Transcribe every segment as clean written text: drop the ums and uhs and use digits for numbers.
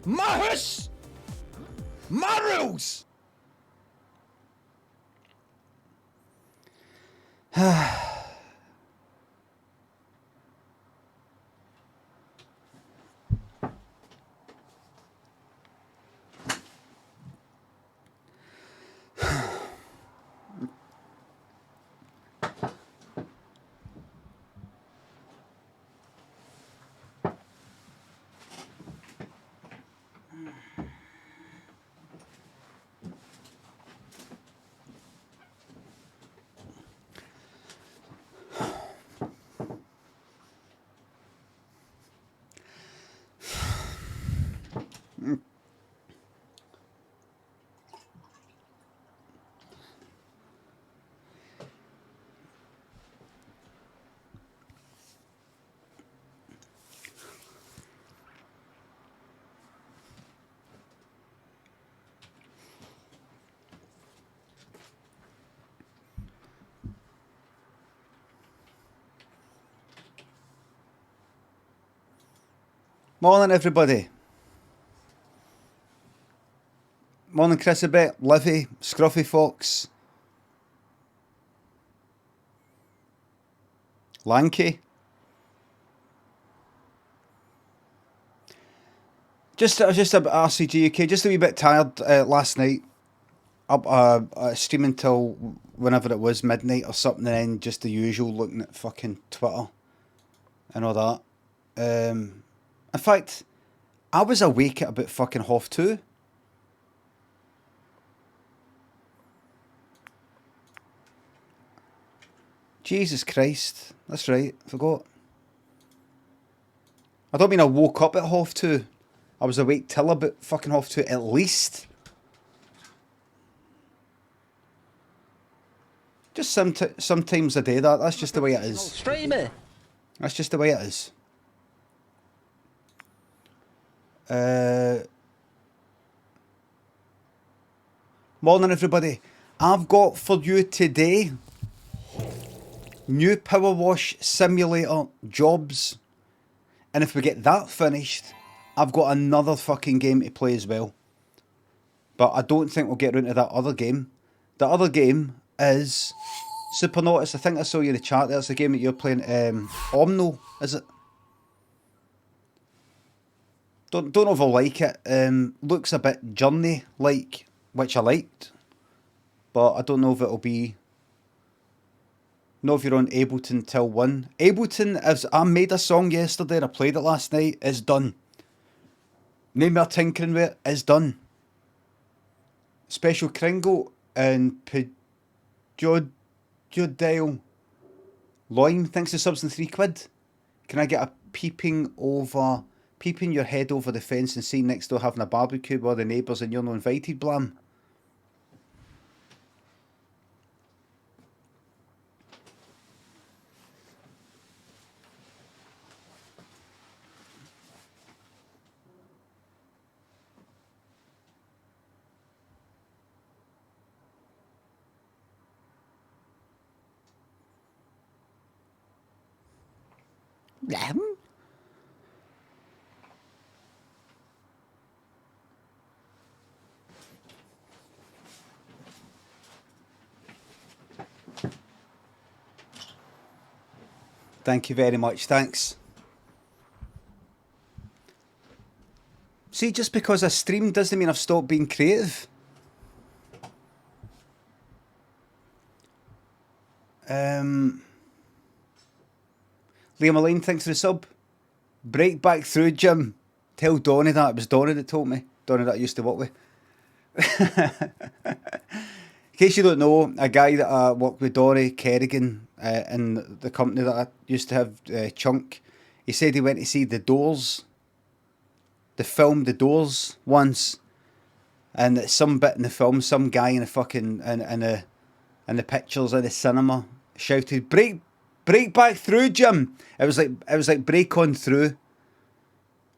My house! My rules! Morning, everybody. Morning, Chris a bit, Livy, Scruffy Fox, Lanky. I was just a bit RCG UK, just a wee bit tired last night. Up streaming till whenever it was, midnight or something, and then just the usual looking at fucking Twitter and all that. In fact, I was awake at about fucking 2:30. Jesus Christ, that's right, I forgot. I don't mean I woke up at 2:30. I was awake till about fucking 2:30 at least. Just sometimes a day, that's just the way it is. Streamer. That's just the way it is. Morning, everybody. I've got for you today new PowerWash Simulator jobs, and if we get that finished, I've got another fucking game to play as well. But I don't think we'll get around to that other game. The other game is Super Notice. I think I saw you in the chat there. It's a game that you're playing. Omno, is it? Don't over like it. Looks a bit Journey like, which I liked, but I don't know if it'll be. Know if you're on Ableton till 1. Ableton, as I made a song yesterday and I played it last night, is done. Name me a tinkering with it, is done. Special Kringle and Pejodale Loin thinks the subs in £3. Can I get a peeping your head over the fence and see next door having a barbecue with the neighbours and you're not invited, blam? Blam? Thank you very much, thanks. See, just because I stream doesn't mean I've stopped being creative. Liam Elaine, thanks for the sub. Break back through, Jim. Tell Donny that. It was Donny that told me. Donny that I used to work with. In case you don't know, a guy that I worked with, Donny Kerrigan, in the company that I used to have, Chunk, he said he went to see The Doors, the film The Doors, once, and at some bit in the film, some guy in a fucking in the pictures of the cinema shouted, "Break back through, Jim!" It was like break on through.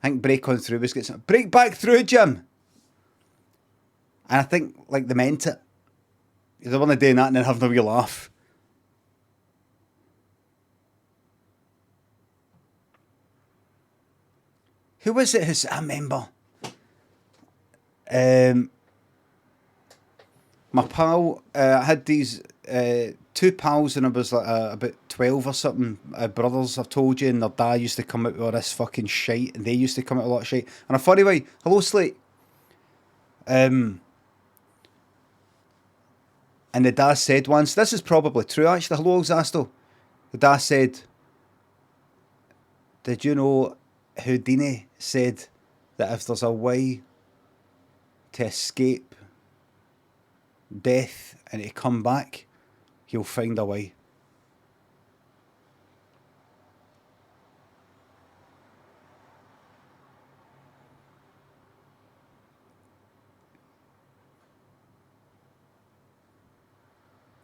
I think break on through was getting break back through, Jim. And I think like they meant it. They weren't doing that and then having a wee laugh. Who was it? I remember. My pal, I had these two pals when I was like about 12 or something, brothers, I've told you, and their dad used to come out with all this fucking shite, and they used to come out with a lot of shite. And a funny way, hello Slate. And the dad said once, this is probably true actually, hello Exasto. The dad said, did you know Houdini said that if there's a way to escape death and to come back, he'll find a way.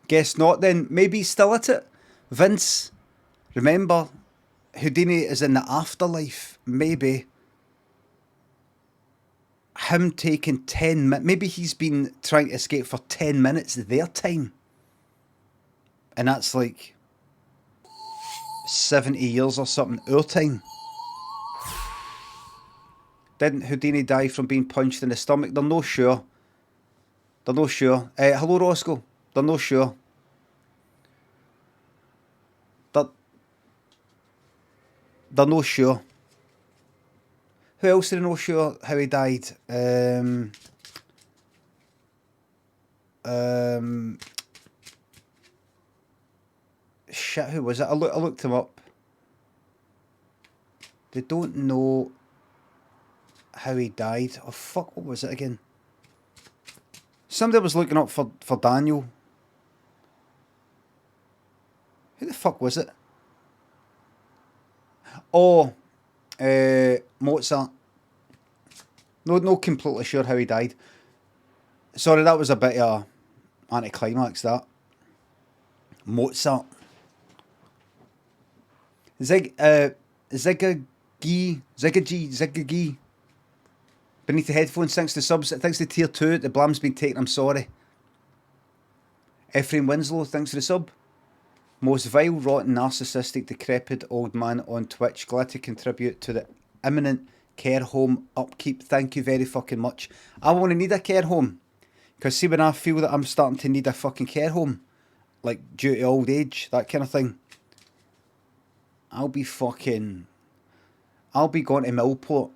Guess not then. Maybe he's still at it. Vince, remember, Houdini is in the afterlife. Maybe him taking 10 minutes. Maybe he's been trying to escape for 10 minutes their time. And that's like 70 years or something our time. Didn't Houdini die from being punched in the stomach? They're no sure. They're no sure. Hello Roscoe. They're no sure. They're no sure. Who else are they no sure how he died? Shit, who was it? I looked him up. They don't know how he died. Oh fuck, what was it again? Somebody was looking up for Daniel. Who the fuck was it? Oh, Mozart. No, completely sure how he died. Sorry, that was a bit of anticlimax, that. Mozart. Ziggy. Beneath the headphones, thanks to subs, thanks to tier 2, the blam's been taken, I'm sorry. Ephraim Winslow, thanks for the sub. Most vile, rotten, narcissistic, decrepit old man on Twitch. Glad to contribute to the imminent care home upkeep. Thank you very fucking much. I want to need a care home. Because see, when I feel that I'm starting to need a fucking care home, like due to old age, that kind of thing, I'll be going to Millport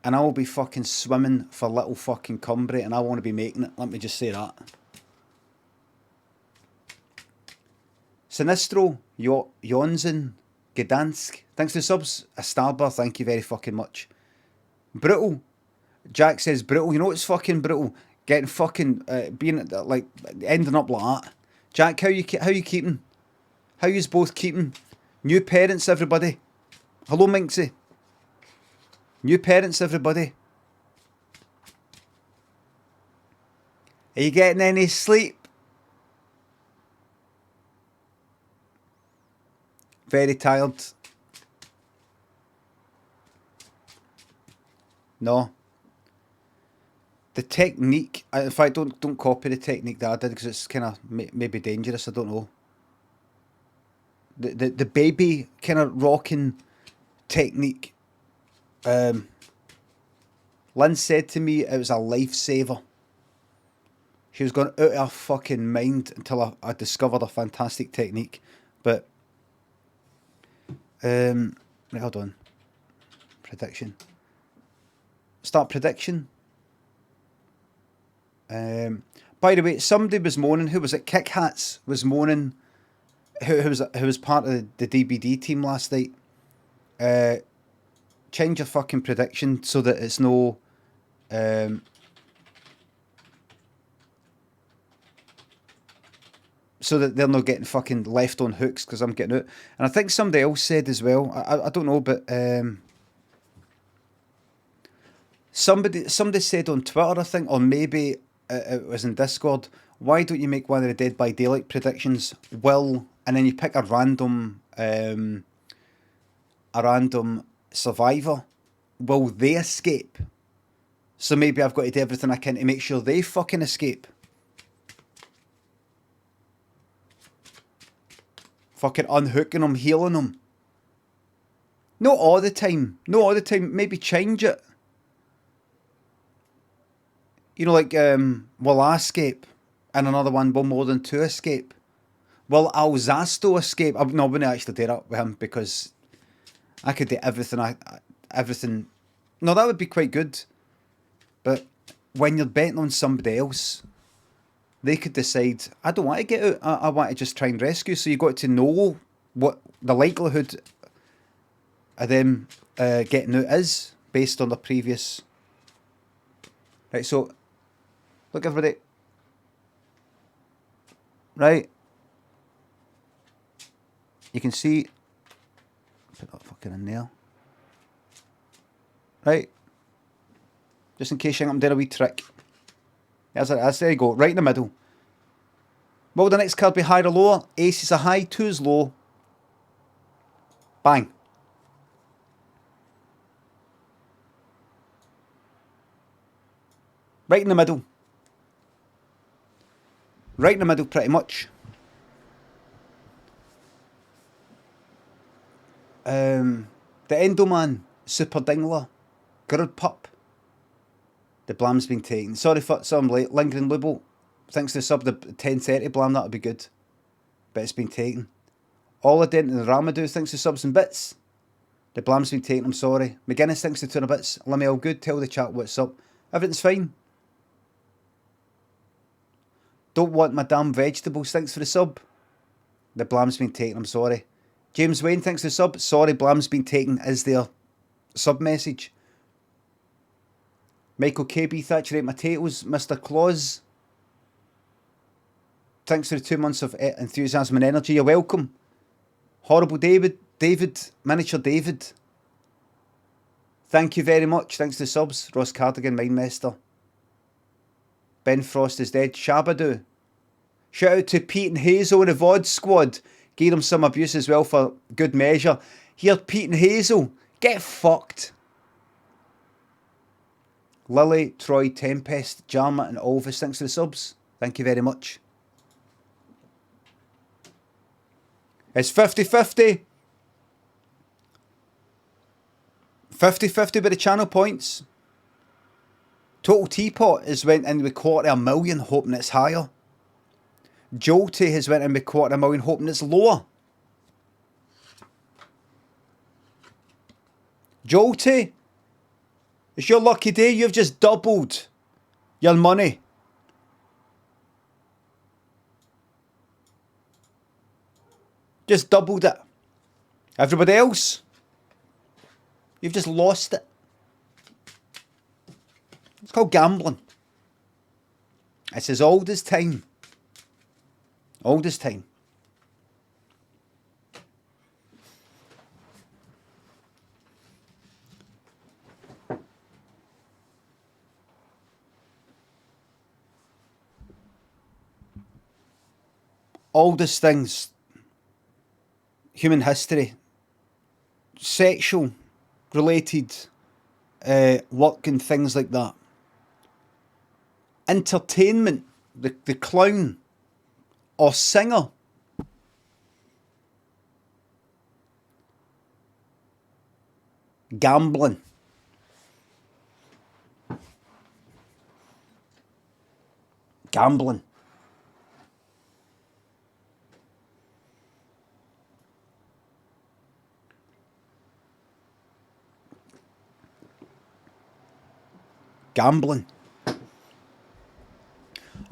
and I'll be fucking swimming for little fucking Cumbria and I want to be making it. Let me just say that. Sinistro, Jonsen, Gdansk. Thanks for the subs. A Starbar, thank you very fucking much. Brutal. Jack says brutal. You know what's fucking brutal? Getting fucking, being, like, ending up like that. Jack, how you keeping? How yous both keeping? New parents, everybody. Hello, Minxie. New parents, everybody. Are you getting any sleep? Very tired. No. The technique, in fact, don't copy the technique that I did because it's kind of maybe dangerous. I don't know. The baby kind of rocking technique. Lynn said to me it was a lifesaver. She was going out of her fucking mind until I discovered a fantastic technique. But right, hold on. Prediction. Start prediction. By the way, somebody was moaning. Who was it? Kick Hats was moaning. Who was part of the DBD team last night. Change your fucking prediction so that it's no. So that they're not getting fucking left on hooks because I'm getting out. And I think somebody else said as well. I don't know, but somebody said on Twitter, I think, or maybe it was in Discord. Why don't you make one of the Dead by Daylight predictions? Will, and then you pick a random survivor. Will they escape? So maybe I've got to do everything I can to make sure they fucking escape. Fucking unhooking them, healing them. Not all the time. Not all the time. Maybe change it. You know, like, will I escape? And another one, will more than two escape? Will Alzasto escape? No, I wouldn't actually do that with him because I could do everything. Everything. No, that would be quite good. But when you're betting on somebody else, they could decide, I don't want to get out. I want to just try and rescue. So you got to know what the likelihood of them getting out is based on the previous. Right, so look, everybody. Right. You can see. Put that fucking in there. Right. Just in case you think I'm doing a wee trick. There you go. Right in the middle. What will the next card be, higher or lower? Ace is a high, 2 is low. Bang. Right in the middle. Right in the middle, pretty much. The Endoman, Super Dingler, Gurd Pup. The blam's been taken. Sorry for some late. Lingering Lubo. Thanks to the sub, the 1030 blam, that would be good. But it's been taken. All Dent and the Ramadou, thanks to subs and bits. The blam's been taken, I'm sorry. McGuinness, thanks to 200 bits. Limmy, all good. Tell the chat what's up. Everything's fine. Don't want my damn vegetables, thanks for the sub. The blam's been taken, I'm sorry. James Wayne, thanks for the sub. Sorry, blam's been taken, is their sub message. Michael KB, Thatcher ate potatoes. Mr. Claus, thanks for the 2 months of enthusiasm and energy. You're welcome. Horrible David, Miniature David. Thank you very much. Thanks to the subs. Ross Cardigan, Mindmaster. Ben Frost is dead. Shabadoo. Shout out to Pete and Hazel and the VOD squad. Gave them some abuse as well for good measure. Here, Pete and Hazel. Get fucked. Lily, Troy, Tempest, Jarma and Olvis. Thanks for the subs. Thank you very much. It's 50-50. 50-50 by the channel points. Total Teapot has went in with $250,000, hoping it's higher. Jolty has went in with $250,000, hoping it's lower. Jolty, it's your lucky day. You've just doubled your money. Just doubled it. Everybody else, you've just lost it. It's called gambling. It's as old as time. Old as time. Oldest things. Human history. Sexual related work and things like that. Entertainment, the clown or singer. Gambling. Gambling. Gambling.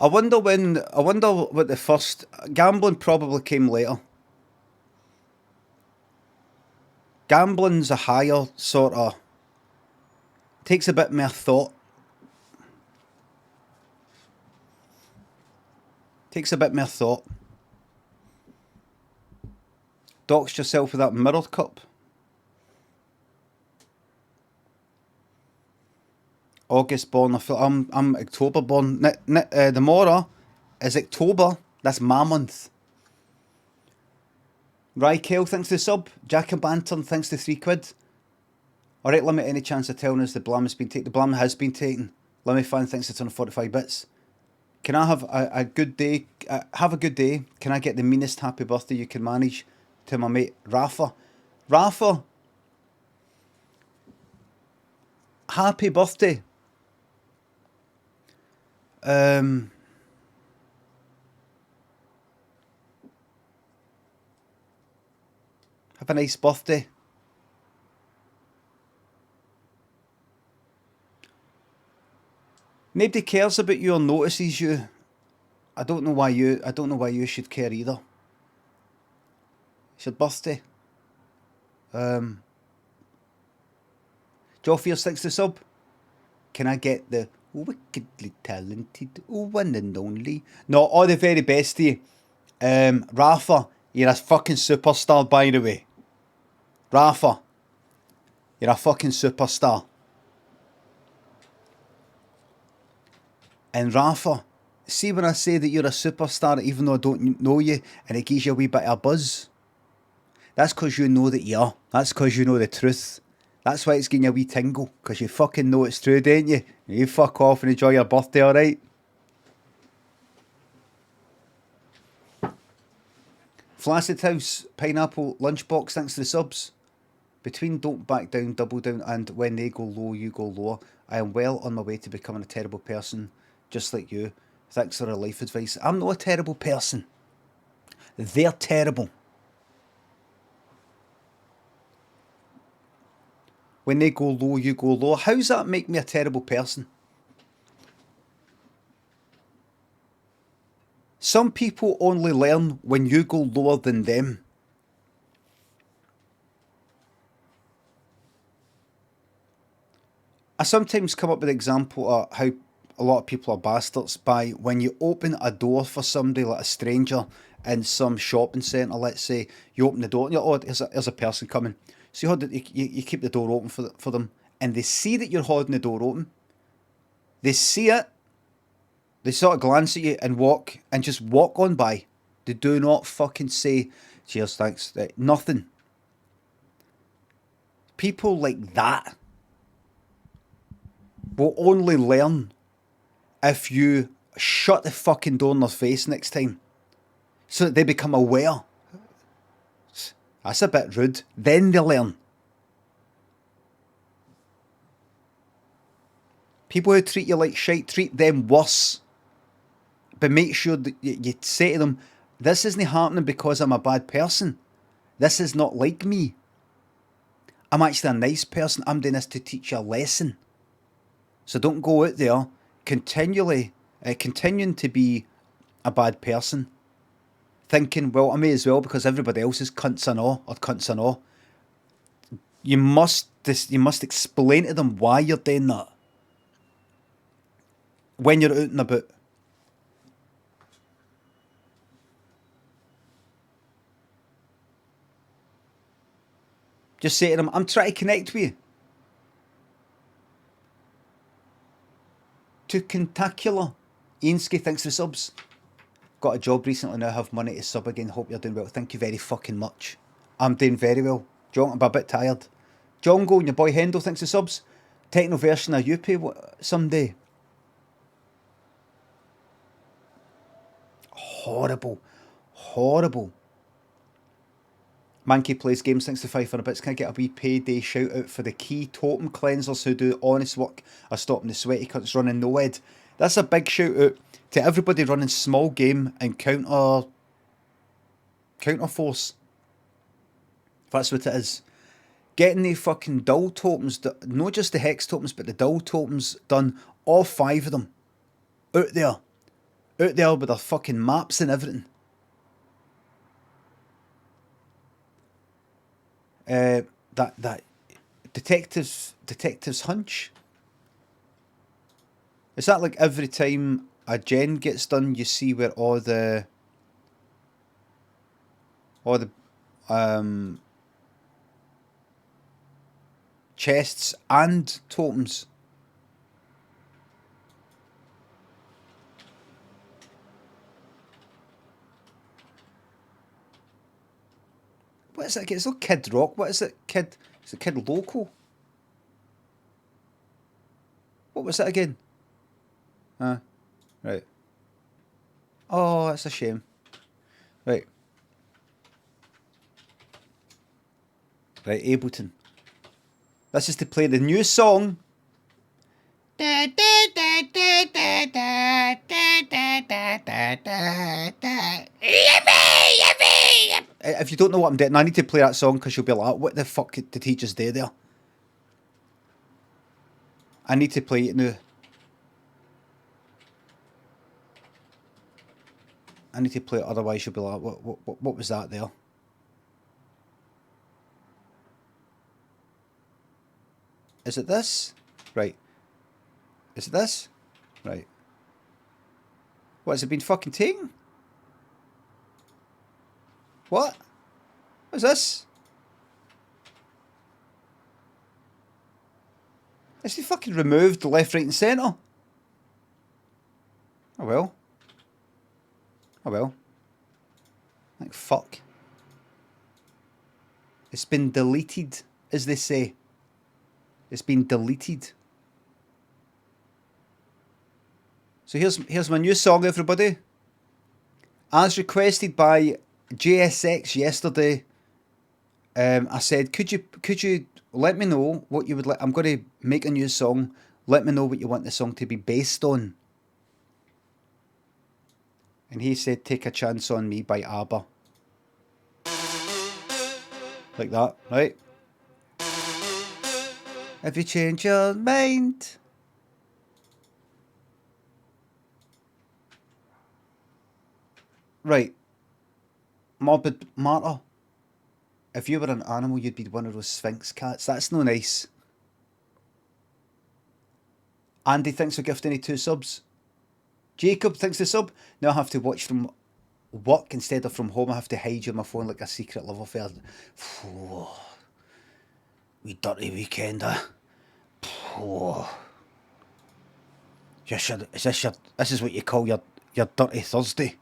I wonder what the first... Gambling probably came later. Gambling's a higher sort of... Takes a bit more thought. Takes a bit more thought. Doxed yourself with that mirror cup. August born. I'm October born. The Mora is October. That's my month. Rykel, thanks to the sub. Jack and Bantern, thanks to £3. Alright, Limit, any chance of telling us the blam has been taken? The blam has been taken. Limit fan, thanks to 245 bits. Can I have a good day? Have a good day. Can I get the meanest happy birthday you can manage to my mate Rafa? Rafa, happy birthday. Have a nice birthday. Nobody cares about you or notices you. I don't know why you should care either. It's your birthday. Joffier sticks the sub. Can I get the wickedly talented one and only? No, all the very best to you. Rafa, you're a fucking superstar, by the way. Rafa, you're a fucking superstar. And Rafa, see when I say that you're a superstar, even though I don't know you, and it gives you a wee bit of a buzz? That's because you know that you are. That's because you know the truth. That's why it's giving you a wee tingle, because you fucking know it's true, don't you? You fuck off and enjoy your birthday, alright? Flaccid House, Pineapple, Lunchbox, thanks to the subs. Between Don't Back Down, Double Down, and When They Go Low, You Go Lower, I am well on my way to becoming a terrible person, just like you. Thanks for the life advice. I'm not a terrible person. They're terrible. When they go low, you go lower. How's that make me a terrible person? Some people only learn when you go lower than them. I sometimes come up with an example of how a lot of people are bastards by when you open a door for somebody, like a stranger, in some shopping centre, let's say. You open the door and you're, oh, here's a person coming. So you keep the door open for them, and they see that you're holding the door open. They see it. They sort of glance at you and just walk on by. They do not fucking say, cheers, thanks, nothing. People like that will only learn if you shut the fucking door in their face next time, so that they become aware. That's a bit rude. Then they learn. People who treat you like shite, treat them worse. But make sure that you say to them, this isn't happening because I'm a bad person. This is not like me. I'm actually a nice person. I'm doing this to teach you a lesson. So don't go out there continuing to be a bad person, thinking, well, I may as well because everybody else is cunts and all, or cunts and all. You must explain to them why you're doing that when you're out and about. Just say to them, I'm trying to connect with you. To Kentacular. Ianski, thanks for the subs. Got a job recently, now have money to sub again. Hope you're doing well. Thank you very fucking much. I'm doing very well. John, I'm a bit tired. Jongo and your boy Hendo, thanks for the subs. Techno version of Yuppie someday. Horrible. Horrible. Mankey plays games, thanks to 5 for a bits. Can I get a wee payday shout out for the key totem cleansers who do honest work of stopping the sweaty cunts running no ed? That's a big shout out to everybody running small game and counter force. That's what it is. Getting the fucking dull totems, not just the hex totems, but the dull totems done, all 5 of them. Out there with their fucking maps and everything. That detective's hunch. Is that like every time a gen gets done, you see where all the chests and totems? What is it? It's not Kid Rock. What is it? Is it Kid Local? What was it again? Right. Oh, that's a shame. Right, Ableton. This is to play the new song If you don't know what I'm doing, I need to play that song because you'll be like, what the fuck did he just do there? I need to play it now. I need to play it, otherwise you'll be like, what was that there? Is it this? Right. Is it this? Right. What, has it been fucking taken? What? What's this? Is he fucking removed left, right and centre? Oh well. Oh well. Like fuck. It's been deleted, as they say. It's been deleted. So here's my new song, everybody. As requested by JSX yesterday, I said, could you let me know what you would like? I'm going to make a new song. Let me know what you want the song to be based on. And he said, Take a Chance on Me by ABBA. Like that, right? Have you changed your mind? Right. Morbid Martyr. If you were an animal, you'd be one of those Sphinx cats. That's no nice. Andy thanks for gifting me 2 subs. Jacob thanks for sub. Now I have to watch from work instead of from home. I have to hide you on my phone like a secret love affair. We dirty weekender. This is what you call your dirty Thursday.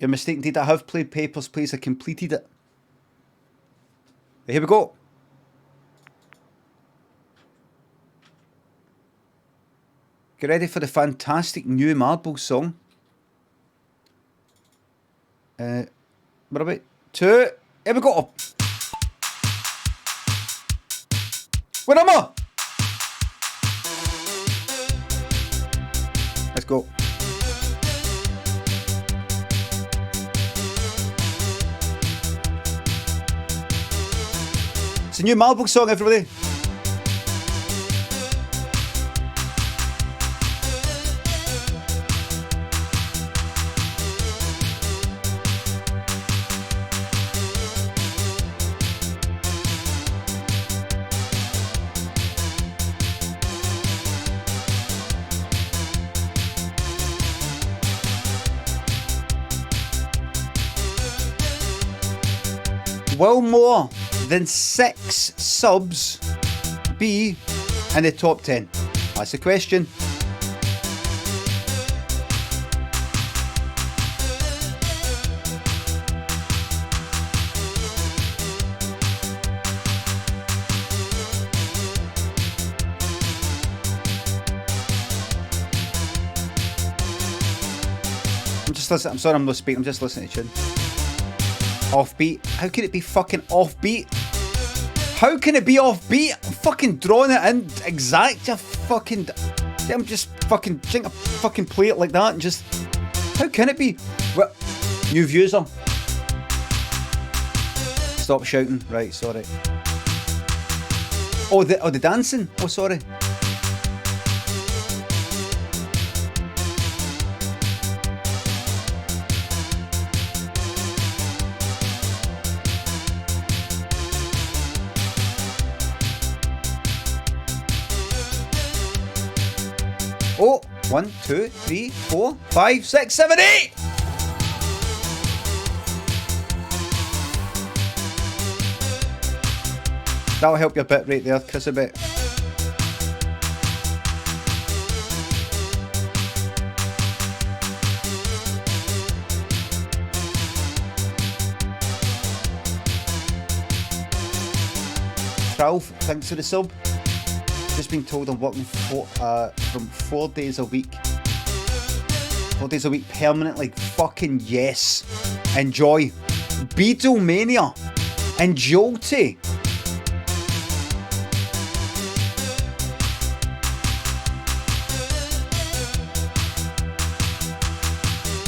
Your mistake indeed. I have played Papers, Please. I completed it. Here we go. Get ready for the fantastic new Marble song. What about 2? Here we go. Where am I? Let's go. It's a new Marble song, everybody. Will more than 6 subs be in the top 10? That's the question. I'm just listening. I'm sorry I'm not speaking. I'm just listening to tune. Offbeat. How can it be fucking offbeat? How can it be offbeat? I'm fucking drawing it in exact. You fucking. I'm just fucking. Think I fucking play it like that and just. How can it be? What? New user. Stop shouting. Right, sorry. Oh, the dancing. Oh, sorry. Oh, 1, 2, 3, 4, 5, 6, 7, 8! That'll help you a bit right there, Chris, a bit. Ralph, thanks for the sub. Just been told I'm working from 4 days a week. 4 days a week permanently. Fucking yes. Enjoy. Beatlemania and Jolty.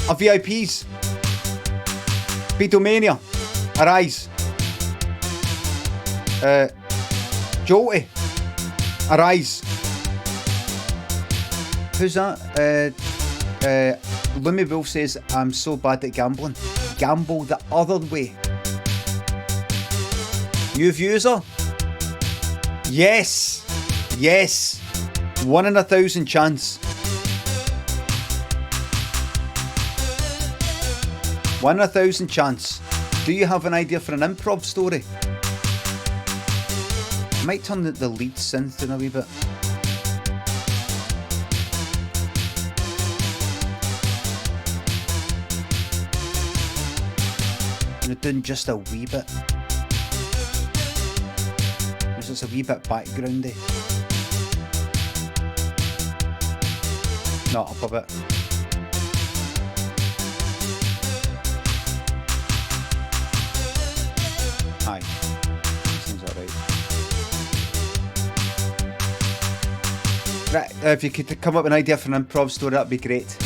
Our VIPs. Beatlemania. Arise. Jolty. Arise. Who's that? Limmy Wolf says, I'm so bad at gambling. Gamble the other way. New user? Yes. Yes. 1 in 1,000 chance. 1 in 1,000 chance. Do you have an idea for an improv story? I might turn the lead synth in a wee bit. You're doing just a wee bit. Just a wee bit backgroundy. Not up a bit. Aye. Seems alright. Right, if you could come up with an idea for an improv story, that'd be great.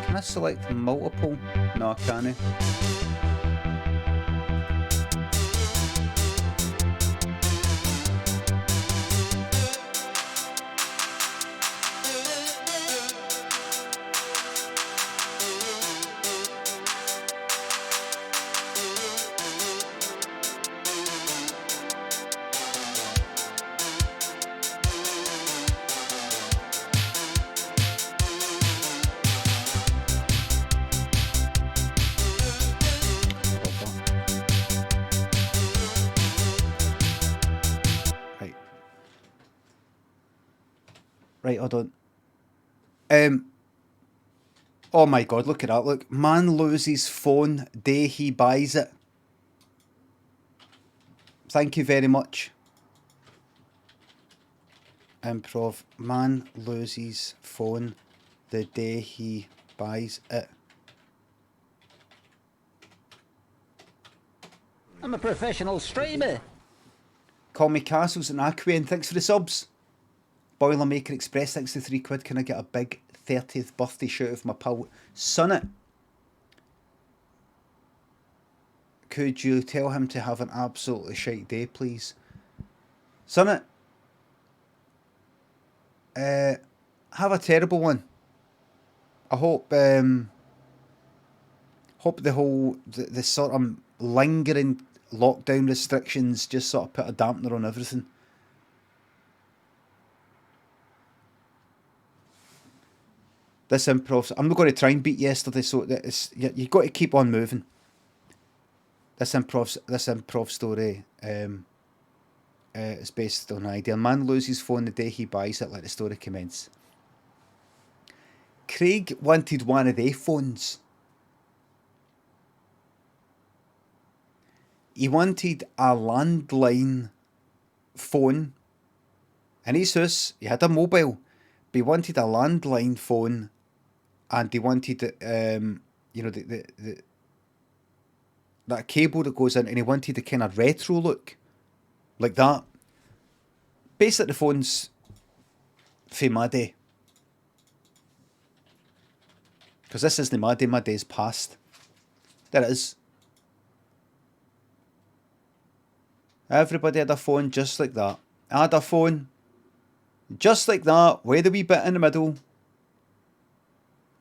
Can I select multiple? No, I can't. Right, hold on. Oh my god, look at that. Look, man loses phone day he buys it. Thank you very much. Improv. Man loses phone the day he buys it. I'm a professional streamer. Call me Castles and Aquarian. Thanks for the subs. Boilermaker Express, thanks to £3. Can I get a big 30th birthday shout of my pal Sonnet? Could you tell him to have an absolutely shite day, please? Sonnet, have a terrible one. I hope the sort of lingering lockdown restrictions just sort of put a dampener on everything. This improv, I'm not going to try and beat yesterday, so you've got to keep on moving. This improv story is based on an idea. A man loses his phone the day he buys it. Let the story commence. Craig wanted one of their phones. He wanted a landline phone. In his house, he had a mobile, but he wanted a landline phone. And they wanted, that cable that goes in, and he wanted the kind of retro look, like that. Basically, the phone's for my day, because this isn't my day. My day's past. There it is. Everybody had a phone just like that. I had a phone just like that, with a wee bit in the middle,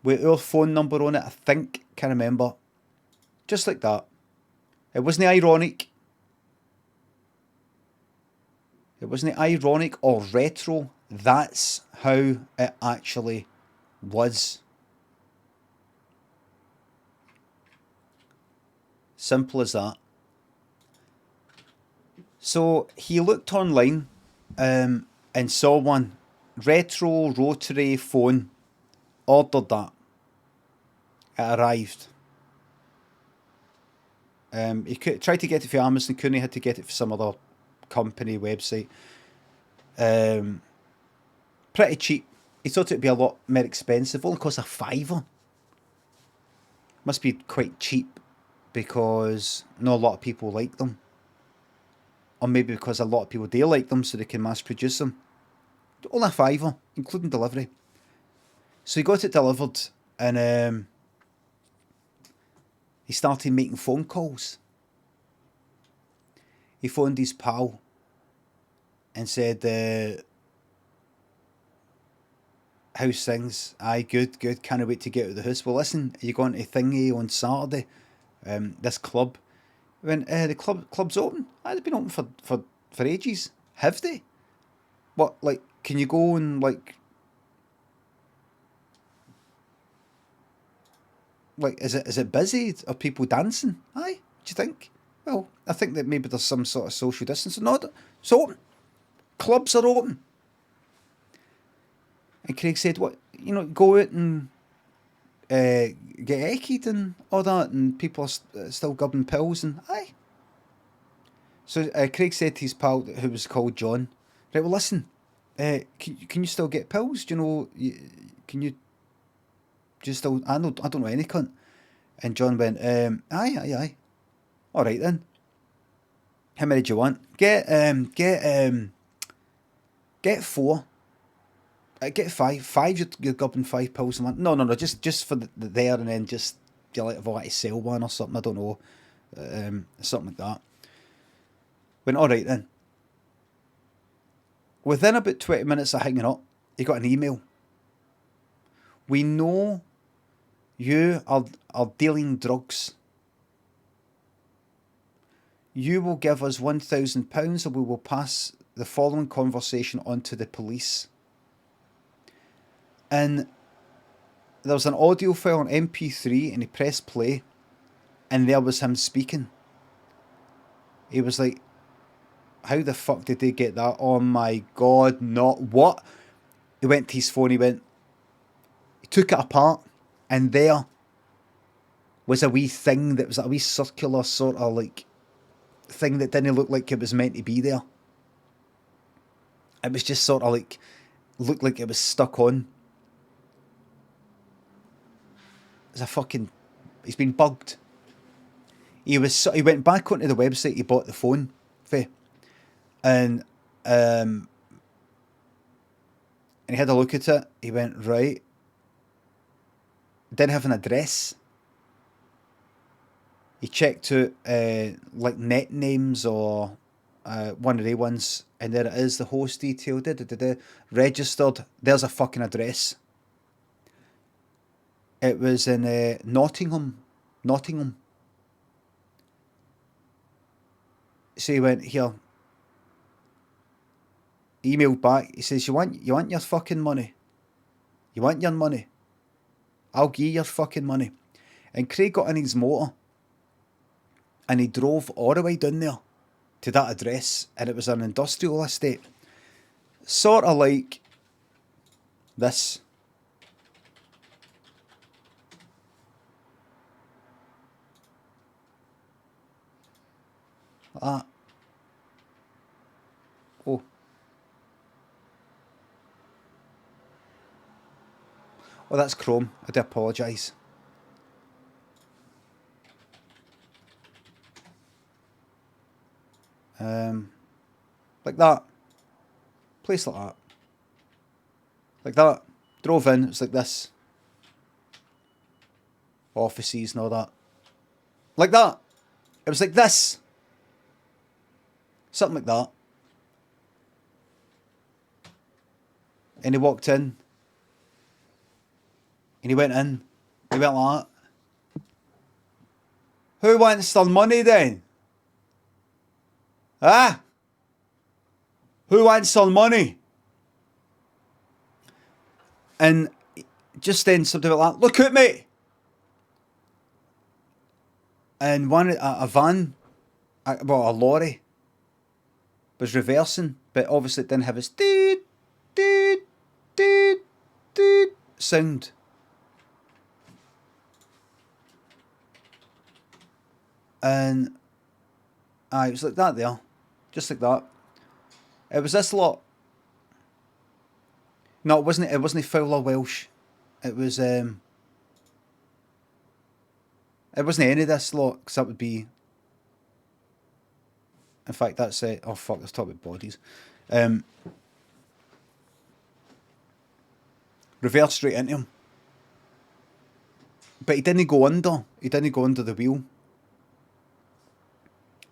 with our phone number on it, I think. Can't remember. Just like that. It wasn't ironic. It wasn't ironic or retro. That's how it actually was. Simple as that. So he looked online and saw one. Retro rotary phone. Ordered that. It arrived. He tried to get it for Amazon, couldn't. He had to get it for some other company website. Pretty cheap. He thought it'd be a lot more expensive. Only cost a £5. Must be quite cheap because not a lot of people like them. Or maybe because a lot of people do like them, so they can mass produce them. Only a £5, including delivery. So he got it delivered, and he started making phone calls. He phoned his pal and said, how's things? Aye, good. Can't wait to get out of the house. Well, listen, are you going to thingy on Saturday? This club. When the club's open. Aye, they've been open for ages. Have they? What, like, can you go and like, is it busy? Are people dancing? Aye, do you think? Well, I think that maybe there's some sort of social distancing. No, it's open. Clubs are open. And Craig said, what, go out and get ekied and all that, and people are still gubbing pills, and aye. So Craig said to his pal, who was called John, right, well, listen, can you still get pills? Do you know, can you just still, I don't know any cunt. And John went, aye. All right then. How many do you want? Get 4. Get 5. 5, you're gubbing 5 pills a month. No, just for the there, and then just you like, if I want to sell one or something, I don't know, something like that. Went, all right then. Within about 20 minutes of hanging up, he got an email. We know you are dealing drugs. You will give us £1,000 or we will pass the following conversation on to the police. And there was an audio file on MP3, and he pressed play, and there was him speaking. He was like, how the fuck did they get that? Oh my god, not what? He went to his phone, he took it apart, and there was a wee thing that was a wee circular sort of like thing that didn't look like it was meant to be there. It was just sort of like, looked like it was stuck on. It's a fucking, he's been bugged. He went back onto the website he bought the phone for, and he had a look at it. He went, right, didn't have an address. He checked out like net names or one of the ones, and there it is, the host detail, registered. There's a fucking address. It was in Nottingham. So he went, here, emailed back. He says, you want your fucking money? You want your money? I'll give you your fucking money. And Craig got in his motor, and he drove all the way down there to that address, and it was an industrial estate. Sort of like this. Like that. Oh. Oh, that's Chrome. I do apologise. Like that. Place like that. Like that. Drove in, it's like this. Offices and all that. Like that. It was like this. Something like that. And he walked in. And he went in. He went like that. Who wants their money then? Ah? Who wants their money? And just then something like that. Look at me! And a van, a lorry, was reversing, but obviously it didn't have its doot, doot, doot, doot sound. And it was like that there, just like that. It was this lot. No, it wasn't. It wasn't Fowler Welsh. It was. It wasn't any of this lot, because that would be. In fact, that's it. Oh fuck! Let's talk about bodies. Reversed straight into him, but he didn't go under. He didn't go under the wheel.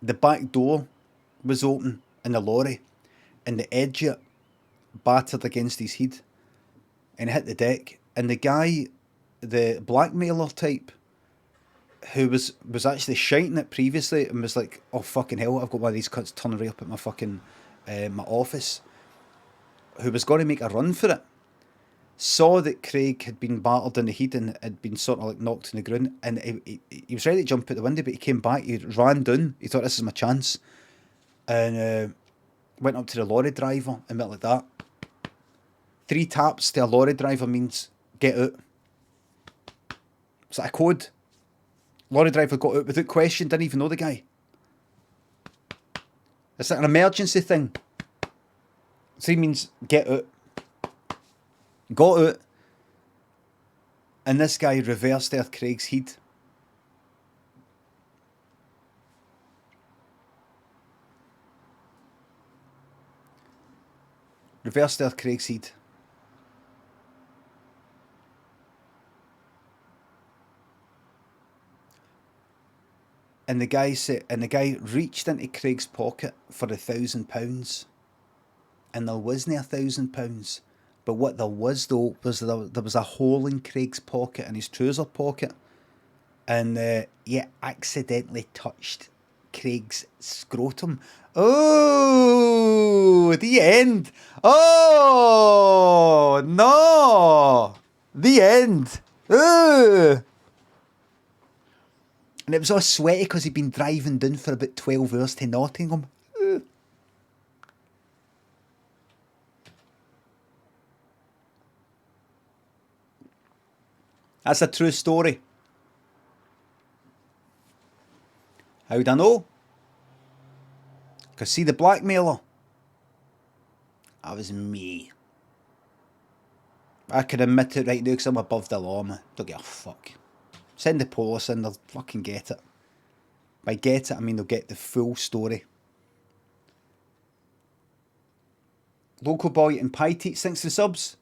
The back door was open in the lorry, and the edge of it battered against his head, and hit the deck. And the guy, the blackmailer type, who was actually shiting it previously, and was like, "Oh fucking hell, I've got one of these cunts turning right up at my fucking my office," who was going to make a run for it, saw that Craig had been battered in the head and had been sort of like knocked on the ground, and he was ready to jump out the window, but he came back, he ran down, he thought, this is my chance, and went up to the lorry driver and went like that. 3 taps to a lorry driver means get out. It's like a code. Lorry driver got out without question, didn't even know the guy. It's like an emergency thing. 3 means get out. Got out, and this guy reversed Earth Craig's head. Reversed Earth Craig's head. And the guy said, and the guy reached into Craig's pocket for £1,000, and there wasn't £1,000. But what there was, though, was there was a hole in Craig's pocket, in his trouser pocket, and he accidentally touched Craig's scrotum. Oh, the end. Oh, no. The end. Oh. And it was all sweaty because he'd been driving down for about 12 hours to Nottingham. That's a true story. How'd I know? Because see the blackmailer? That was me. I can admit it right now because I'm above the law, man. Don't give a fuck. Send the police in, they'll fucking get it. By get it, I mean they'll get the full story. Local boy and Pie Teats, thanks for the subs.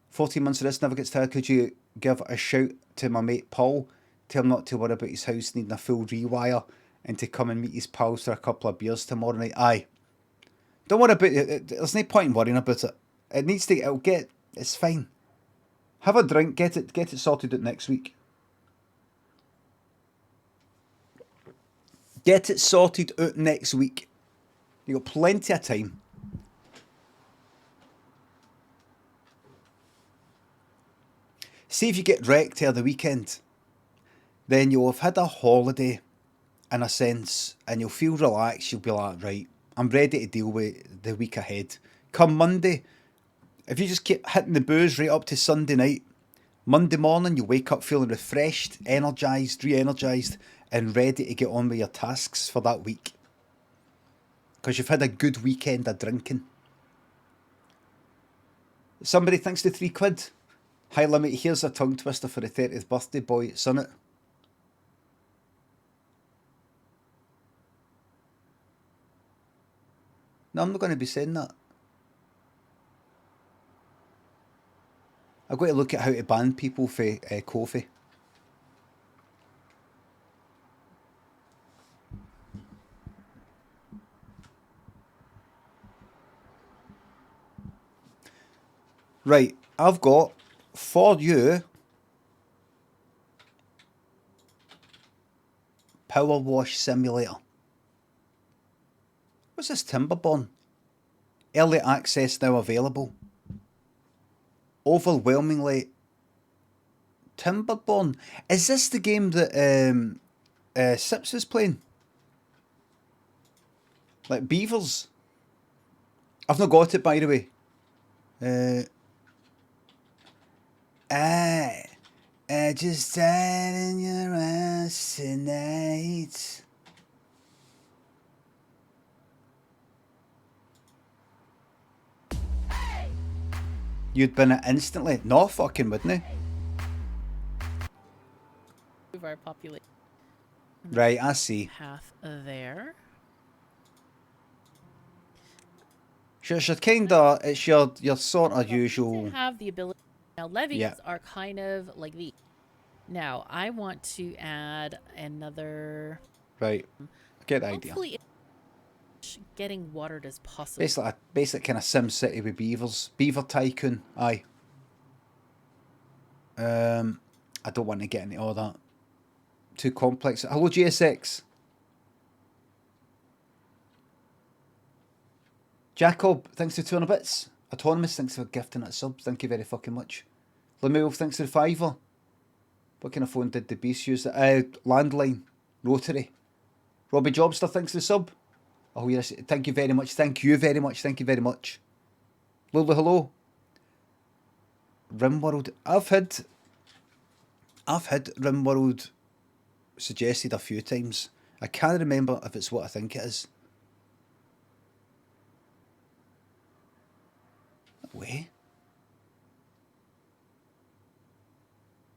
14 months of this, never gets tired. Could you give a shout to my mate Paul? Tell him not to worry about his house needing a full rewire and to come and meet his pals for a couple of beers tomorrow night. Aye. Don't worry about it. There's no point in worrying about it. It needs to, it'll get, it's fine. Have a drink, get it sorted out next week. Get it sorted out next week. You got plenty of time. See if you get wrecked here the weekend, then you'll have had a holiday in a sense, and you'll feel relaxed. You'll be like, right, I'm ready to deal with the week ahead. Come Monday, if you just keep hitting the booze right up to Sunday night, Monday morning you wake up feeling refreshed, energised, re-energised, and ready to get on with your tasks for that week. Because you've had a good weekend of drinking. Somebody thinks the £3. Hi Limmy, here's a tongue twister for the 30th birthday boy, Sunnet. No, I'm not going to be saying that. I've got to look at how to ban people for Ko-fi. Right, I've got for you PowerWash Simulator. What's this Timberborn? Early access now available. Overwhelmingly Timberborn. Is this the game that Sips is playing? Like Beavers? I've not got it, by the way. I just died in your eyes tonight. You'd bin it instantly. No fucking wouldn't he? Move our population. Right, I see. Path there. It's your kinda, it's your sort of Well, these usual. have the ability. Now levies Yeah. are kind of like these. Now I want to add another. Right. I get the idea. Hopefully, getting watered as possible. Basically, a basic kind of Sim City with beavers. Beaver Tycoon, aye. I don't want to get into all that. Too complex. Hello, GSX. Jacob, thanks for 200 bits. Autonomous, thanks for gifting that sub. Thank you very fucking much. Lemuel, thanks for the fiver. What kind of phone did the beast use? Landline. Rotary. Robbie Jobster, thanks for the sub. Oh yes, thank you very much. Thank you very much. Thank you very much. Lulu, hello. Rimworld. I've had Rimworld suggested a few times. I can't remember if it's what I think it is. No way.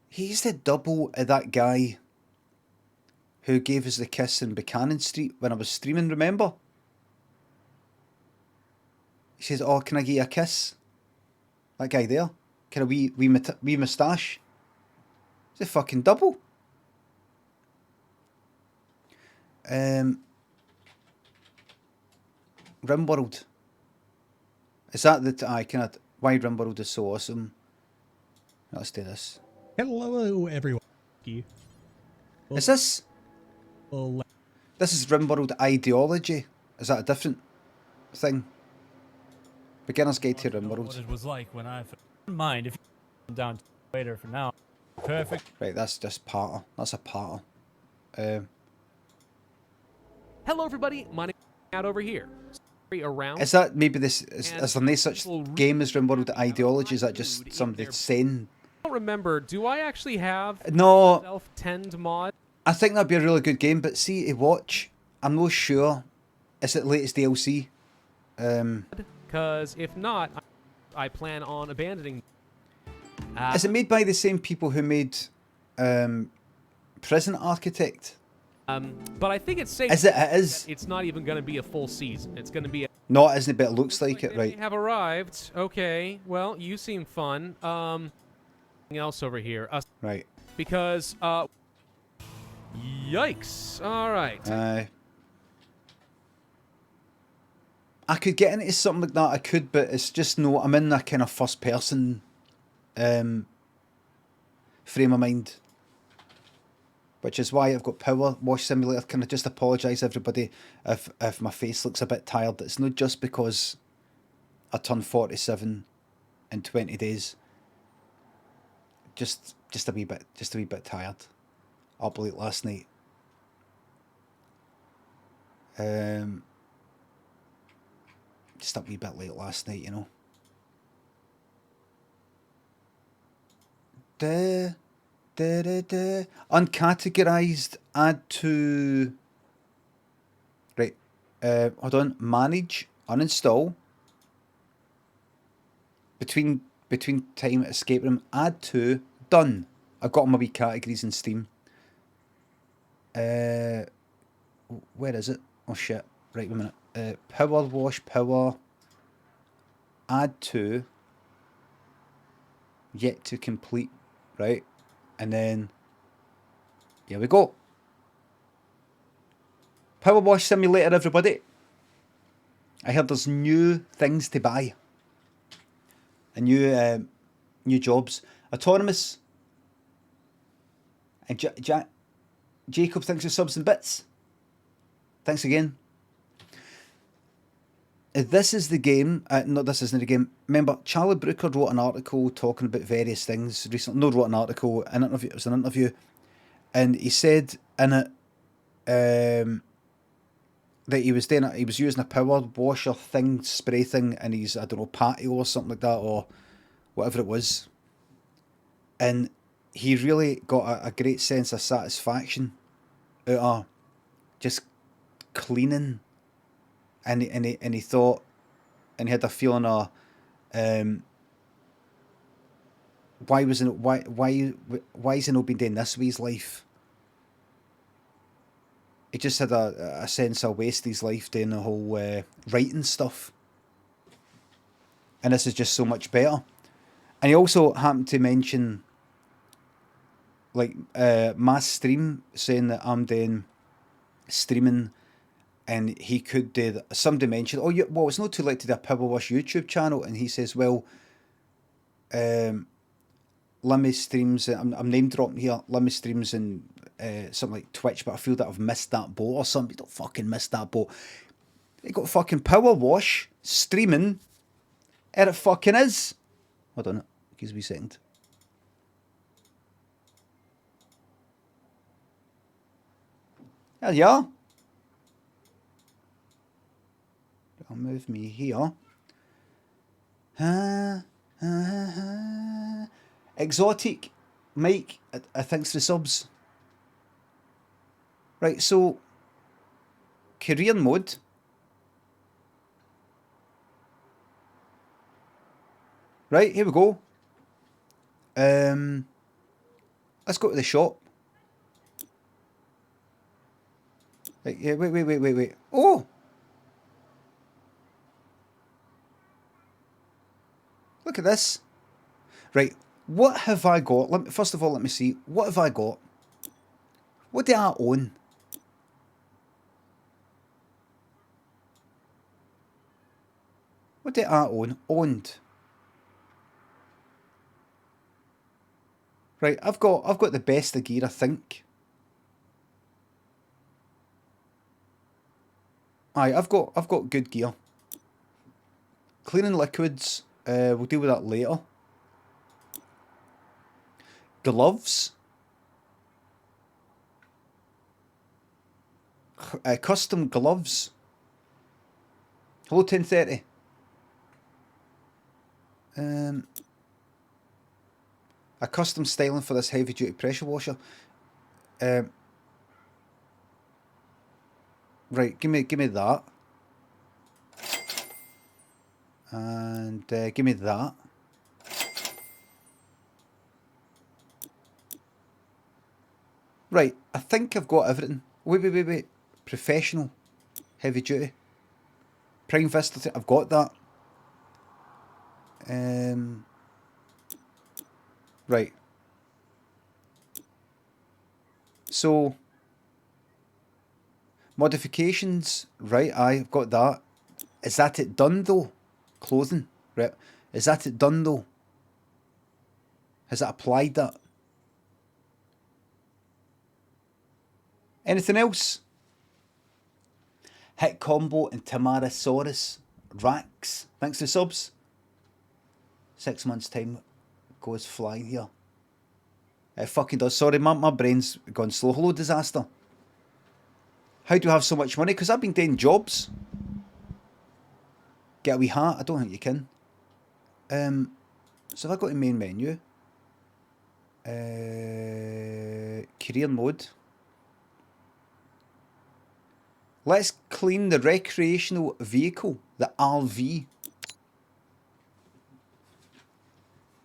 He's the double of that guy who gave us the kiss in Buchanan Street when I was streaming, remember? He says, oh, can I get you a kiss? That guy there. Can a wee moustache? It's a fucking double. Rimworld. Is that the why Rimworld is so awesome? Let's do this. Hello, everyone. Is this? This is Rimworld Ideology. Is that a different thing? Beginner's Guide to Rimworld. What it was like when I mind if you down later for now. Perfect. Right, that's just parter. That's a parter. Hello, everybody. My name is out over here. Around. Is that maybe this? Is there no such game as Rimworld Ideology? Is that just somebody saying? I don't remember. Do I actually have No. self-tend mod? I think that'd be a really good game, but see, to watch, I'm not sure. Is it latest DLC? Because if not, I plan on abandoning. Is it made by the same people who made Prison Architect? But I think it's safe. Is it? It is. It's not even going to be a full season. It's going to be. No, it isn't, but it looks like it, right? They have arrived. Okay. Well, you seem fun. Something else over here. Right. Because yikes. All right. I could get into something like that. I could, but it's just no. I'm in that kind of first person frame of mind, which is why I've got PowerWash Simulator. Can I just apologise, everybody, if my face looks a bit tired? It's not just because I turned 47 in 20 days. Just a wee bit tired. Up late last night. Just a wee bit late last night, you know. Uncategorized, add to. Right. Hold on. Manage, uninstall. Between time escape room, add to, done. I've got my wee categories in Steam. Where is it? Oh shit. Right, wait a minute. PowerWash Power. Add to. Yet to complete. Right. And then. Here we go. PowerWash Simulator, everybody. I heard there's new things to buy. And new jobs. Autonomous. And Jacob, thanks for subs and bits. Thanks again. This is the game. No, this isn't the game. Remember, Charlie Brooker wrote an article talking about various things recently. No, wrote an article, an interview. It was an interview, and he said in it that he was doing it. He was using a power washer thing, spray thing, in his, I don't know, patio or something like that, or whatever it was. And he really got a great sense of satisfaction out of just cleaning. And he thought, and he had a feeling of why was it why has he not been doing this with his life? He just had a sense of waste his life doing the whole writing stuff. And this is just so much better. And he also happened to mention, like, mass stream, saying that I'm doing streaming, and he could do. Somebody mentioned, oh, yeah, well, it's not too late to do a PowerWash YouTube channel, and he says, well, Limmy streams. I'm name dropping here. Limmy streams and something like Twitch, but I feel that I've missed that boat or something. You don't fucking miss that boat. You got fucking PowerWash streaming. There it fucking is. Hold on, give me a second. There you are. I'll move me here. Exotic Mike, thanks for the subs. Right, so career mode. Right, here we go. Let's go to the shop. Right, yeah, wait. Oh! Look at this. Right, what have I got? First of all, let me see. What have I got? What do I own? What do I own? Owned. Right, I've got the best of gear, I think. Aye, I've got good gear. Cleaning liquids, we'll deal with that later. Gloves. Custom gloves. Hello 1030. A custom styling for this heavy duty pressure washer. Right, give me that. And give me that. Right, I think I've got everything. Wait. Professional. Heavy duty. Prime Vista, I've got that. Right. So, modifications. Right, I've got that. Is that it done though? Clothing. Right. Is that it done though? Has it applied that? Anything else? Hit Combo and Tamarasaurus. Rax. Thanks for the subs. 6 months time goes flying here. It fucking does. Sorry, my brain's gone slow. Hello, Disaster. How do you have so much money? Because I've been doing jobs. Get a wee hat? I don't think you can. So if I go to main menu. Career mode. Let's clean the recreational vehicle, the RV.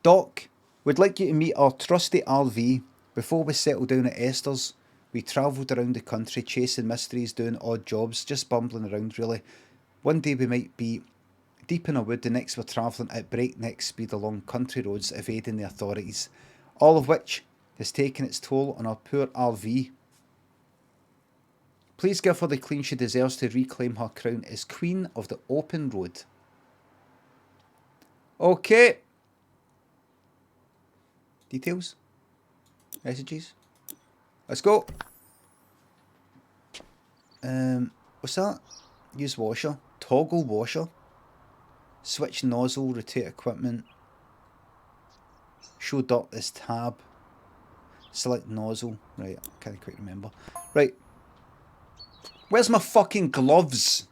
Doc, we'd like you to meet our trusty RV. Before we settled down at Esther's, we travelled around the country chasing mysteries, doing odd jobs, just bumbling around really. One day we might be deep in a wood, the next we're travelling at breakneck speed along country roads, evading the authorities. All of which has taken its toll on our poor RV. Please give her the clean she deserves to reclaim her crown as Queen of the Open Road. Okay. Details. Messages. Let's go. What's that? Use washer. Toggle washer. Switch nozzle. Rotate equipment. Show dirt as tab. Select nozzle. Right, I can't quite remember. Right. Where's my fucking gloves?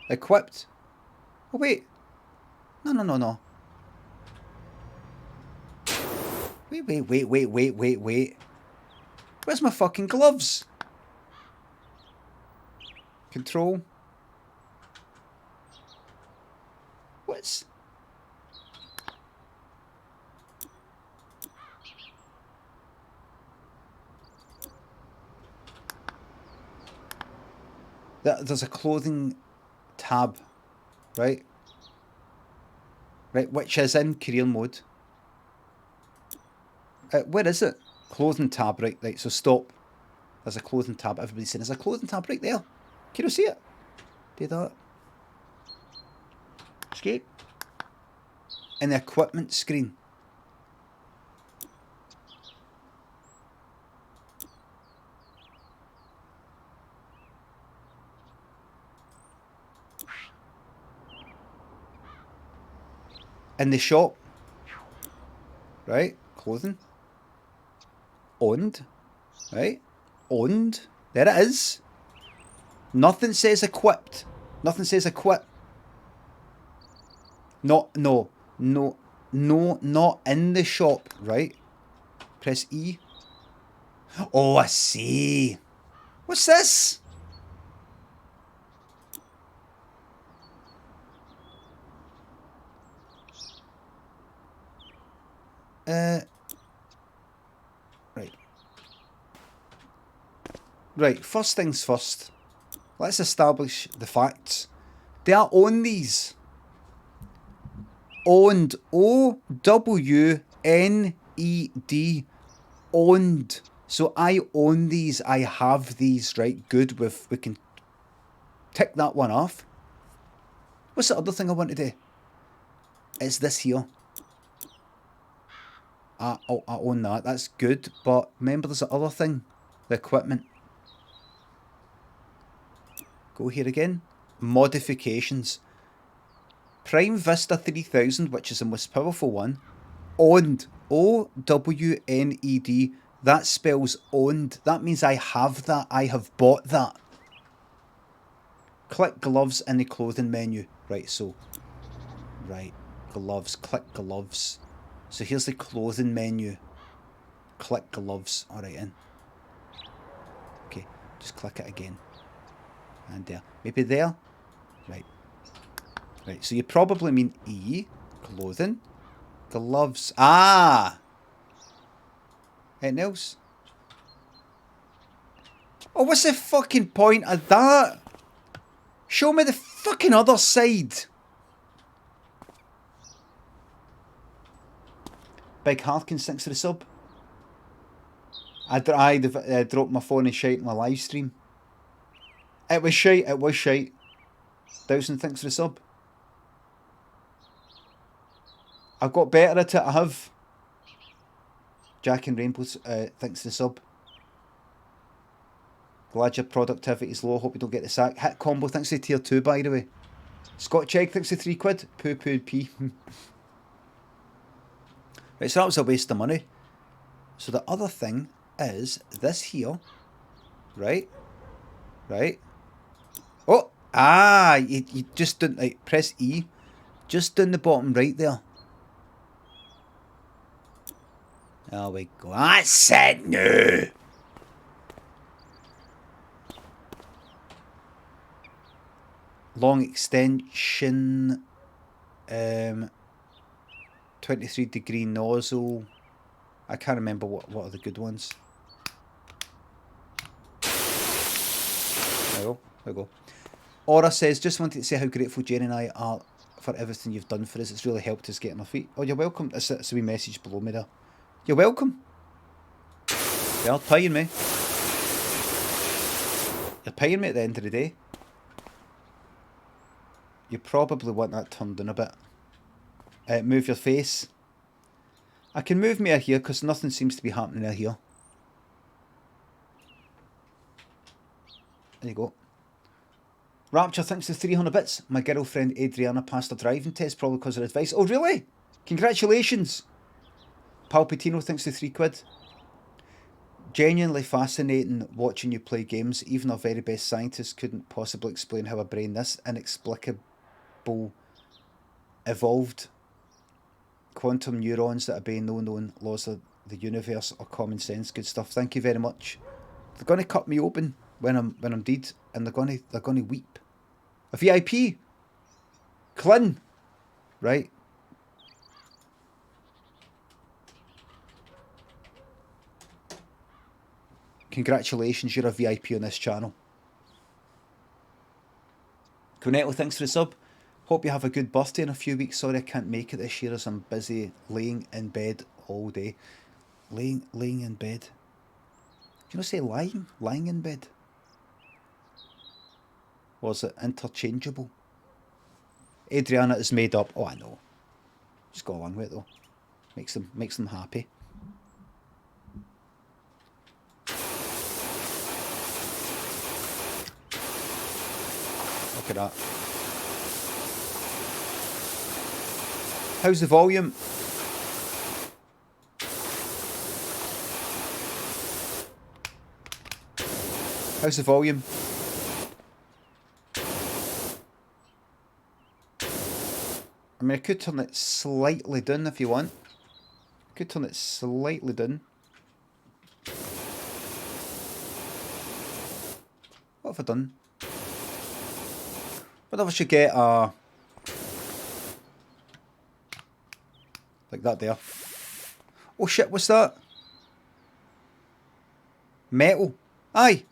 Equipped. Oh wait. No. Wait. Where's my fucking gloves? Control. What's... There's a clothing tab, right? Right, which is in career mode. Where is it? Clothing tab, right, so stop. There's a clothing tab. Everybody's saying there's a clothing tab right there. Can you see it? Do that. Escape. In the equipment screen. In the shop, right? Clothing. Owned, right? Owned. There it is. Nothing says equipped. Nothing says equip. No, not in the shop, right? Press E. Oh, I see. What's this? Right. Right, first things first. Let's establish the facts. They are own these. Owned. O-W-N-E-D. Owned. So I own these. I have these. Right, good. We can tick that one off. What's the other thing I want to do? It's this here. I own that. That's good. But remember, there's the other thing. The equipment. Go here again. Modifications. Prime Vista 3000, which is the most powerful one. Owned. O-W-N-E-D. That spells owned. That means I have that. I have bought that. Click gloves in the clothing menu. Right, so. Right. Gloves. Click gloves. So here's the clothing menu. Click gloves. Alright, in. Okay, just click it again. And there. Maybe there? Right. Right, so you probably mean E. Clothing. Gloves. Ah! Anything else? Oh, what's the fucking point of that? Show me the fucking other side. Big Harkins, thanks for the sub. I dropped my phone and shite in my live stream. It was shite, it was shite. Dowson, thanks for the sub. I've got better at it, I have. Jack and Rainbows, thanks for the sub. Glad your productivity's low, hope you don't get the sack. Hit combo, thanks for the tier 2 by the way. Scotch Egg, thanks for 3 quid. Poo poo pee. Right, so that was a waste of money. So the other thing is this here. Right? Right? Oh! Ah! You just didn't, like, press E. Just down the bottom right there. There we go. That's it now! Long extension. 23-degree nozzle. I can't remember what are the good ones. There we go. Aura says, just wanted to say how grateful Jenny and I are for everything you've done for us. It's really helped us get on our feet. Oh, you're welcome. It's a wee message below me there. You're welcome. You're paying me. You're paying me at the end of the day. You probably want that turned down a bit. Move your face. I can move me out here because nothing seems to be happening out here. There you go. Rapture, thanks for 300 bits. My girlfriend Adriana passed her driving test probably because of advice. Oh, really? Congratulations. Palpatino, thanks for 3 quid. Genuinely fascinating watching you play games. Even our very best scientists couldn't possibly explain how a brain this inexplicable evolved. Quantum neurons that obey no known laws of the universe or common sense. Good stuff. Thank you very much. They're gonna cut me open when I'm dead, and they're gonna weep. A VIP. Clin. Right? Congratulations, you're a VIP on this channel. Cornetto, thanks for the sub. Hope you have a good birthday in a few weeks. Sorry I can't make it this year as I'm busy laying in bed all day. Laying in bed. Do you know say lying? Lying in bed? Was it interchangeable? Adriana is made up. Oh, I know. Just go along with it though. Makes them happy. Look at that. How's the volume? How's the volume? I mean, I could turn it slightly down if you want. I could turn it slightly down. What have I done? What if I should get a... like that there. Oh shit, what's that? Metal. Aye.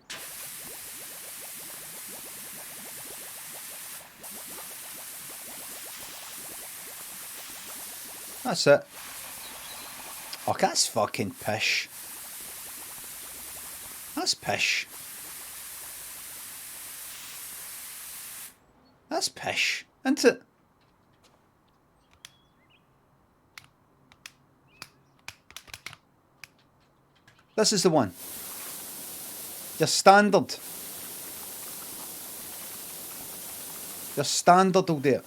That's it. Oh, that's fucking pish. That's pish. That's pish, isn't it? This is the one. Your standard. Your standard will do it.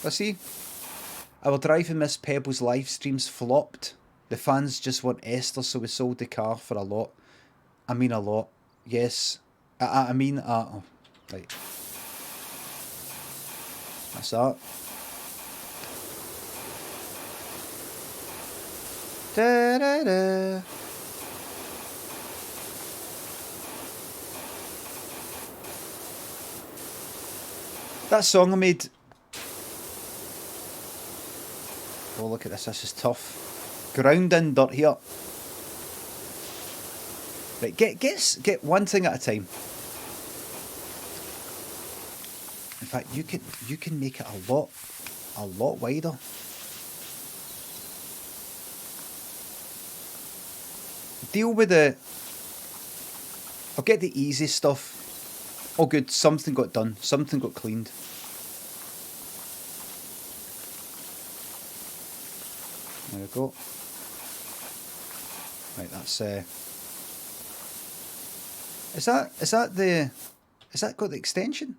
Let's see. Our driving Miss Pebble's live streams flopped. The fans just want Esther, so we sold the car for a lot. I mean a lot. Yes. I mean, oh, right. That's that. Da, da, da. That song I made. Oh, look at this. This is tough. Ground in dirt here. Right, get one thing at a time. In fact, you can make it a lot wider. Deal with the... I'll get the easy stuff. Oh good, something got done. Something got cleaned. There we go. Right, that's Is that got the extension?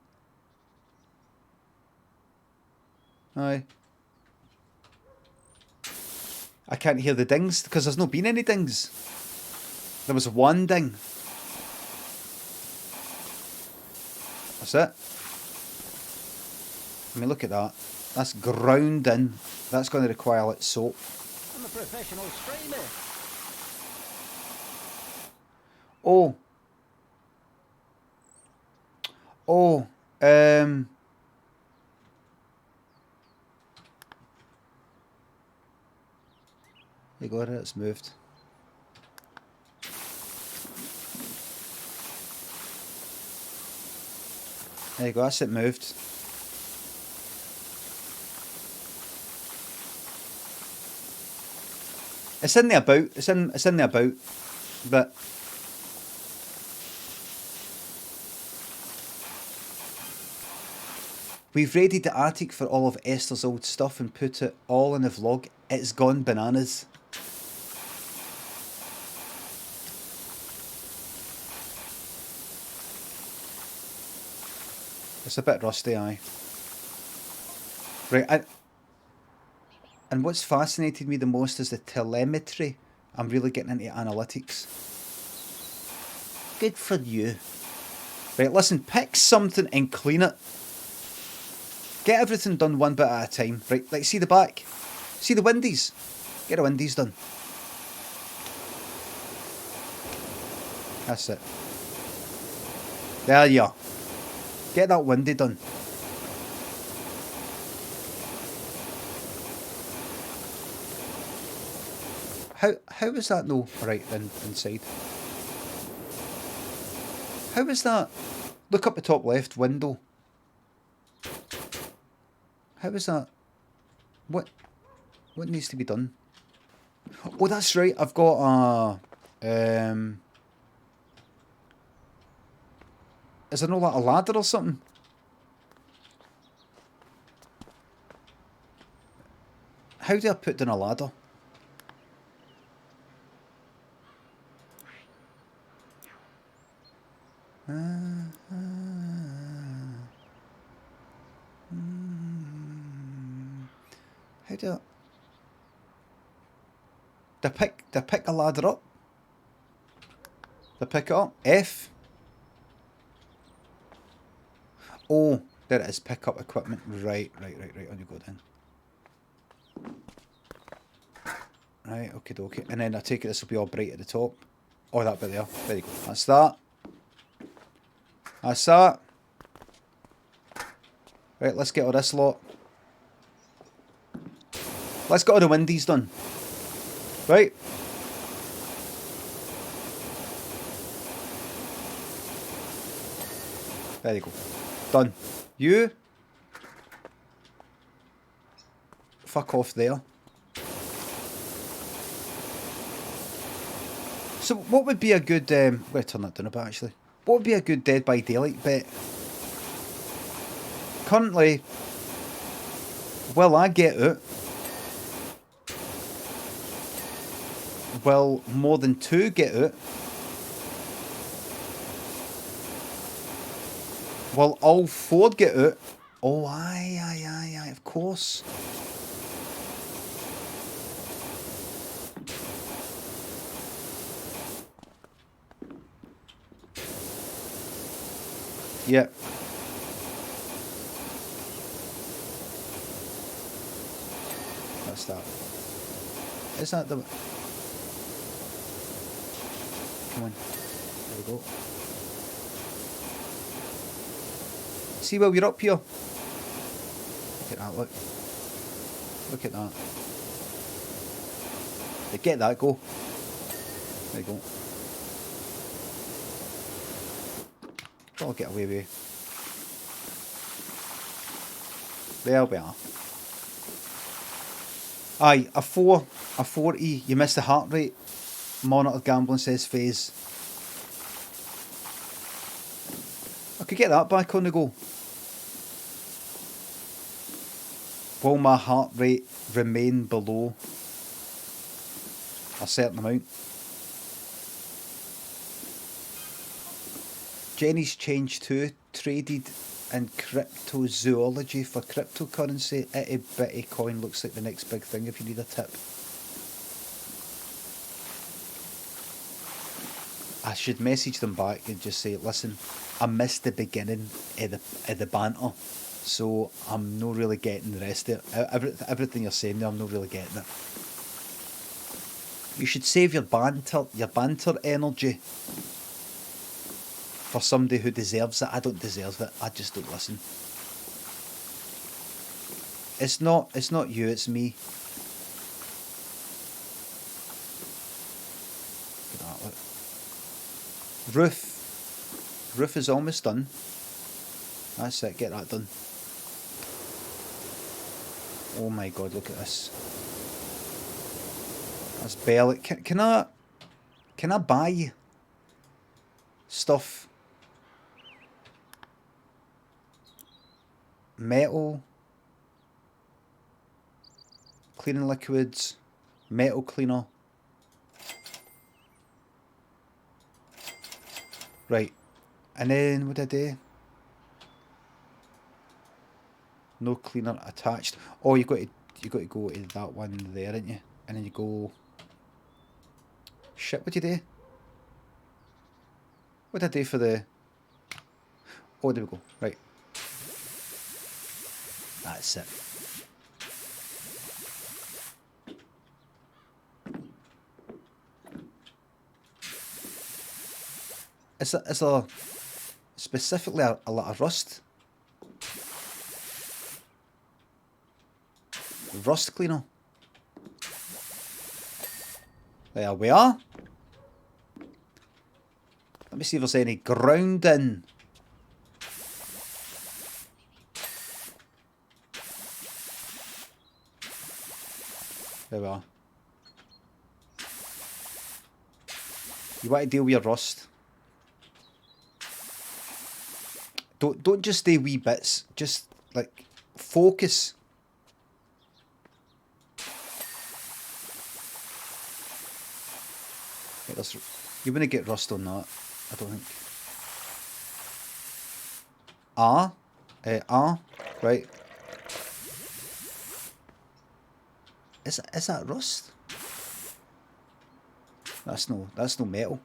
Aye. I can't hear the dings because there's not been any dings. There was one ding. That's it. I mean, look at that. That's ground in. That's going to require a little soap. I'm a professional streamer. Oh. Oh. There you go, it's moved. There you go, that's it moved. It's in the about, it's in the about, but we've raided the attic for all of Esther's old stuff and put it all in the vlog. It's gone bananas. It's a bit rusty, aye. Right, and what's fascinated me the most is the telemetry. I'm really getting into analytics. Good for you. Right, listen, pick something and clean it. Get everything done one bit at a time. Right, like see the back. See the windies. Get the windies done. That's it. There you are. Get that windy done. How is that no right inside? How is that? Look up the top left window. How is that? What needs to be done? Oh, that's right. I've got a is there no like a ladder or something? How do I put down a ladder? How do I pick a ladder up? Do I pick it up? F. Oh, there it is. Pick up equipment. Right. On you go then. Right, okay. And then I take it this will be all bright at the top. Oh, that bit there. There you go. That's that. That's that. Right, let's get all this lot. Let's get all the windies done. Right. There you go. Done. You. Fuck off there. So what would be a good... I'm going to turn that down a bit actually. What would be a good Dead by Daylight bet? Currently, will I get it? Will more than 2 get it? Will all 4 get it? Oh, aye, of course. Yeah. That's that. Is that the... Come on. There we go. See while you're up here. Look at that, look. Look at that. Get that, go. There you go. I'll get away with it. There we are. Aye, a 40. You missed the heart rate. Monitor gambling says phase. I could get that back on the go. Will my heart rate remain below a certain amount? Jenny's changed too. Traded in cryptozoology for cryptocurrency. Itty bitty coin looks like the next big thing if you need a tip. I should message them back and just say, listen, I missed the beginning of the banter, so I'm not really getting the rest of it. Everything you're saying there, I'm not really getting it. You should save your banter energy for somebody who deserves it. I don't deserve it. I just don't listen. It's not you, it's me. Look at that, look. Roof is almost done. That's it, get that done. Oh my god, look at this. That's barely... Can I buy stuff? Metal, cleaning liquids, metal cleaner. Right, and then what did I do? No cleaner attached. Oh, you got to go to that one there, didn't you? And then you go. Shit, what do you do? What did I do for the? Oh, there we go. Right. That's it. Is there specifically a lot of rust? Rust cleaner. There we are. Let me see if there's any grounding. There we are. You want to deal with your rust. Don't just do wee bits. Just like focus. Right, you're gonna get rust on that. I don't think. Right. Is that rust? That's no metal.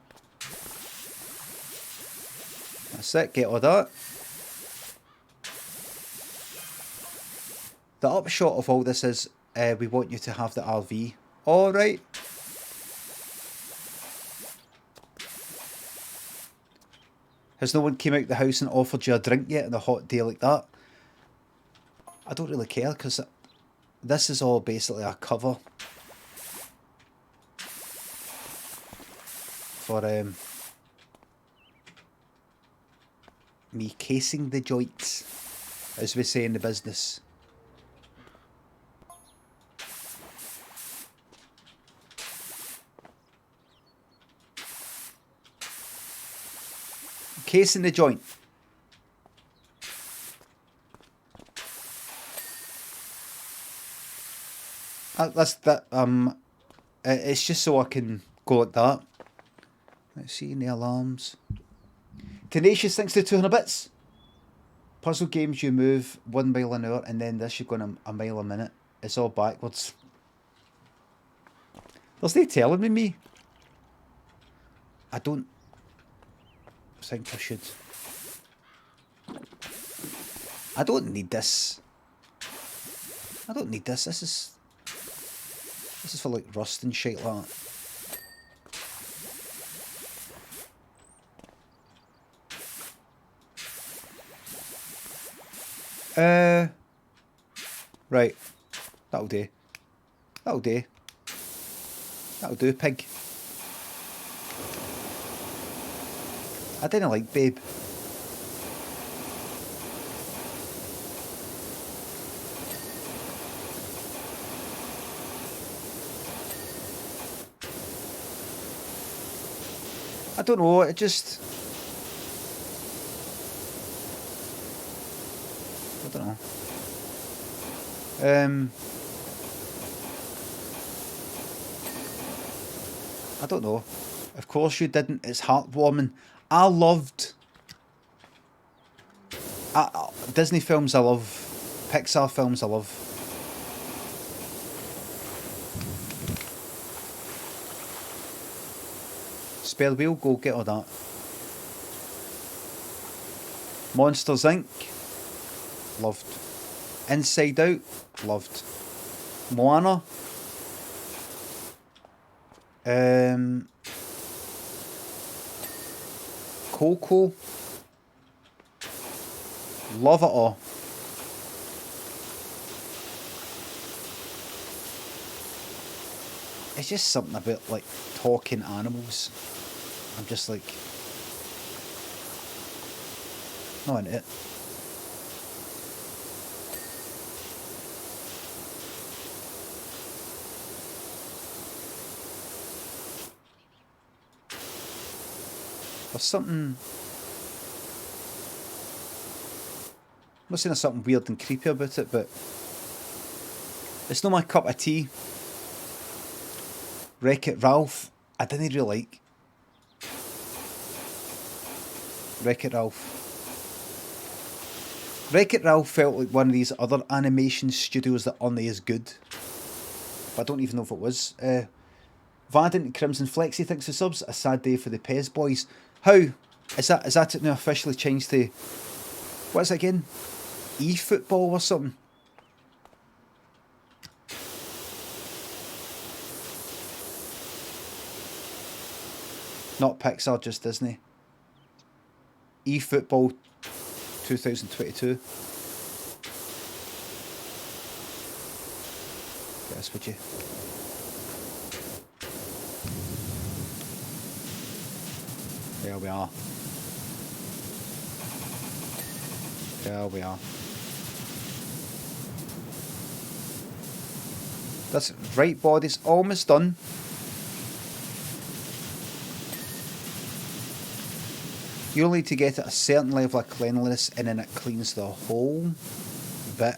That's it, get all that. The upshot of all this is we want you to have the RV. Alright. Has no one came out the house and offered you a drink yet on a hot day like that? I don't really care because this is all basically a cover for me casing the joints, as we say in the business. Casing the joint. That's that. It's just so I can go like that. Let's see any alarms. Tenacious, thanks to 200 bits. Puzzle games, you move 1 mile an hour, and then this you're going a mile a minute. It's all backwards. There's no telling me. I don't think I should. I don't need this. I don't need this. This is for like rust and shit like that. Right. That'll do. That'll do. That'll do, pig. I didn't like Babe. I don't know, it just... I don't know. I don't know. Of course you didn't, it's heartwarming. I loved... Disney films I love. Pixar films I love. Spare wheel, go get all that. Monsters Inc. Loved. Inside Out. Loved. Moana. Coco. Love it all. It's just something about like talking animals. I'm just like not into it. There's something... I'm not saying there's something weird and creepy about it, but it's not my cup of tea. Wreck-It Ralph, I didn't really like. Wreck-It Ralph. Wreck-It Ralph felt like one of these other animation studios that aren't as good. But I don't even know if it was. Vadant Crimson Flexi thinks the subs. A sad day for the Pez boys. How? Is that it now officially changed to... What is it again? eFootball or something? Not Pixar, just Disney. eFootball 2022. Yes, would you? There we are. There we are. This right body's almost done. You need to get it a certain level of cleanliness and then it cleans the whole bit.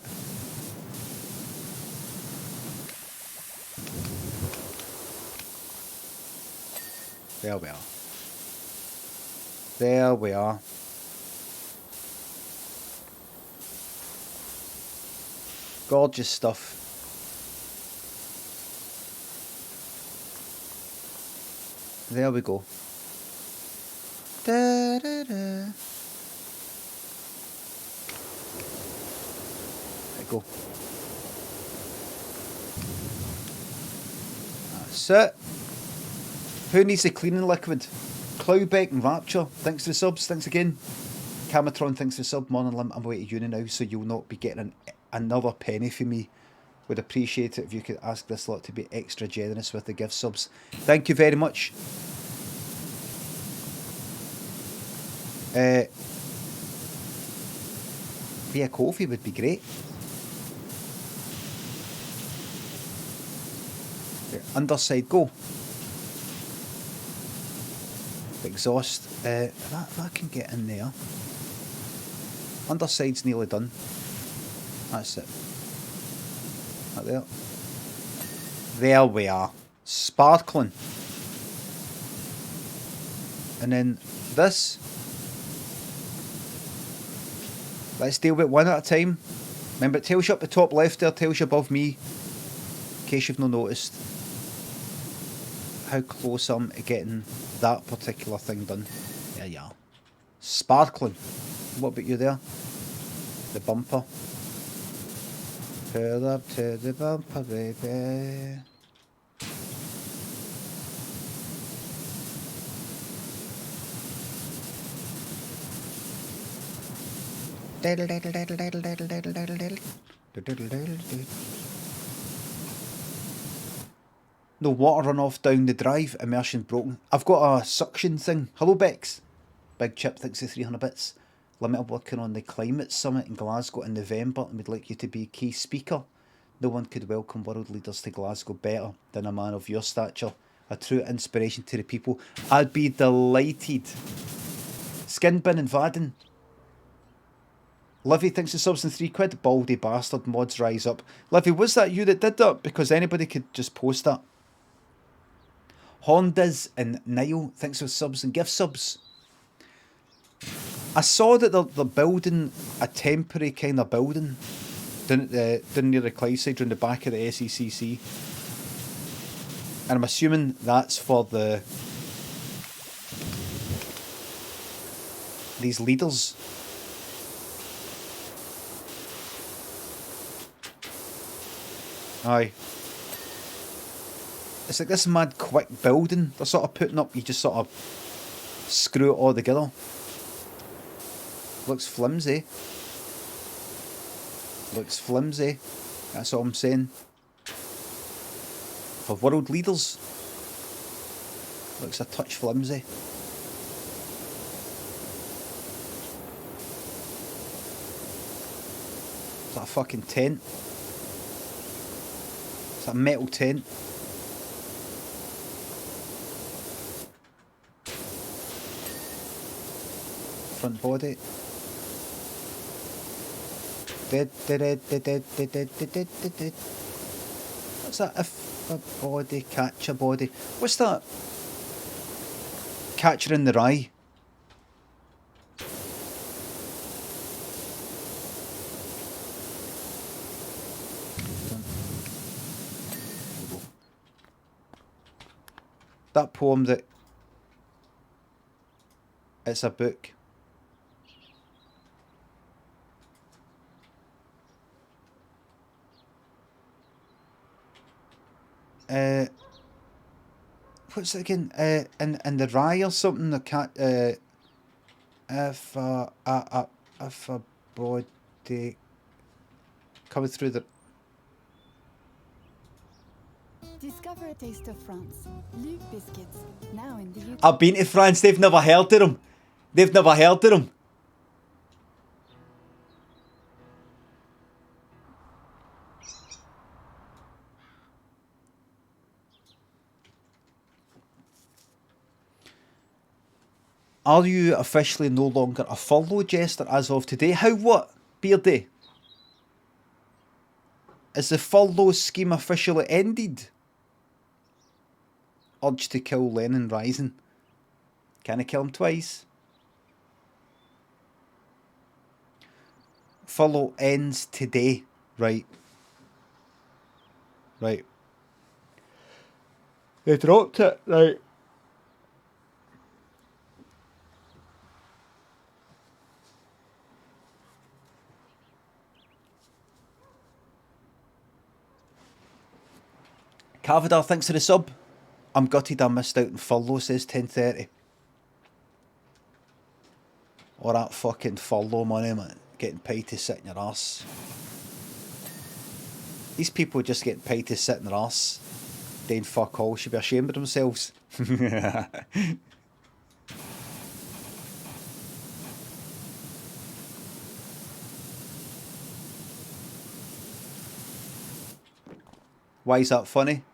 There we are. There we are. Gorgeous stuff. There we go. Da, da, da. There we go. That's it. Who needs the cleaning liquid? Cloudbeck and Rapture, thanks for the subs, thanks again. Camatron, thanks for the sub. Morning Lim, I'm away to uni now, so you'll not be getting another penny from me. Would appreciate it if you could ask this lot to be extra generous with the gift subs. Thank you very much. Yeah, coffee would be great. Yeah, underside, go. Exhaust. If I can get in there. Underside's nearly done. That's it. Right there. There we are. Sparkling. And then this. Let's deal with one at a time. Remember, it tells you up the top left there, tells you above me. In case you've not noticed how close I'm to getting that particular thing done. There you are. Sparkling. What about you there? The bumper. Pull up to the bumper, baby. No water runoff down the drive. Immersion broken. I've got a suction thing. Hello, Bex. Big Chip thinks of 300 bits. Limmy, I'm working on the Climate Summit in Glasgow in November and would like you to be a key speaker. No one could welcome world leaders to Glasgow better than a man of your stature. A true inspiration to the people. I'd be delighted. Skin bin and Vaden. Livy thinks the subs in £3. Baldy bastard. Mods rise up. Livy, was that you that did that? Because anybody could just post that. Hondas and Niall thanks for subs and gift subs. I saw that they're building a temporary kind of building down near the Clydeside, around the back of the SECC. And I'm assuming that's for these leaders. Aye. It's like this mad quick building they're sort of putting up. You just sort of screw it all together. Looks flimsy. Looks flimsy. That's all I'm saying. For world leaders. Looks a touch flimsy. Is that a fucking tent? It's a metal tent. Front body. What's that? If a body, catch a body. What's that? Catcher in the Rye. That poem that it's a book. What's it again? In the Rye or something. The cat. If a body coming through the. Discover a taste of France. Luke biscuits, now in the UK. I've been to France, they've never heard of them. They've never heard of them. Are you officially no longer a furlough jester as of today? How what, Beardy? Is the furlough scheme officially ended? Urge to kill Lennon rising. Can I kill him twice? Furlough ends today. Right. Right. They dropped it. Right. Cavadar, thanks for the sub. I'm gutted I missed out on furlough, says 10:30. Or that fucking furlough money, man. Getting paid to sit in your arse. These people just getting paid to sit in their arse. Doing fuck all, should be ashamed of themselves. Why is that funny?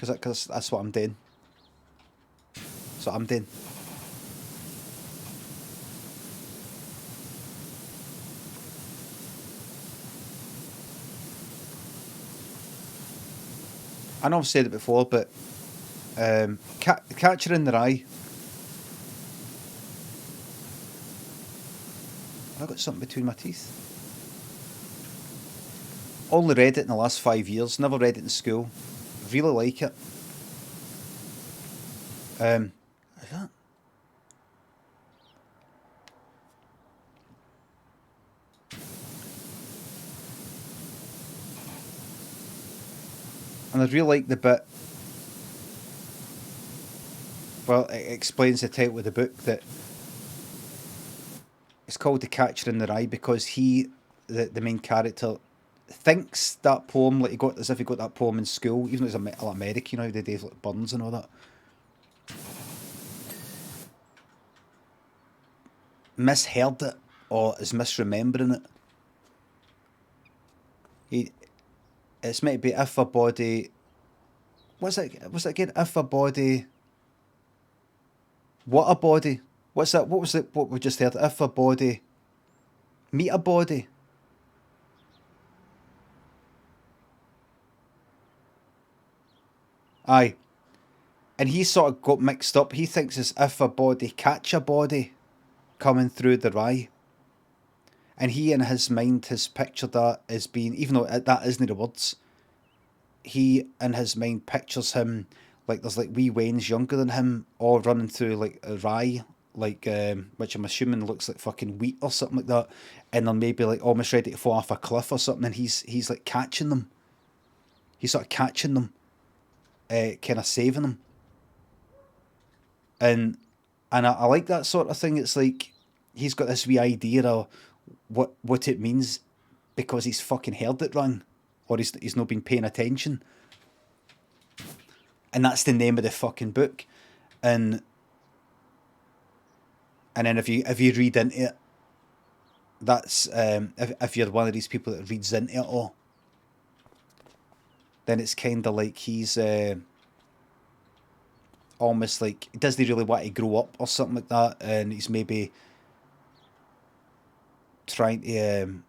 Because that's what I'm doing. That's what I'm doing. I know I've said it before, but Catcher in the Rye. Have I got something between my teeth? Only read it in the last 5 years. Never read it in school. Really like it. Is that? And I really like the bit. Well, it explains the title of the book that it's called The Catcher in the Rye because he, the main character, thinks that poem like he got as if he got that poem in school, even though it's American, you know, the days like Burns and all that. Misheard it or is misremembering it. It's meant to be if a body. What's it again? If a body. What a body? What's that? What was it? What we just heard? If a body. Meet a body. Aye. And he sort of got mixed up. He thinks it's if a body catch a body coming through the rye. And he in his mind has pictured that as being, even though that isn't the words, he in his mind pictures him like there's like wee wains younger than him all running through like a rye, like which I'm assuming looks like fucking wheat or something like that. And they're maybe like almost ready to fall off a cliff or something, and he's like catching them. He's sort of catching them. Kind of saving them. And I like that sort of thing. It's like he's got this wee idea of what it means because he's fucking heard it wrong, or he's not been paying attention. And that's the name of the fucking book. And then if you read into it, that's if you're one of these people that reads into it all, then it's kind of like he's almost like he doesn't really want to grow up or something like that, and he's maybe trying to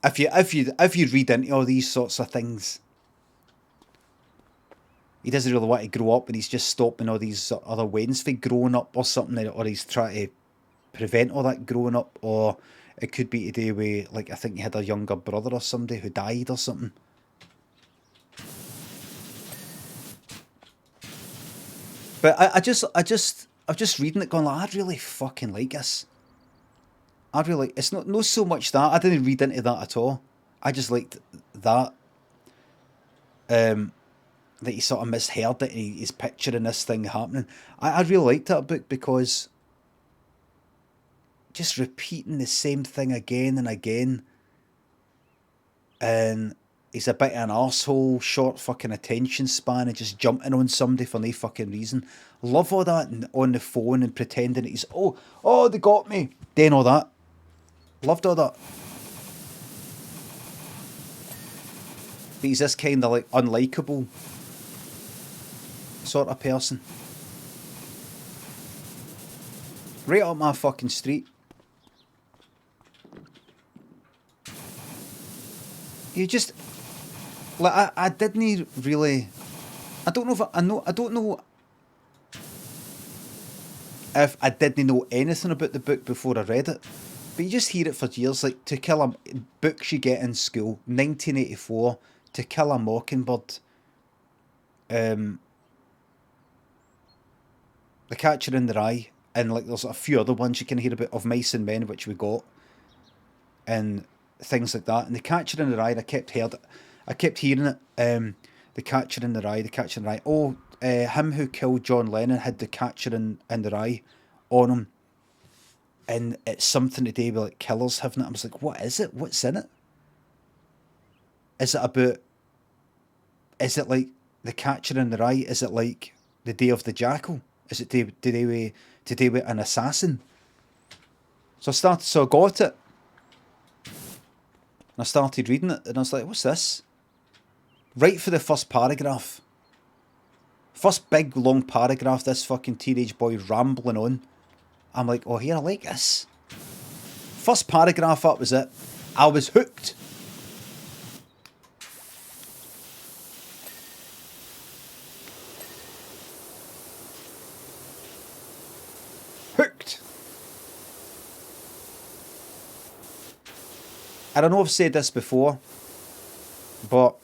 if you read into all these sorts of things, he doesn't really want to grow up, and he's just stopping all these other ways for growing up or something, or he's trying to prevent all that growing up, or it could be to do with, like, I think he had a younger brother or somebody who died or something. But I'm just reading it going like, I really fucking like this. I really, it's not so much that, I didn't read into that at all. I just liked that. That he sort of misheard it and he's picturing this thing happening. I really liked that book because just repeating the same thing again and again, and he's a bit of an arsehole, short fucking attention span, and just jumping on somebody for no fucking reason. Love all that, and on the phone and pretending that he's, oh, they got me. Doing all that. Loved all that. But he's this kind of like unlikable sort of person. Right up my fucking street. You just like I didn't really. I don't know if I don't know if I didn't know anything about the book before I read it. But you just hear it for years, like To Kill a books you get in school, 1984, To Kill a Mockingbird, The Catcher in the Rye, and like there's a few other ones you can hear about, Of Mice and Men, which we got, and things like that. And The Catcher in the Rye, I kept hearing it. The Catcher in the Rye, The Catcher in the Rye. Oh, him who killed John Lennon had the Catcher in the Rye on him. And it's something to do with like killers having it. I was like, what is it? What's in it? Is it like The Catcher in the Rye? Is it like The Day of the Jackal? Is it to do with an assassin? So I got it. And I started reading it, and I was like, what's this? Right for the first paragraph. First big long paragraph, this fucking teenage boy rambling on. I'm like, oh, here, I like this. First paragraph up was it. I was hooked. Hooked. I don't know if I've said this before, but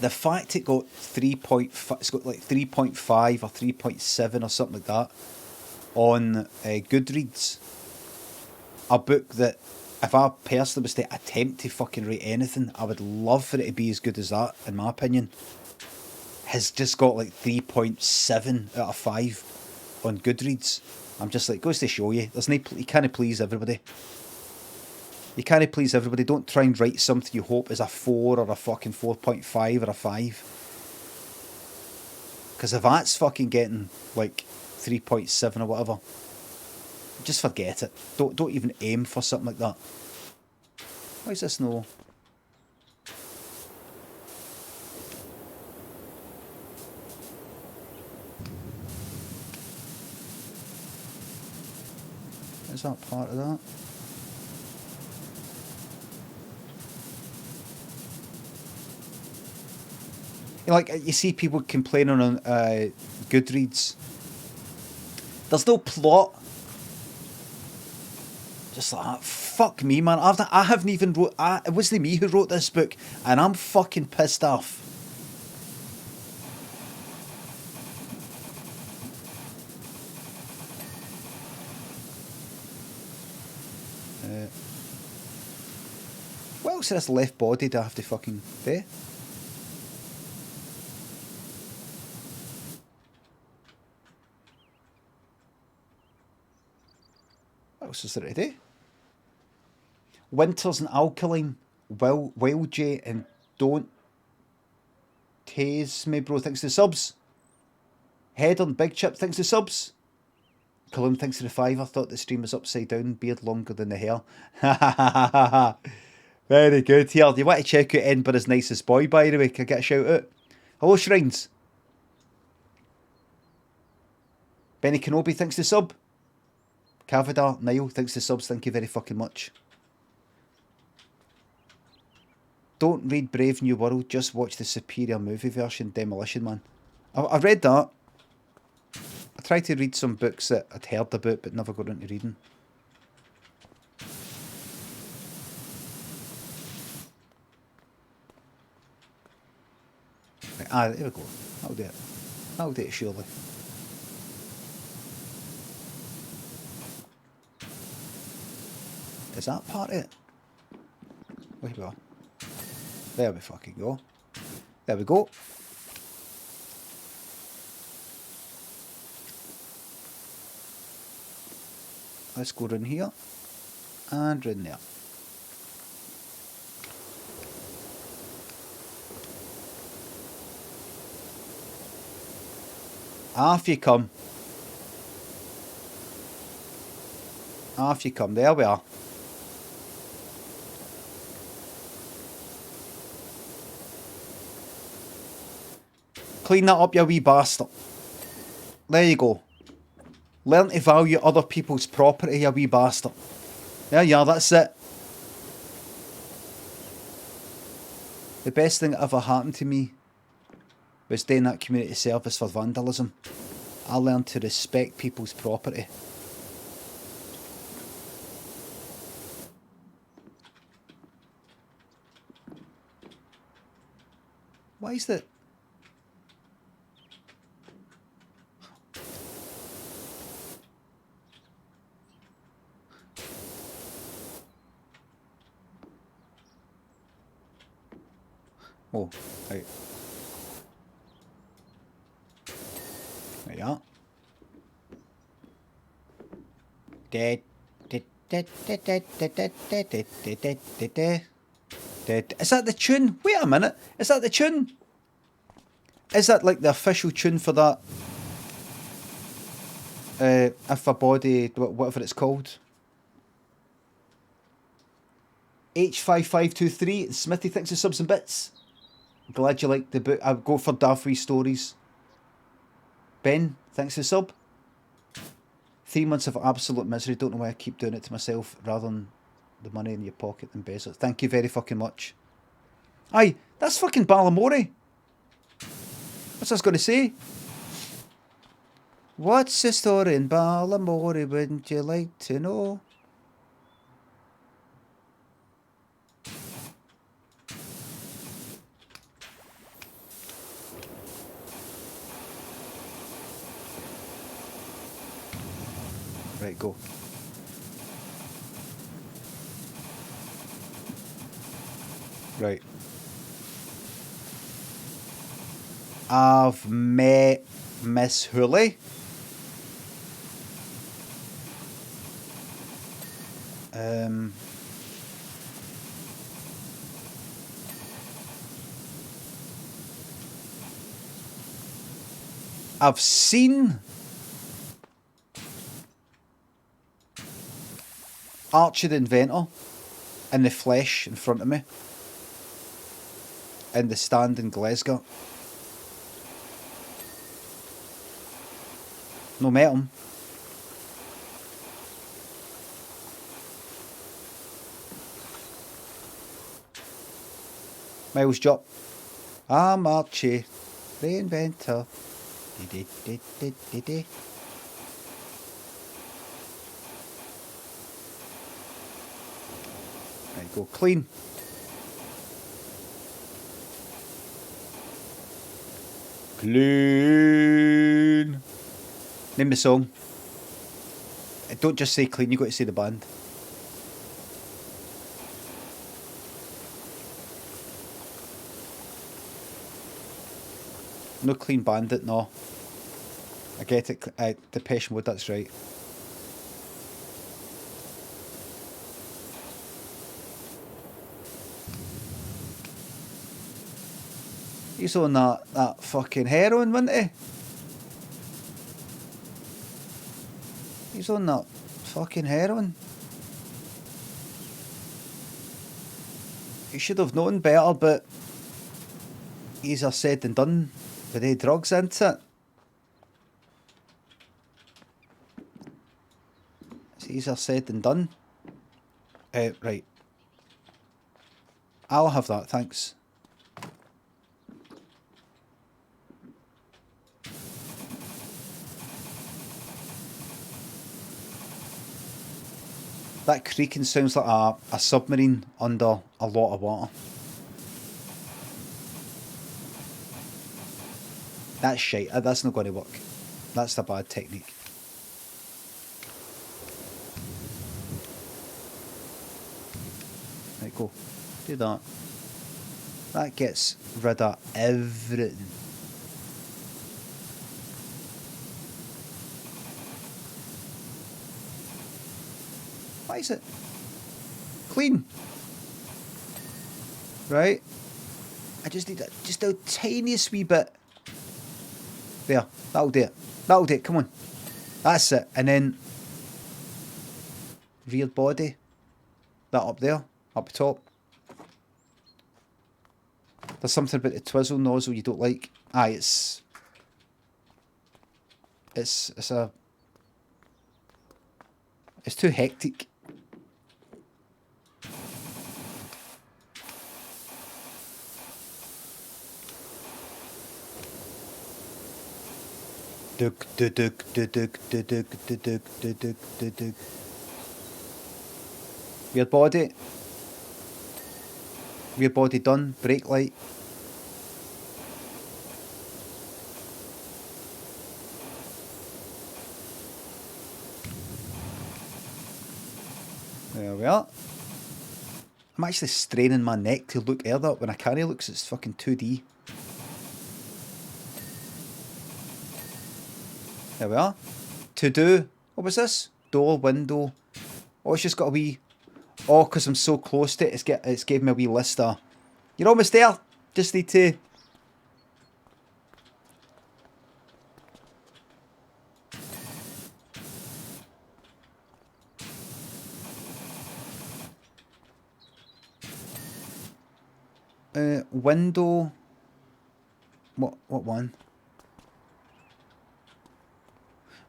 the fact it got 3.5, it's got like 3.5 or 3.7 or something like that on Goodreads, a book that if I personally was to attempt to fucking write anything, I would love for it to be as good as that, in my opinion, has just got like 3.7 out of 5 on Goodreads. I'm just like, goes to show you, there's no, you can't please everybody. You can't please everybody. Don't try and write something you hope is a 4 or a fucking 4.5 or a 5. Because if that's fucking getting like 3.7 or whatever, just forget it. Don't even aim for something like that. Why is this no? Is that part of that? Like, you see people complaining on Goodreads. There's no plot. Just like that. Fuck me, man. I haven't even wrote... it wasn't me who wrote this book, and I'm fucking pissed off. What else is this left body do I have to fucking do? What else is there to do? Winters and Alkaline, Wild J and Don't Tase Me Bro thanks to the subs. Head on Big Chip thanks to the subs. Cologne thanks to the 5. I thought the stream was upside down, beard longer than the hair. Very good. Here, do you want to check out Edinburgh's nicest boy, by the way? Can I get a shout out? Hello, Shrines. Benny Kenobi thanks to the sub. Cavadar, Niall, thanks to subs, thank you very fucking much. Don't read Brave New World, just watch the superior movie version, Demolition Man. I read that. I tried to read some books that I'd heard about but never got into reading. Right, there we go. That'll do it. That'll do it surely. Is that part of it? Where we are. There we fucking go. There we go. Let's go in here and in there. Off you come. Off you come. There we are. Clean that up, you wee bastard. There you go. Learn to value other people's property, you wee bastard. There you are, that's it. The best thing that ever happened to me was doing that community service for vandalism. I learned to respect people's property. Why is that? Oh, right. There you are. Is that the tune? Wait a minute. Is that the tune? Is that like the official tune for that? If a body, whatever it's called. H5523, Smithy thinks of subs and bits. Glad you like the book. I'll go for Daft Wee Stories. Ben, thanks for the sub. 3 months of absolute misery. Don't know why I keep doing it to myself rather than the money in your pocket and bezel. Thank you very fucking much. Aye, that's fucking Balamori. What's I was going to say? What's the story in Balamori? Wouldn't you like to know? Right, go. Right. I've met Miss Hooley. I've seen Archie the Inventor in the flesh in front of me in the stand in Glasgow. No met him. Miles Jupp. I'm Archie the Inventor. Right, go clean. Clean. Name the song. Don't just say clean, you got to say the band. No Clean Bandit, no. I get it. Depeche Mode, that's right. He's on that fucking heroin, wasn't he? He's on that fucking heroin. He should have known better, but easier said than done with the drugs into it. It's easier said than done. Right. I'll have that, thanks. That creaking sounds like a submarine under a lot of water. That's shite. That's not going to work. That's the bad technique. Right, go. Do that. That gets rid of everything. Why is it clean? Right? I just need just the tiniest wee bit There. That'll do it. That'll do it. Come on. That's it. And then rear body. That up there. Up top. There's something about the twizzle nozzle you don't like. Aye, it's too hectic. Duk duk duk duk duk duk duk duk duk duk duk. Rear body. Rear body done. Brake light. There we are. I'm actually straining my neck to look at that when I carry looks. It's fucking 2D. There we are. To do. What was this? Door, window. Oh, it's just got a wee. Oh, because I'm so close to it, it's gave me a wee list there. You're almost there. Just need to. Window. What one?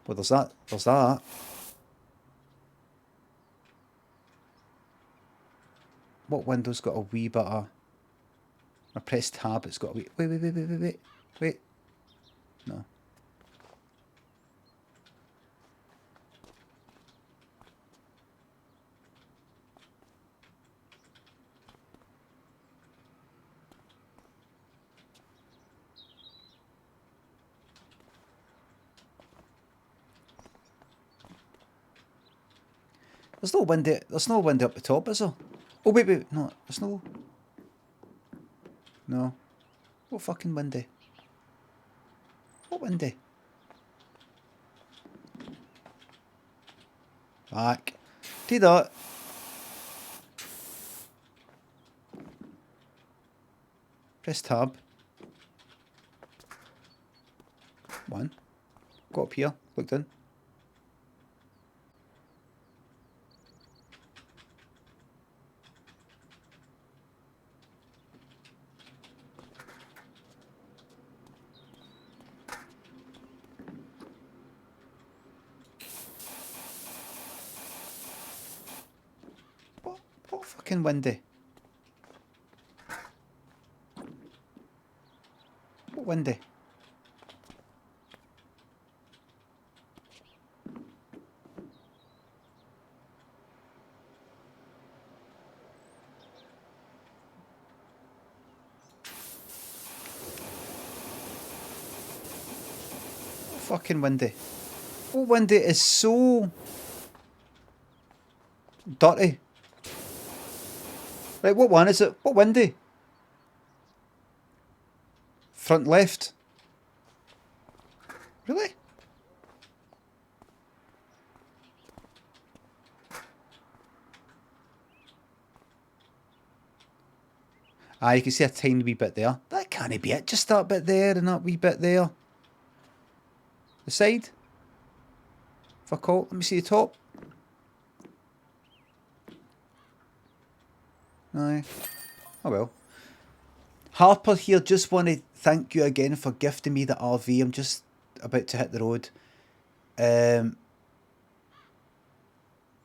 Well, there's that. There's that. What window's got a wee bit of... I press tab, it's got a wee... Wait. No. There's no window up the top, is there? Oh, wait, no, there's no... No. What fucking window? What window? Back. Do that. Press tab. One. Got up here, looked in. What fucking window? What window? What fucking window? What window is so dirty? Right, what one is it? What window? Front left. Really? Ah, you can see a tiny wee bit there. That can't be it. Just that bit there and that wee bit there. The side. Fuck all. Let me see the top. No. Oh well. Harper here, just want to thank you again for gifting me the RV. I'm just about to hit the road.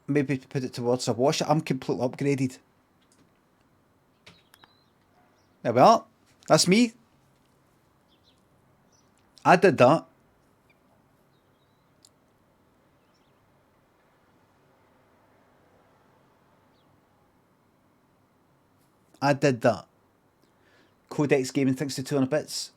Maybe put it towards a wash. I'm completely upgraded. There we are. That's me. I did that. I did that. Codex Gaming, thanks to 200 bits.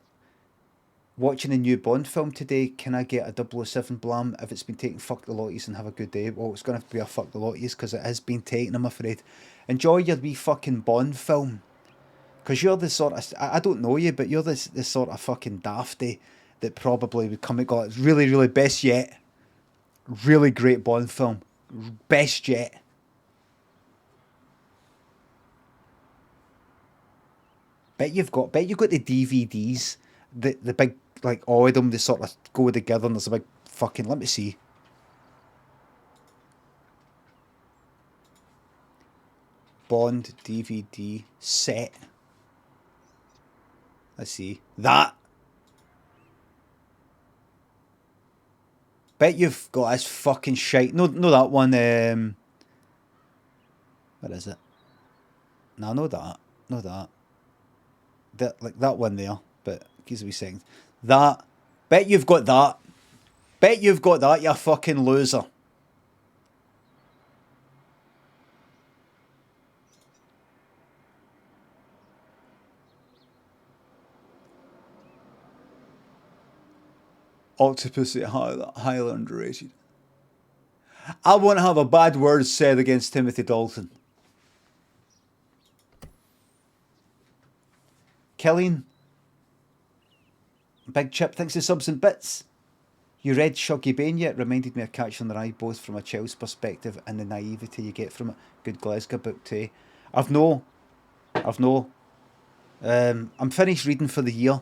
Watching the new Bond film today, can I get a 007 blam? If it's been taken, fuck the lotties and have a good day. Well, it's going to have to be a fuck the lotties because it has been taken, I'm afraid. Enjoy your wee fucking Bond film. Because you're the sort of... I don't know you, but you're the sort of fucking dafty that probably would come and go, it's really, really best yet. Really great Bond film. Best yet. Bet you got the DVDs, the big like all of them, they sort of go together, and there's a big fucking. Let me see. Bond DVD set. Let's see that. Bet you've got this fucking shite. No, that one. What is it? No, no that. No that. That like that one there. But give us a wee second. That. Bet you've got that. Bet you've got that, you fucking loser. Octopus is highly underrated. I won't have a bad word said against Timothy Dalton. Killian. Big Chip thinks the subs and bits. You read Shuggy Bane yet? Reminded me of Catch on the Rye, both from a child's perspective and the naivety you get from it. Good Glasgow book too. I've no. I'm finished reading for the year.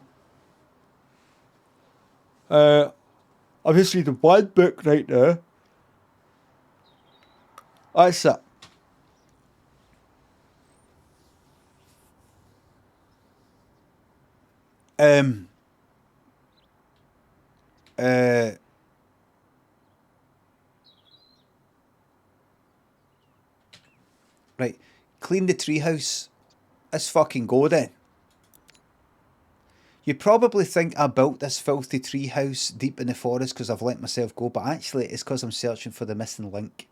I'm just reading one book right now. That's it. Right, clean the treehouse. Let's fucking go then. You probably think I built this filthy treehouse deep in the forest because I've let myself go, but actually it's because I'm searching for the missing link.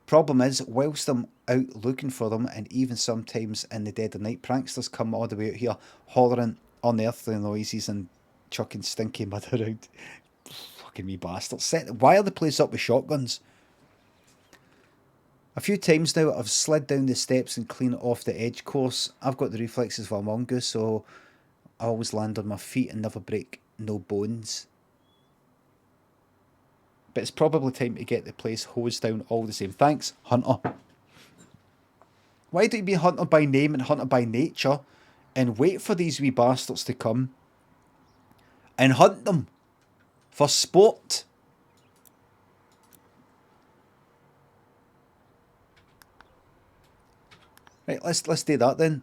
Problem is, whilst I'm out looking for them, and even sometimes in the dead of night, pranksters come all the way out here hollering unearthly noises and chucking stinky mud around. Fucking me bastards. Wire the place up with shotguns. A few times now I've slid down the steps and clean off the edge course. I've got the reflexes of a mongoose, so I always land on my feet and never break no bones. But it's probably time to get the place hosed down all the same. Thanks, Hunter. Why don't you be Hunter by name and Hunter by nature and wait for these wee bastards to come and hunt them for sport? Right, let's do that then.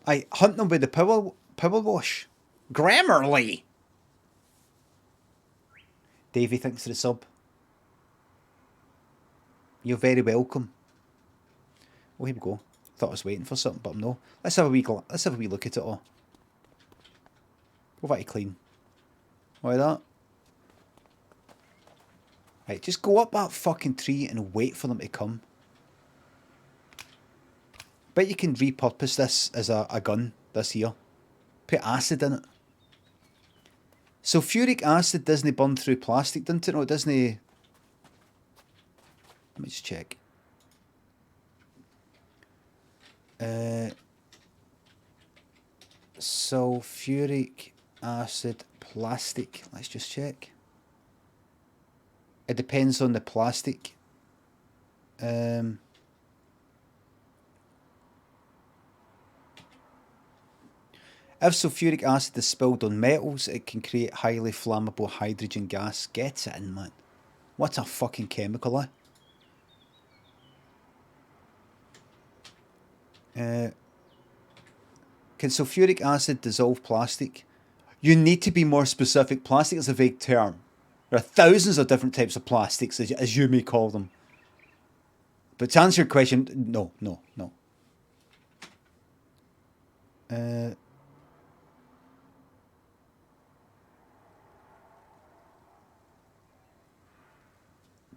I hunt them with the PowerWash. Grammarly. Davey thinks of the sub. You're very welcome. Oh, here we go. Thought I was waiting for something, but no. Let's have a wee look at it all. Go back to clean. Like that. Right, just go up that fucking tree and wait for them to come. Bet you can repurpose this as a gun, this here. Put acid in it. Sulfuric acid doesn't burn through plastic, doesn't it? No, it doesn't. Let me just check. Sulfuric acid plastic. Let's just check. It depends on the plastic. If sulfuric acid is spilled on metals, it can create highly flammable hydrogen gas. Get it in, man. What a fucking chemical, eh? Can sulfuric acid dissolve plastic? You need to be more specific. Plastic is a vague term. There are thousands of different types of plastics, as you may call them. But to answer your question, no.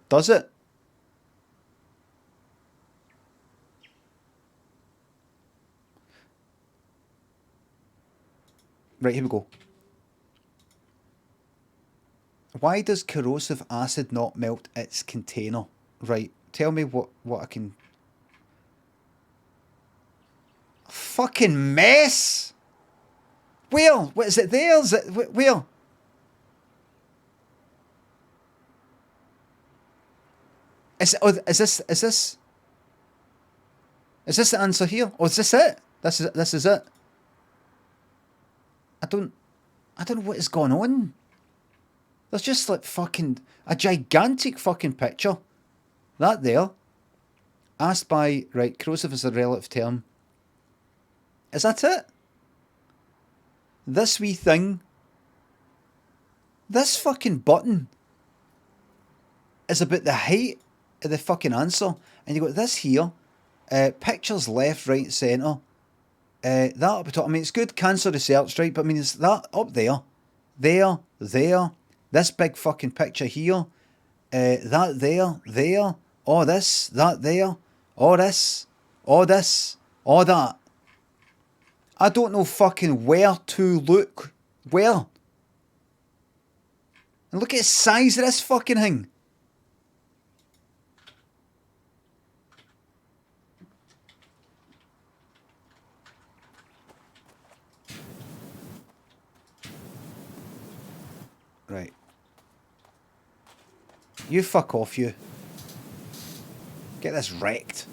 Does it? Right, here we go. Why does corrosive acid not melt its container? Right, tell me what I can... Fucking mess! Where? What is it there? Is it... Where? Is this... Is this the answer here? Or is this it? This is it. I don't know what is going on. There's just like fucking a gigantic fucking picture. That there. Asked by, right, corrosive is a relative term. Is that it? This wee thing. This fucking button is about the height of the fucking answer. And you got this here. Pictures left, right, centre. That up the top. I mean, it's good cancer research, right? But I mean, it's that up there. There. This big fucking picture here. That there. All this. That there. All this. All this. All that. I don't know fucking where to look. Where? And look at the size of this fucking thing. Right. You fuck off, you. Get this wrecked.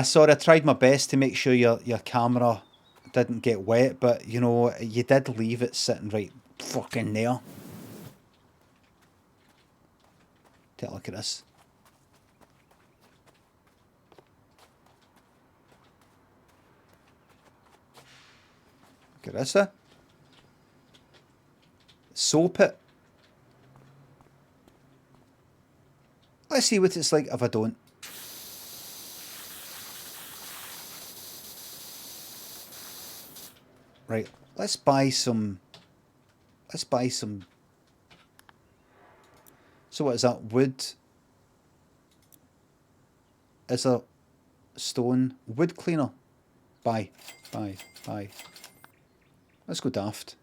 Sorry, I tried my best to make sure your camera didn't get wet, but, you know, you did leave it sitting right fucking there. Take a look at this. Look at this, soap it. Let's see what it's like if I don't. Right, let's buy some. So what is that? Wood. Is a stone wood cleaner. Buy. Let's go daft.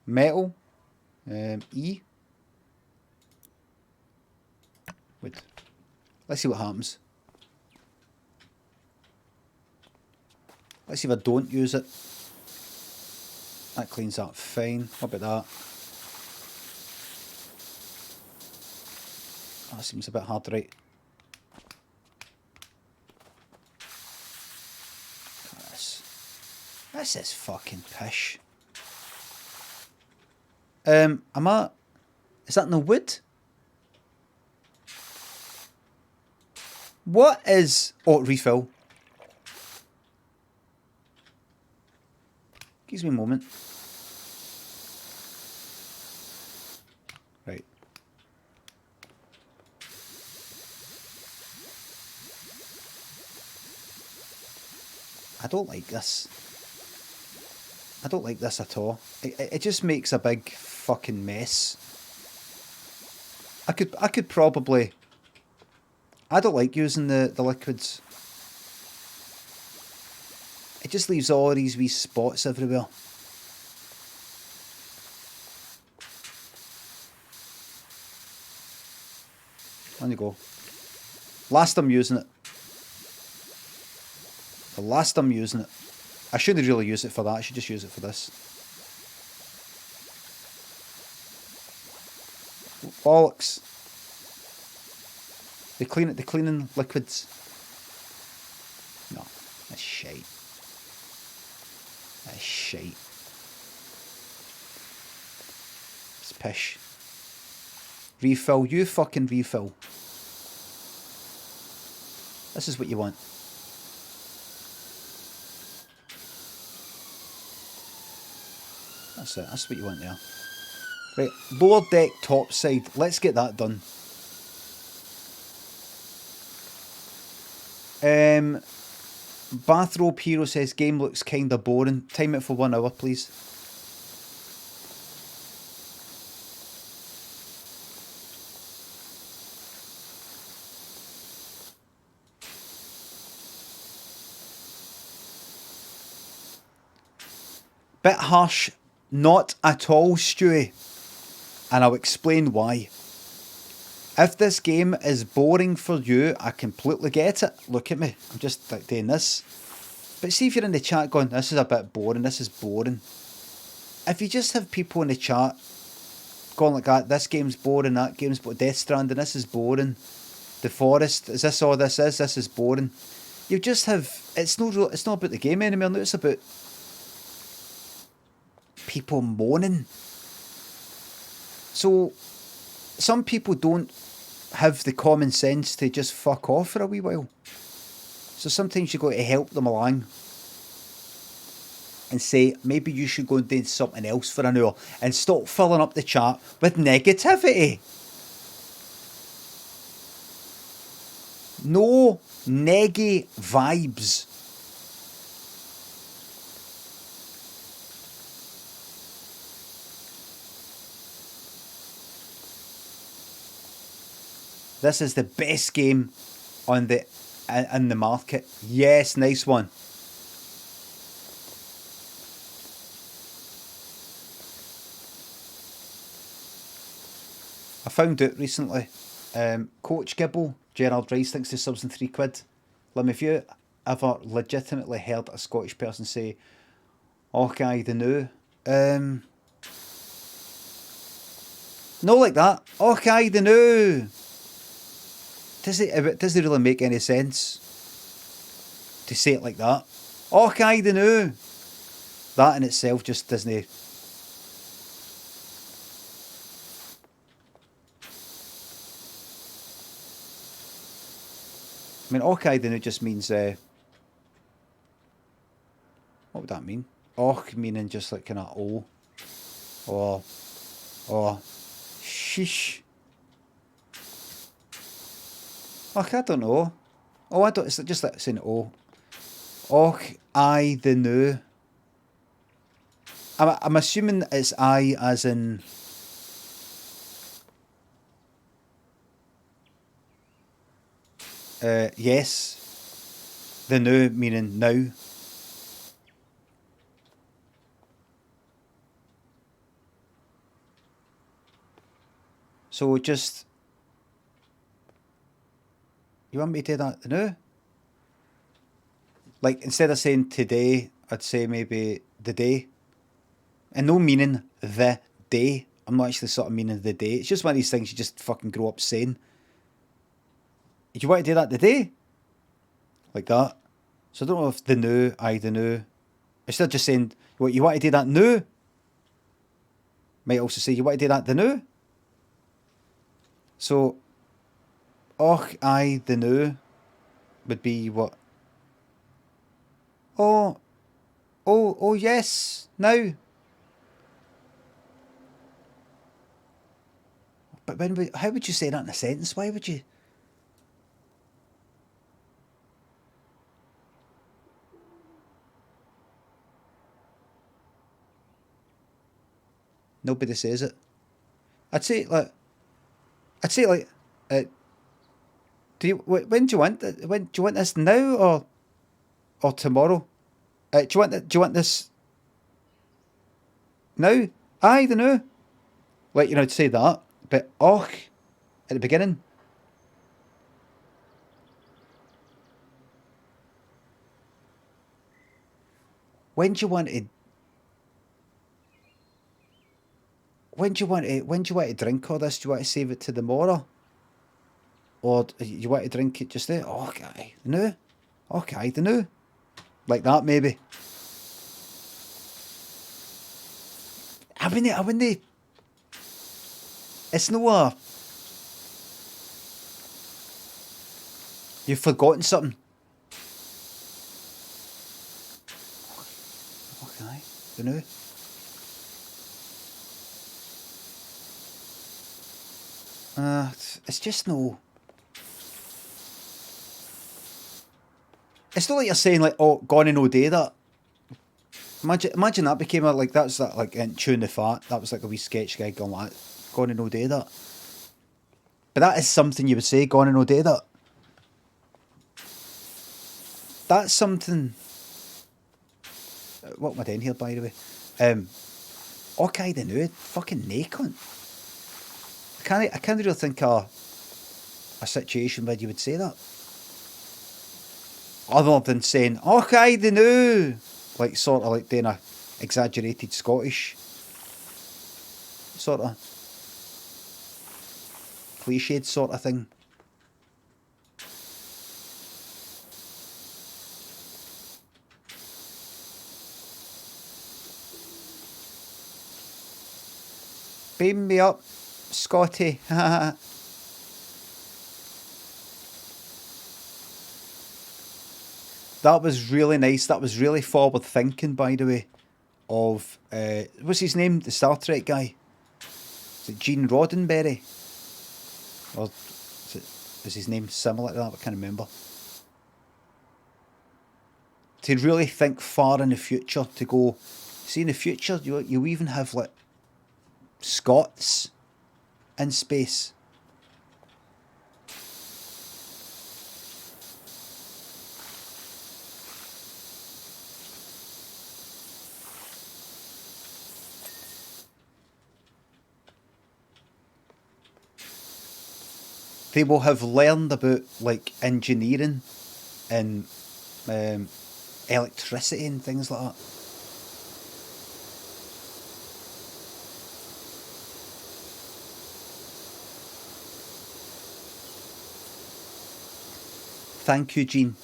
Metal. E. Wood. Let's see what happens. Let's see if I don't use it. That cleans that fine. What about that? Oh, that seems a bit hard, right? Look at this. This is fucking pish. Is that no wood? What is... Oh, refill. Gives me a moment. Right. I don't like this. I don't like this at all. It just makes a big fucking mess. I could probably... I don't like using the liquids. It just leaves all these wee spots everywhere. On you go. Last I'm using it. The last I'm using it. I shouldn't really use it for that. I should just use it for this. Bollocks. They clean it. They're cleaning liquids. No, that's shite. That's shite. It's pish. Refill. You fucking refill. This is what you want. That's it. That's what you want there. Right. Lower deck, top side. Let's get that done. Bathrobe Hero says game looks kinda boring. Time it for 1 hour, please. Bit harsh. Not at all, Stewie. And I'll explain why. If this game is boring for you, I completely get it. Look at me. I'm just like doing this. But see if you're in the chat going, this is a bit boring, this is boring. If you just have people in the chat going like that. This game's boring. That game's boring. Death Stranding. This is boring. The Forest. Is this all this is? This is boring. You just have. It's not about the game anymore. No, it's about people moaning. So some people don't have the common sense to just fuck off for a wee while. So sometimes you got to help them along and say, maybe you should go and do something else for an hour and stop filling up the chat with negativity. No neggy vibes. This is the best game on the in the market. Yes, nice one. I found out recently, Coach Gibble, Gerald Rice thinks the subs in £3. Limmy, have you ever legitimately heard a Scottish person say, "Okay, the new"? No, like that. Okay, the new. It doesn't really make any sense to say it like that. Okay, the new. That in itself just doesn't. I mean, okay, the new just means. What would that mean? Och meaning just like kind of oh, or sheesh. Och, I don't know. Oh, I don't. It's just like saying oh. Och, I the new. I'm assuming it's I as in. Yes. The new meaning now. So just. You want me to do that now? Like, instead of saying today, I'd say maybe the day. And no meaning the day. I'm not actually sort of meaning the day. It's just one of these things you just fucking grow up saying. Do you want to do that today? Like that. So I don't know if the new, the new. Instead of just saying, what, you want to do that new? Might also say, you want to do that the new? So, och, the new would be what? Oh, yes, now. But how would you say that in a sentence? Why would you? Nobody says it. I'd say like, do you when do you want it? When do you want this now or tomorrow? Do you want this now? Aye, the now. Like, you know, to say that, but och at the beginning. When do you want to? When do you want to drink all this? Do you want to save it to the morrow? Or do you want to drink it just there? Okay, no. Okay, the new. Like that, maybe. I wouldn't. It's no a. You've forgotten something. Okay, the new. It's just no. It's not like you're saying like, oh, gonna no day that. Imagine that became like that's that like in Tune the Fat. That was like a wee sketch gig on that. Gonna no day that. But that is something you would say. Gonna no day that. That's something. What am I doing here, by the way? Okay, the new fucking nakon. I can't really think of a situation where you would say that. Other than saying, okay, the new. Like, sort of like doing a exaggerated Scottish. Sort of. cliched sort of thing. Beam me up, Scotty. That was really nice. That was really forward thinking, by the way. Of what's his name? The Star Trek guy. Is it Gene Roddenberry? Or is his name similar to that? I can't remember. To really think far in the future, to go, see in the future, you even have like Scots in space. They will have learned about like engineering and electricity and things like that. Thank you, Gene.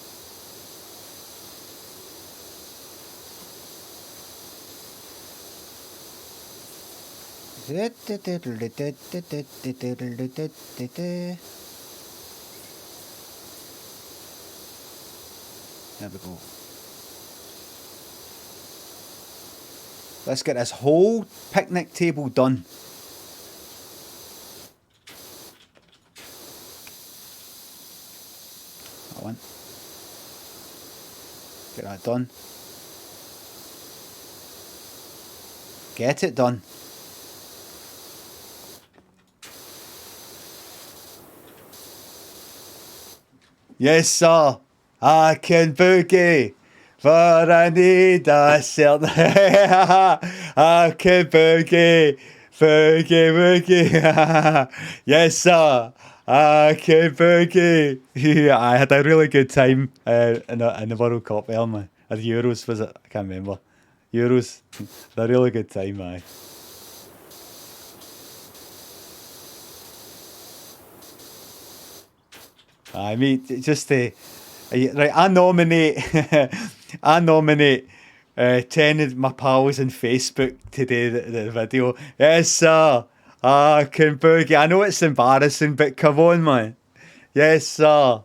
There we go. Let's get this whole picnic table done. That one. Get that done. Get it done. Yes, sir. I can boogie, but I need a certain. I can boogie, boogie. Yes, sir. I can boogie. I had a really good time in the World Cup, man. Or the Euros, was it? I can't remember. Euros. Had a really good time, aye. I mean, just to. Right, I nominate 10 of my pals on Facebook to do the video. Yes, sir. I can boogie. I know it's embarrassing, but come on, man. Yes, sir.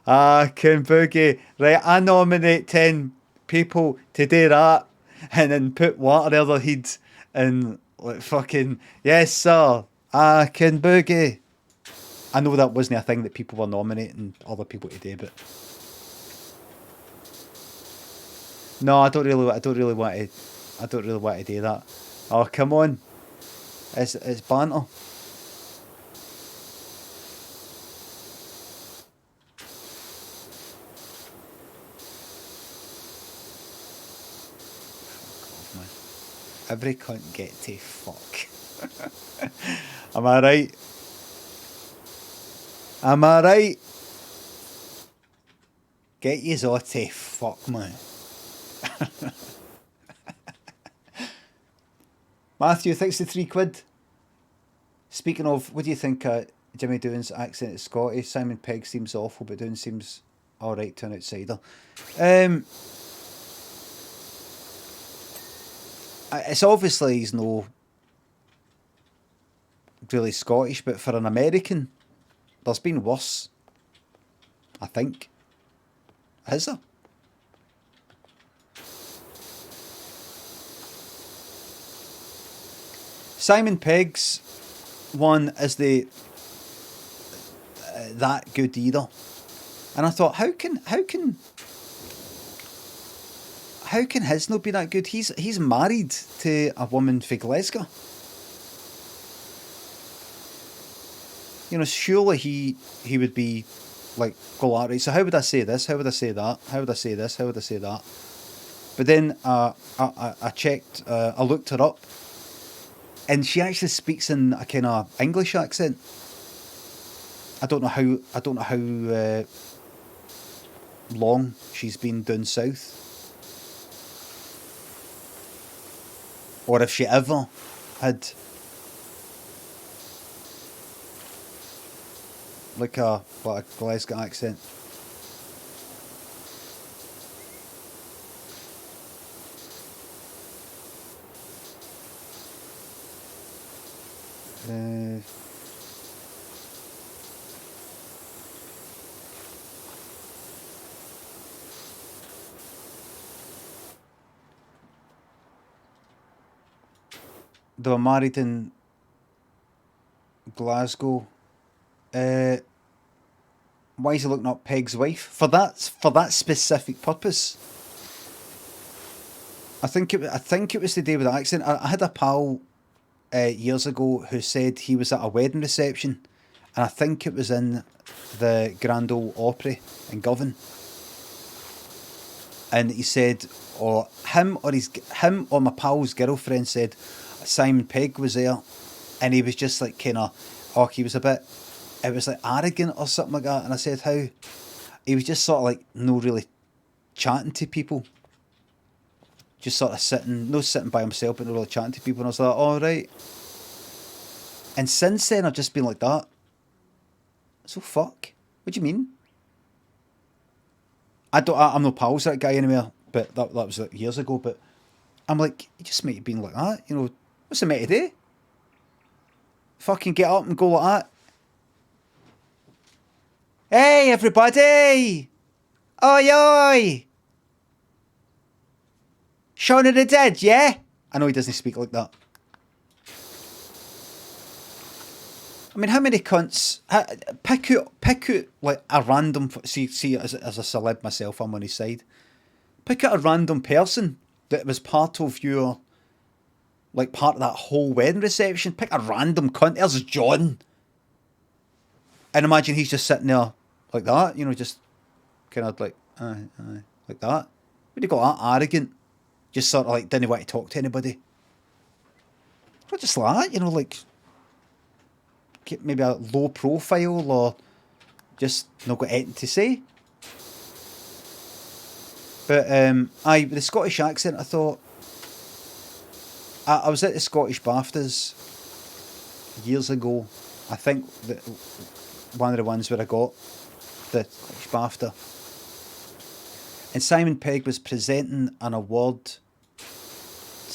I can boogie. Right, I nominate 10 people to do that and then put water over their heads and like fucking, yes, sir. I can boogie. I know that wasn't a thing that people were nominating other people to do, but no, I don't really want to do that. Oh, come on. It's banter. Fuck off, man. Every cunt get to fuck. Am I right? Am I right? Get yous all to fuck, man. Matthew, thanks to £3. Speaking of, what do you think Jimmy Doohan's accent is Scottish? Simon Pegg seems awful, but Doohan seems alright to an outsider. It's obviously he's no really Scottish, but for an American, there's been worse, I think. Is there? Simon Pegg's one is the that good either, and I thought, how can his not be that good? He's married to a woman from Glasgow. You know, surely he would be like, go alright. So how would I say this? How would I say that? How would I say this? How would I say that? But then I checked. I looked her up. And she actually speaks in a kind of English accent. I don't know how long she's been down south, or if she ever had like a Glasgow accent. They were married in Glasgow. Why is he looking up Peg's wife? For that specific purpose. I think it was the day with the accent. I had a pal years ago who said he was at a wedding reception, and I think it was in the Grand Ole Opry in Govan. And he said, or him or my pal's girlfriend said, Simon Pegg was there, and he was just like kind of, he was a bit, it was like arrogant or something like that. And I said, how? He was just sort of like no really chatting to people. Just sort of sitting by himself, but not really chatting to people. And I was like, all right. And since then, I've just been like that. So fuck. What do you mean? I'm no pals with that guy anymore, but that was like years ago. But I'm like, you just might have been like that. You know, what's the matter today? Fucking get up and go like that. Hey, everybody! Oi, oi! Shaun of the Dead, yeah? I know he doesn't speak like that. I mean, how many cunts... Pick out like a random... See, as a celeb myself, I'm on his side. Pick out a random person that was part of your... Like, part of that whole wedding reception. Pick a random cunt. There's John. And imagine he's just sitting there like that, you know, just kind of like... like that. Would he got that arrogant? Just sort of like didn't want to talk to anybody. Not just like that, you know, like get maybe a low profile or just not got anything to say. But with the Scottish accent, I thought I was at the Scottish BAFTAs years ago. I think that one of the ones where I got the Scottish BAFTA. And Simon Pegg was presenting an award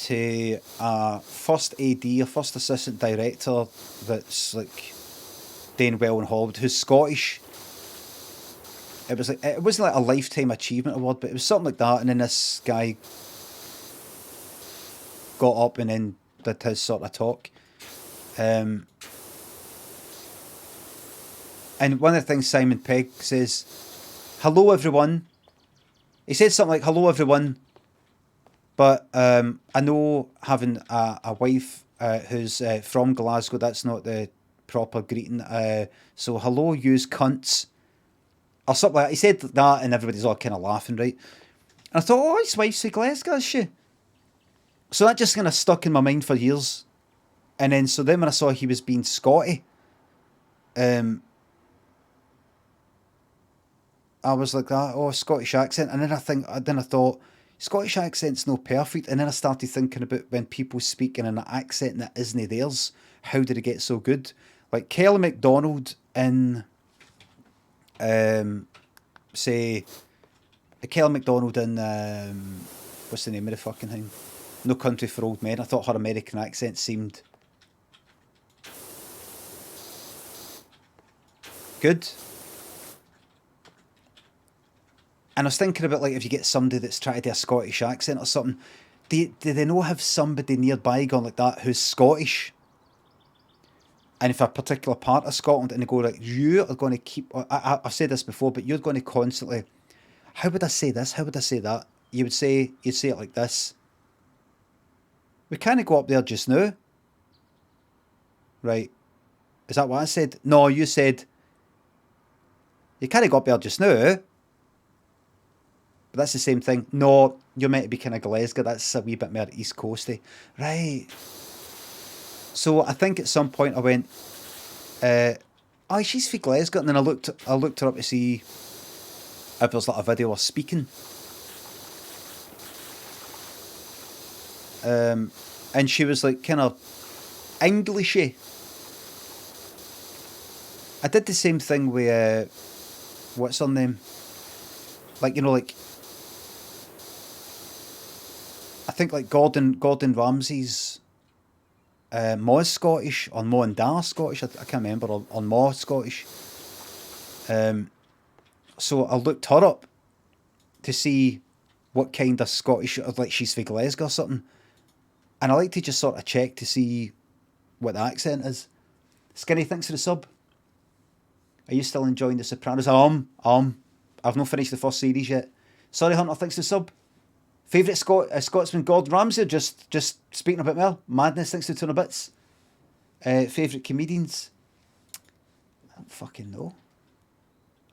to a first AD, a first assistant director that's like doing well in Hollywood, who's Scottish. It wasn't like a lifetime achievement award, but it was something like that. And then this guy got up and then did his sort of talk. And one of the things Simon Pegg says, "Hello everyone." He said something like, "Hello everyone, but I know having a wife who's from Glasgow, that's not the proper greeting. So hello, yous cunts," or something like that. He said that, and everybody's all kind of laughing, right? And I thought, his wife's from Glasgow, is she? So that just kind of stuck in my mind for years. And then when I saw he was being Scotty, I was like that, Scottish accent. And then I thought, Scottish accent's no perfect. And then I started thinking about when people speak in an accent that isn't theirs, how did it get so good? Like Kelly MacDonald in, Kelly MacDonald in, what's the name of the fucking thing? No Country for Old Men. I thought her American accent seemed good. And I was thinking about, like, if you get somebody that's trying to do a Scottish accent or something, do they not have somebody nearby going like that who's Scottish? And if a particular part of Scotland, and they go like, you are going to keep... I've said this before, but you're going to constantly... How would I say this? How would I say that? You'd say it like this. We can't go up there just now. Right. Is that what I said? No, you said... You can't go up there just now. But that's the same thing. No, you're meant to be kind of Glasgow. That's a wee bit more East Coasty. Right. So I think at some point I went, she's from Glasgow. And then I looked her up to see if there's like a video of speaking. And she was like kind of Englishy. I did the same thing with what's her name? Like, you know, like I think like Gordon Ramsay's Ma's Scottish, or Ma and Da Scottish, I can't remember, or Ma Scottish. So I looked her up to see what kind of Scottish, like she's from Glasgow or something. And I like to just sort of check to see what the accent is. Skinny, thanks for the sub. Are you still enjoying The Sopranos? I've not finished the first series yet. Sorry, Hunter, thanks for the sub. Favourite Scotsman, Gordon Ramsay, or just speaking about Mel? Madness, thanks for 200 bits. Favourite comedians? I don't fucking know.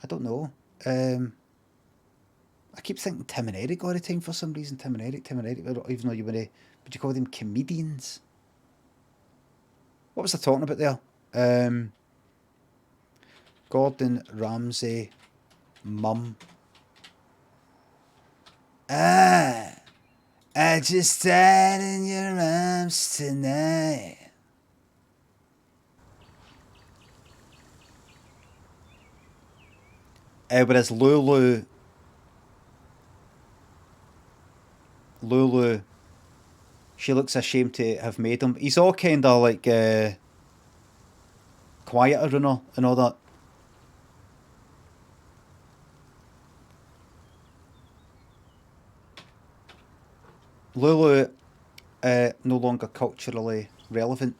I don't know. I keep thinking Tim and Eric all the time for some reason. Tim and Eric. Even though you would you call them comedians? What was I talking about there? Gordon Ramsay, mum. I just died in your arms tonight. Whereas Lulu, she looks ashamed to have made him. He's all kind of like quieter and all that. Lulu, no longer culturally relevant.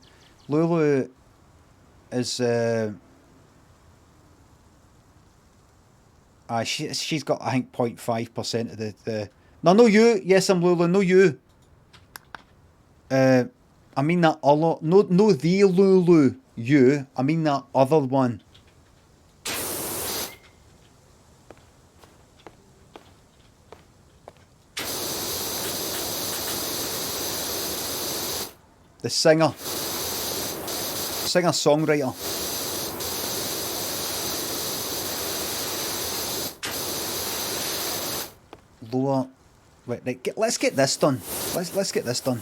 Lulu is she's got, I think, 0.5% of the no you, yes I'm Lulu, no you. I mean that other, no the Lulu, you, I mean that other one. The singer-songwriter. Lower. Right, let's get this done. Let's get this done.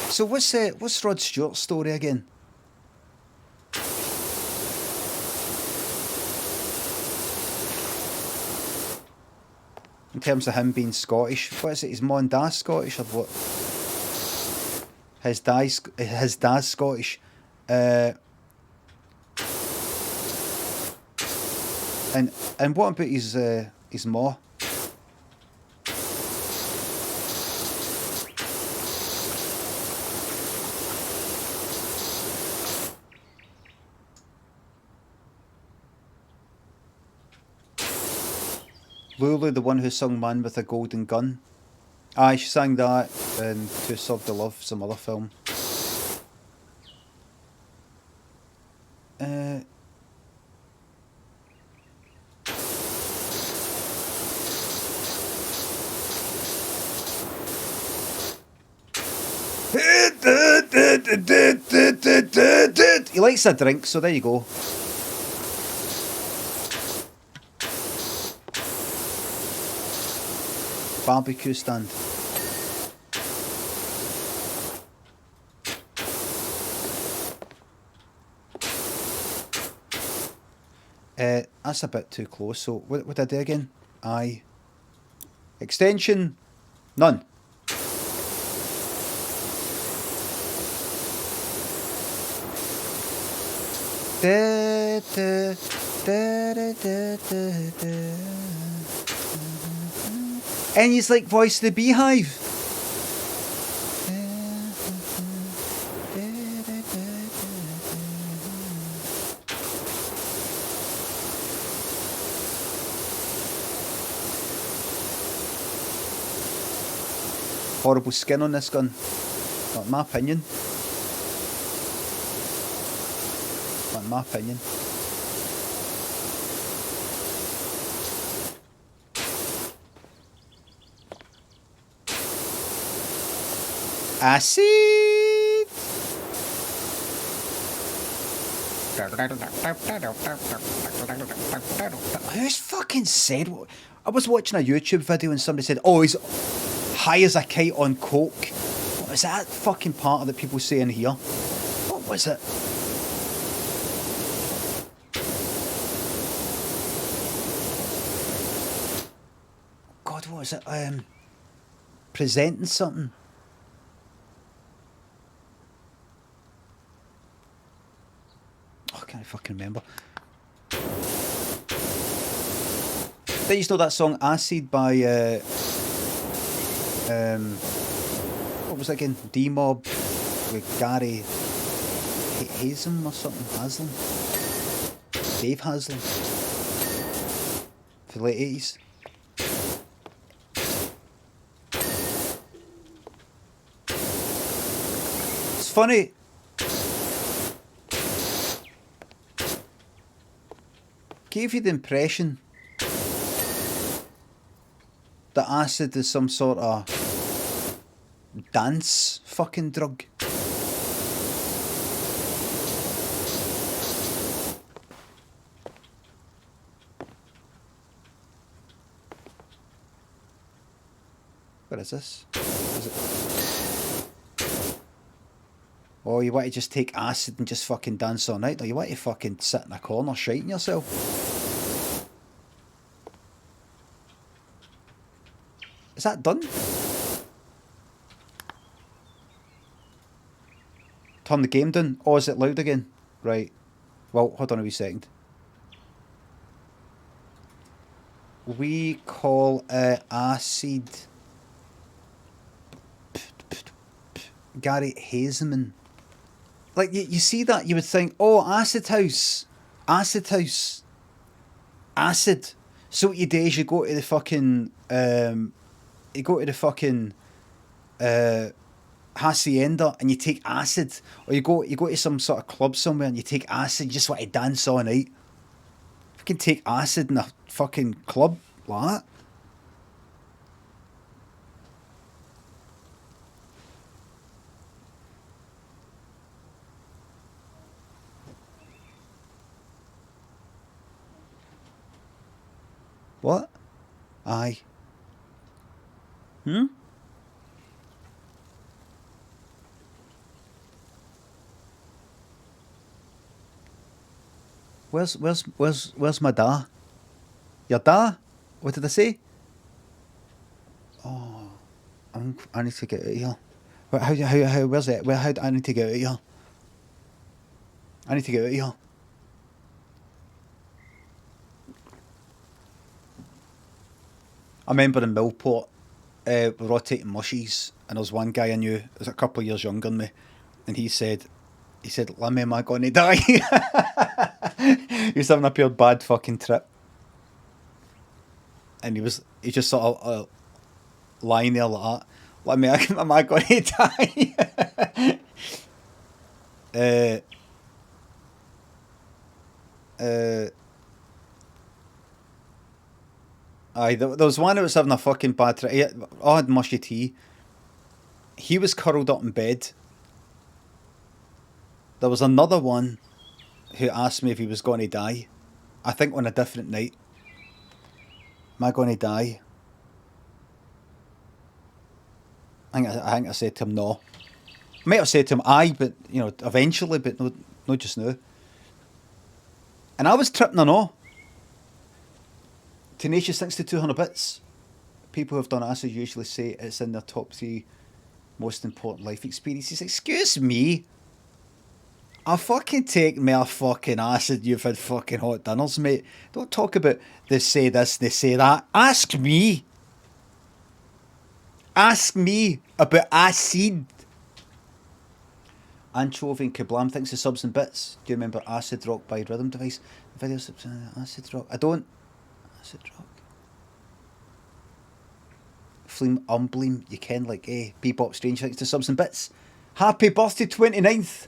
So what's Rod Stewart's story again? In terms of him being Scottish, what is it? His mum and dad's Scottish, or what? His dad's Scottish. And what about his ma? Lulu, the one who sung Man with a Golden Gun. Aye, she sang that in To Serve the Love, some other film. He likes a drink, so there you go. Barbecue stand. That's a bit too close, so what did I do again? Aye. Extension, none. Da, da, da, da, da, da, da. And he's like Voice of the Beehive. Horrible skin on this gun. Not in my opinion. Not in my opinion. Acid! Who's fucking said what? I was watching a YouTube video and somebody said, oh, he's high as a kite on coke. What was that fucking part that people say in here? What was it? God, what was it? Presenting something. Oh, I can't fucking remember. Did you know that song Acid by what was it again? D-Mob with Gary Haslam or something? Haslam? Dave Haslam. For the late 80s. It's funny. Gave you the impression that acid is some sort of dance fucking drug. What is this? Is it... Oh, you want to just take acid and just fucking dance all night? Or you want to fucking sit in a corner shiting yourself? Is that done? Turn the game down. Oh, is it loud again? Right. Well, hold on a wee second. We call it acid. Gary Hazeman. Like, you see that, you would think, oh, acid house. Acid house. Acid. So what you do is you go to the fucking... you go to the fucking hacienda and you take acid, or you go to some sort of club somewhere and you take acid. You just want to dance all night. You can take acid in a fucking club like that. What? Aye. Hmm? Where's my da? Your da? What did I say? Oh, I need to get out of here. How where's it? How do I need to get out of here? I need to get out of here. I remember in Millport, we were all taking mushies, and there was one guy I knew, he was a couple of years younger than me, and he said, Limmy, am I going to die? He was having a pure bad fucking trip. And he just sort of lying there like that. Limmy, am I going to die? Aye, there was one that was having a fucking bad trip. I had mushy tea. He was curled up in bed. There was another one who asked me if he was going to die. I think on a different night. Am I going to die? I think I said to him no. I might have said to him aye, but you know, eventually, but no just now. And I was tripping on all. Tenacious thanks to 200 bits. People who have done acid usually say it's in their top 3 most important life experiences. Excuse me. I fucking take me a fucking acid. You've had fucking hot dinners, mate. Don't talk about they say this, they say that. Ask me. Ask me about acid. Anchovy and Kablam thinks the subs and bits. Do you remember Acid Rock by Rhythm Device? The video subs, Acid Rock. I don't. Acid Rock. Fleam Umbleem, you can like Bebop Strange thanks to subs and bits. Happy birthday 29th.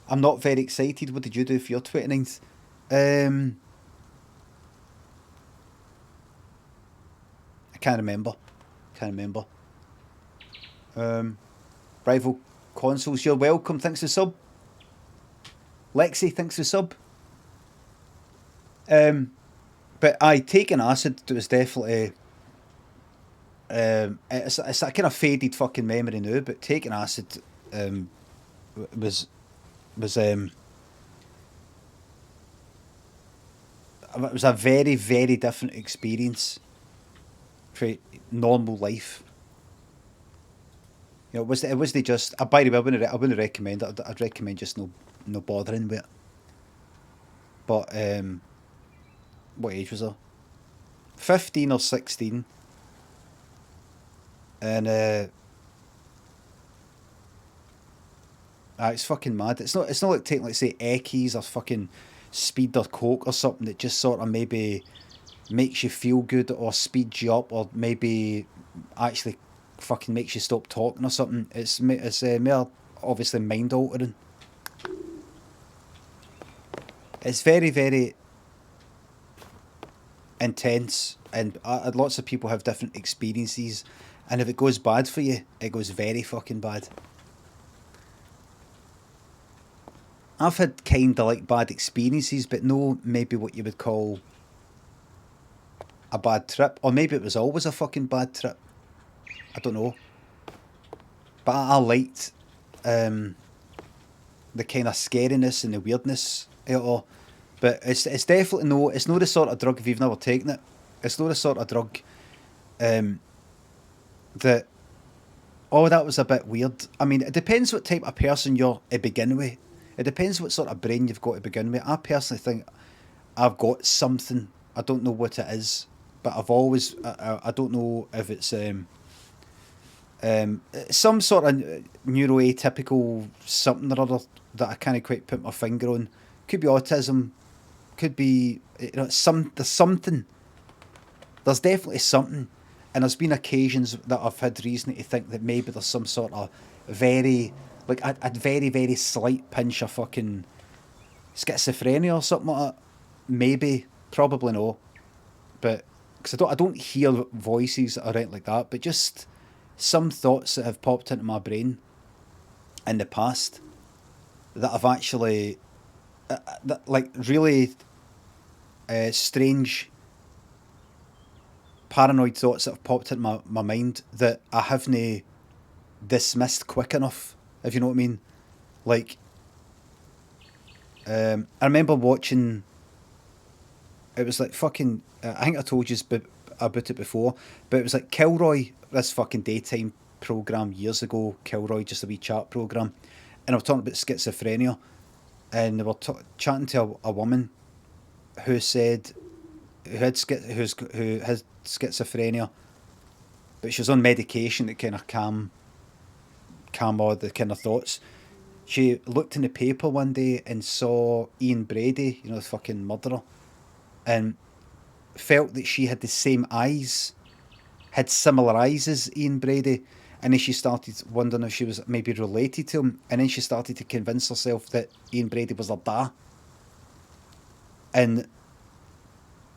I'm not very excited. What did you do for your 29th? I can't remember. Rival Consoles, you're welcome. Thanks for sub. Lexi, thanks for sub. But taking acid was definitely It's a kind of faded fucking memory now, but taking acid was it was a very, very different experience for normal life. You know, it wasn't just. By the way, I wouldn't recommend it. I'd recommend just no bothering with it. But what age was I? 15 or 16. And it's fucking mad. It's not like taking, like, say, Eckies or fucking speed or coke or something that just sort of maybe makes you feel good or speeds you up or maybe actually fucking makes you stop talking or something. It's more obviously mind altering. It's very, very intense, and lots of people have different experiences, and if it goes bad for you, it goes very fucking bad. I've had kind of like bad experiences, but no maybe what you would call a bad trip, or maybe it was always a fucking bad trip. I don't know. But I liked the kind of scariness and the weirdness of it all. But it's definitely it's not the sort of drug, if you've never taken it, it's not the sort of drug that, oh, that was a bit weird. I mean, it depends what type of person you're to begin with. It depends what sort of brain you've got to begin with. I personally think I've got something. I don't know what it is, but I've always, I don't know if it's some sort of neuroatypical something or other that I can't quite put my finger on. Could be autism, could be, you know, there's something. There's definitely something. And there's been occasions that I've had reason to think that maybe there's some sort of very, like a very, very slight pinch of fucking schizophrenia or something like that. Maybe, probably no. But, because I don't hear voices or anything like that, but just some thoughts that have popped into my brain in the past that have actually, like really strange paranoid thoughts that have popped into my mind that I haven't dismissed quick enough, if you know what I mean. Like, I remember watching, it was like fucking, I think I told you about it before, but it was like Kilroy, this fucking daytime programme years ago, Kilroy, just a wee chat programme, and I was talking about schizophrenia, and they were chatting to a woman who said, who had schizophrenia, but she was on medication to kind of calm all the kind of thoughts. She looked in the paper one day and saw Ian Brady, you know, the fucking murderer, and felt that she had the same eyes, had similar eyes as Ian Brady, and then she started wondering if she was maybe related to him, and then she started to convince herself that Ian Brady was her dad. And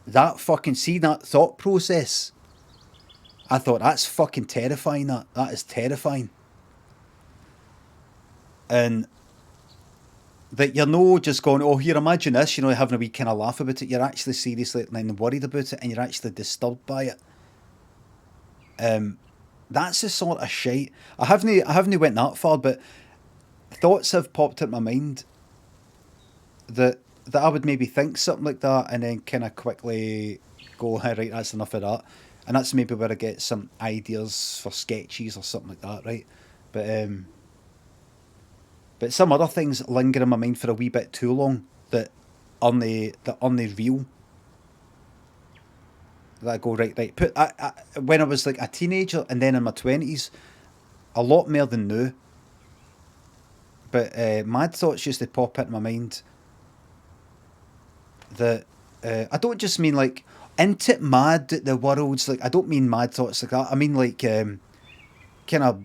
that fucking, see that thought process, I thought, that's fucking terrifying. That is terrifying. And that you're no just going, oh, here, imagine this, you know, having a wee kind of laugh about it. You're actually seriously and worried about it, and you're actually disturbed by it. That's the sort of shite. I haven't went that far, but thoughts have popped into my mind that I would maybe think something like that, and then kind of quickly go, right, that's enough of that. And that's maybe where I get some ideas for sketches or something like that, right? But some other things linger in my mind for a wee bit too long that aren't real. That I go, right. When I was like a teenager and then in my 20s, a lot more than now. But mad thoughts used to pop into my mind that I don't just mean like into mad that the world's like, I don't mean mad thoughts like that. I mean like kind of,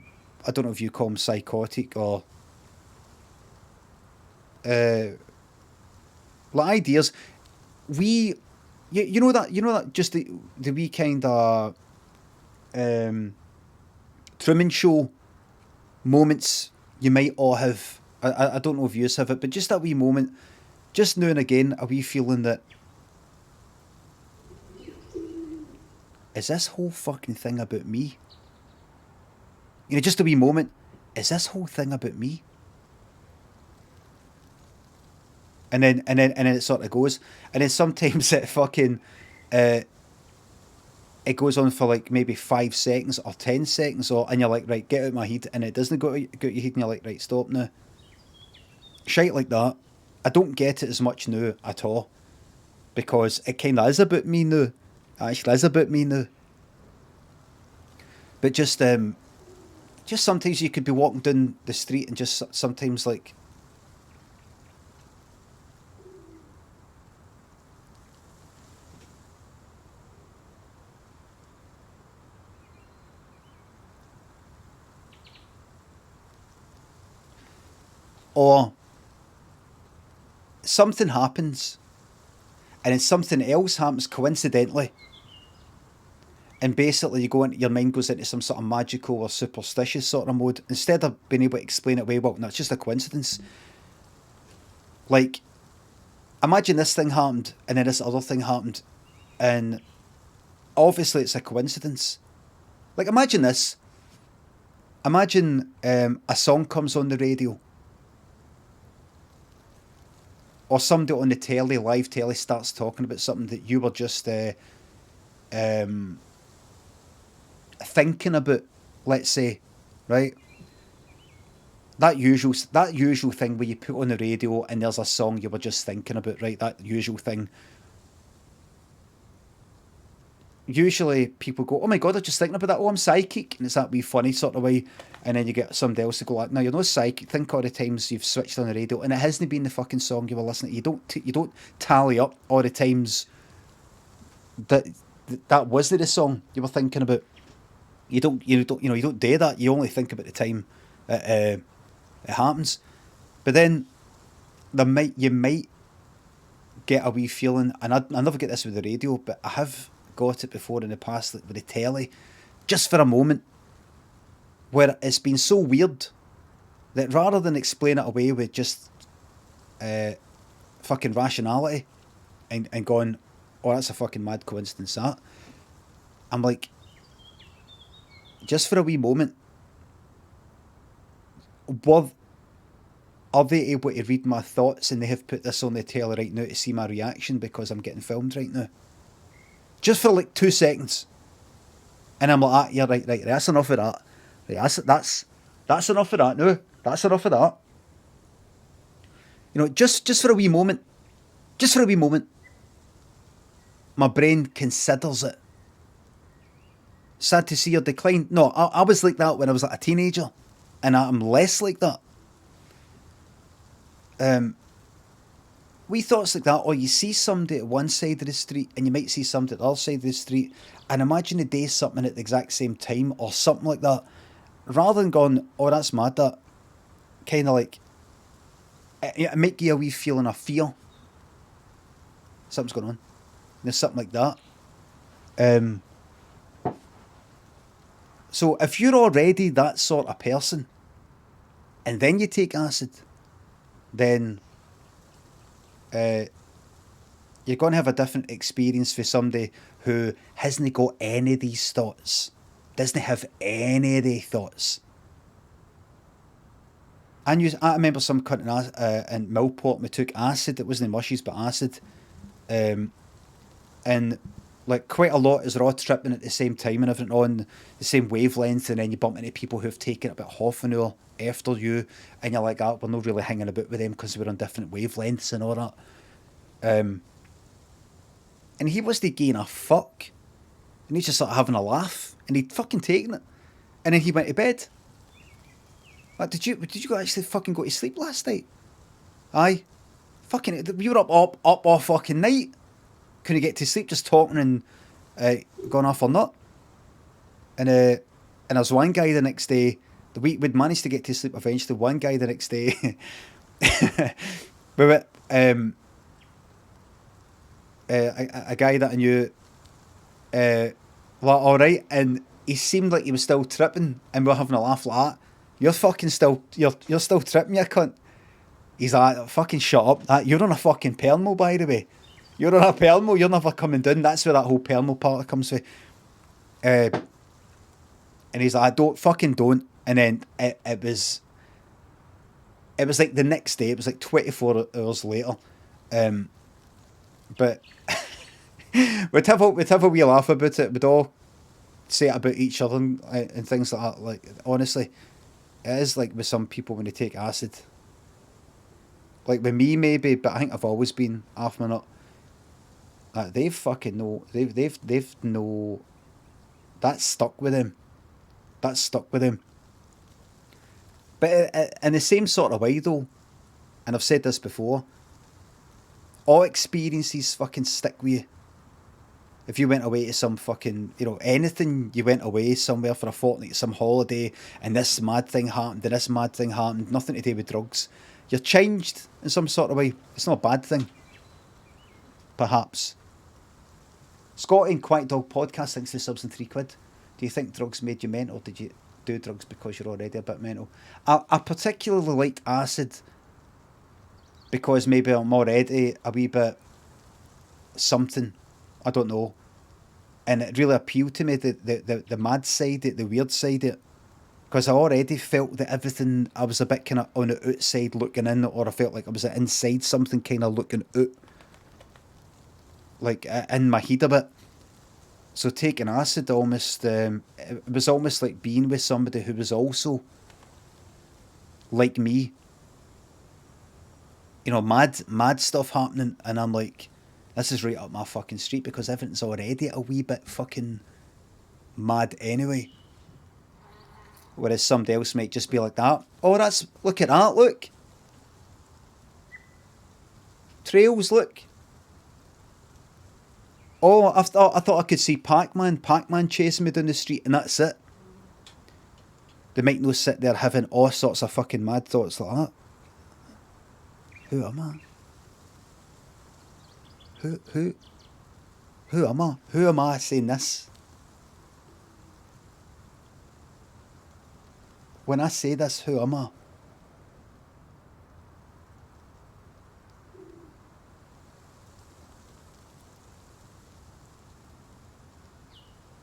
I don't know if you call them psychotic or like ideas. You know that just the wee kind of Truman Show moments you might all have. I don't know if you have it, but just that wee moment, just now and again, a wee feeling that is this whole fucking thing about me? You know, just a wee moment, is this whole thing about me? And then it sort of goes, and then sometimes it fucking, it goes on for like maybe 5 seconds or 10 seconds, and you're like, right, get out of my head, and it doesn't go out your head, and you're like, right, stop now. Shite like that. I don't get it as much now at all, because it kind of is about me now. It actually is about me now. But just sometimes you could be walking down the street and just sometimes like, or something happens and then something else happens coincidentally, and basically your mind goes into some sort of magical or superstitious sort of mode instead of being able to explain it away. Well, no, it's just a coincidence. Like, imagine this thing happened and then this other thing happened, and obviously it's a coincidence. Like, imagine this. Imagine a song comes on the radio, or somebody on the telly, live telly, starts talking about something that you were just thinking about, let's say, right? That usual thing where you put on the radio and there's a song you were just thinking about, right? That usual thing. Usually people go, oh my God, I'm just thinking about that. Oh, I'm psychic. And it's that wee funny sort of way. And then you get somebody else to go like, no, you're not psychic. Think all the times you've switched on the radio and it hasn't been the fucking song you were listening to. You don't tally up all the times that wasn't the song you were thinking about. You don't do that. You only think about the time it happens. But then you might get a wee feeling, and I never get this with the radio, but I have got it before in the past, like with the telly, just for a moment, where it's been so weird that rather than explain it away with just fucking rationality and going, oh, that's a fucking mad coincidence, that, I'm like, just for a wee moment, are they able to read my thoughts and they have put this on the telly right now to see my reaction because I'm getting filmed right now? Just for like 2 seconds. And I'm like, ah, yeah, right, that's enough of that. Right, that's enough of that now. That's enough of that. You know, just for a wee moment. Just for a wee moment. My brain considers it. Sad to see your decline. No, I was like that when I was like a teenager. And I'm less like that. Wee thoughts like that, or you see somebody at one side of the street and you might see somebody at the other side of the street, and imagine they do something at the exact same time or something like that. Rather than going, oh, that's mad, that kind of like, it might give you a wee feeling of fear. Something's going on. There's something like that. So if you're already that sort of person, and then you take acid, then you're going to have a different experience for somebody who hasn't got any of these thoughts, doesn't have any of the thoughts. I remember some cunt in Millport, we took acid. It wasn't mushies, but acid, and like quite a lot is all tripping at the same time and everything on the same wavelength, and then you bump into people who've taken about half an hour after you, and you're like, we're not really hanging about with them because we're on different wavelengths and all that. And he wasn't getting a fuck, and he's just sort of having a laugh, and he'd fucking taken it, and then he went to bed. Like, did you actually fucking go to sleep last night? Aye, fucking, we were up all fucking night. Couldn't get to sleep, just talking and going off or not. And there was one guy the next day. We'd managed to get to sleep eventually. One guy the next day, we were a guy that I knew. Well, all right, and he seemed like he was still tripping, and we were having a laugh like that. You're fucking still, you're still tripping, you cunt. He's like, fucking shut up. You're on a fucking permo, by the way. You're on a permo, you're never coming down. That's where that whole permo part comes from. And he's like, don't, fucking don't. And then it was like the next day, it was like 24 hours later. But we'd have a wee laugh about it. We'd all say it about each other and things like that. Like, honestly, it is like with some people when they take acid. Like with me, maybe, but I think I've always been half my nut. They've fucking know. They've know. That's stuck with them. That's stuck with them. But in the same sort of way, though, and I've said this before, all experiences fucking stick with you. If you went away to some fucking, anything, you went away somewhere for a fortnight, some holiday, and this mad thing happened, and this mad thing happened, nothing to do with drugs. You're changed in some sort of way. It's not a bad thing. Perhaps. Scotty and Quack Dog Podcast thinks the subs and £3. Do you think drugs made you mental? Or did you do drugs because you're already a bit mental? I particularly liked acid because maybe I'm already a wee bit something. I don't know. And it really appealed to me, the mad side, the weird side of it. Because I already felt that everything, I was a bit kind of on the outside looking in, or I felt like I was inside something kind of looking out. Like in my head a bit. So taking acid almost, it was almost like being with somebody who was also like me. Mad stuff happening, and I'm like, this is right up my fucking street because everything's already a wee bit fucking mad anyway. Whereas somebody else might just be like that. Oh, look at that, look. Trails, look. Oh, I thought I could see Pac-Man chasing me down the street, and that's it. They might not sit there having all sorts of fucking mad thoughts like that. Who am I? Who am I? Who am I saying this? When I say this, who am I?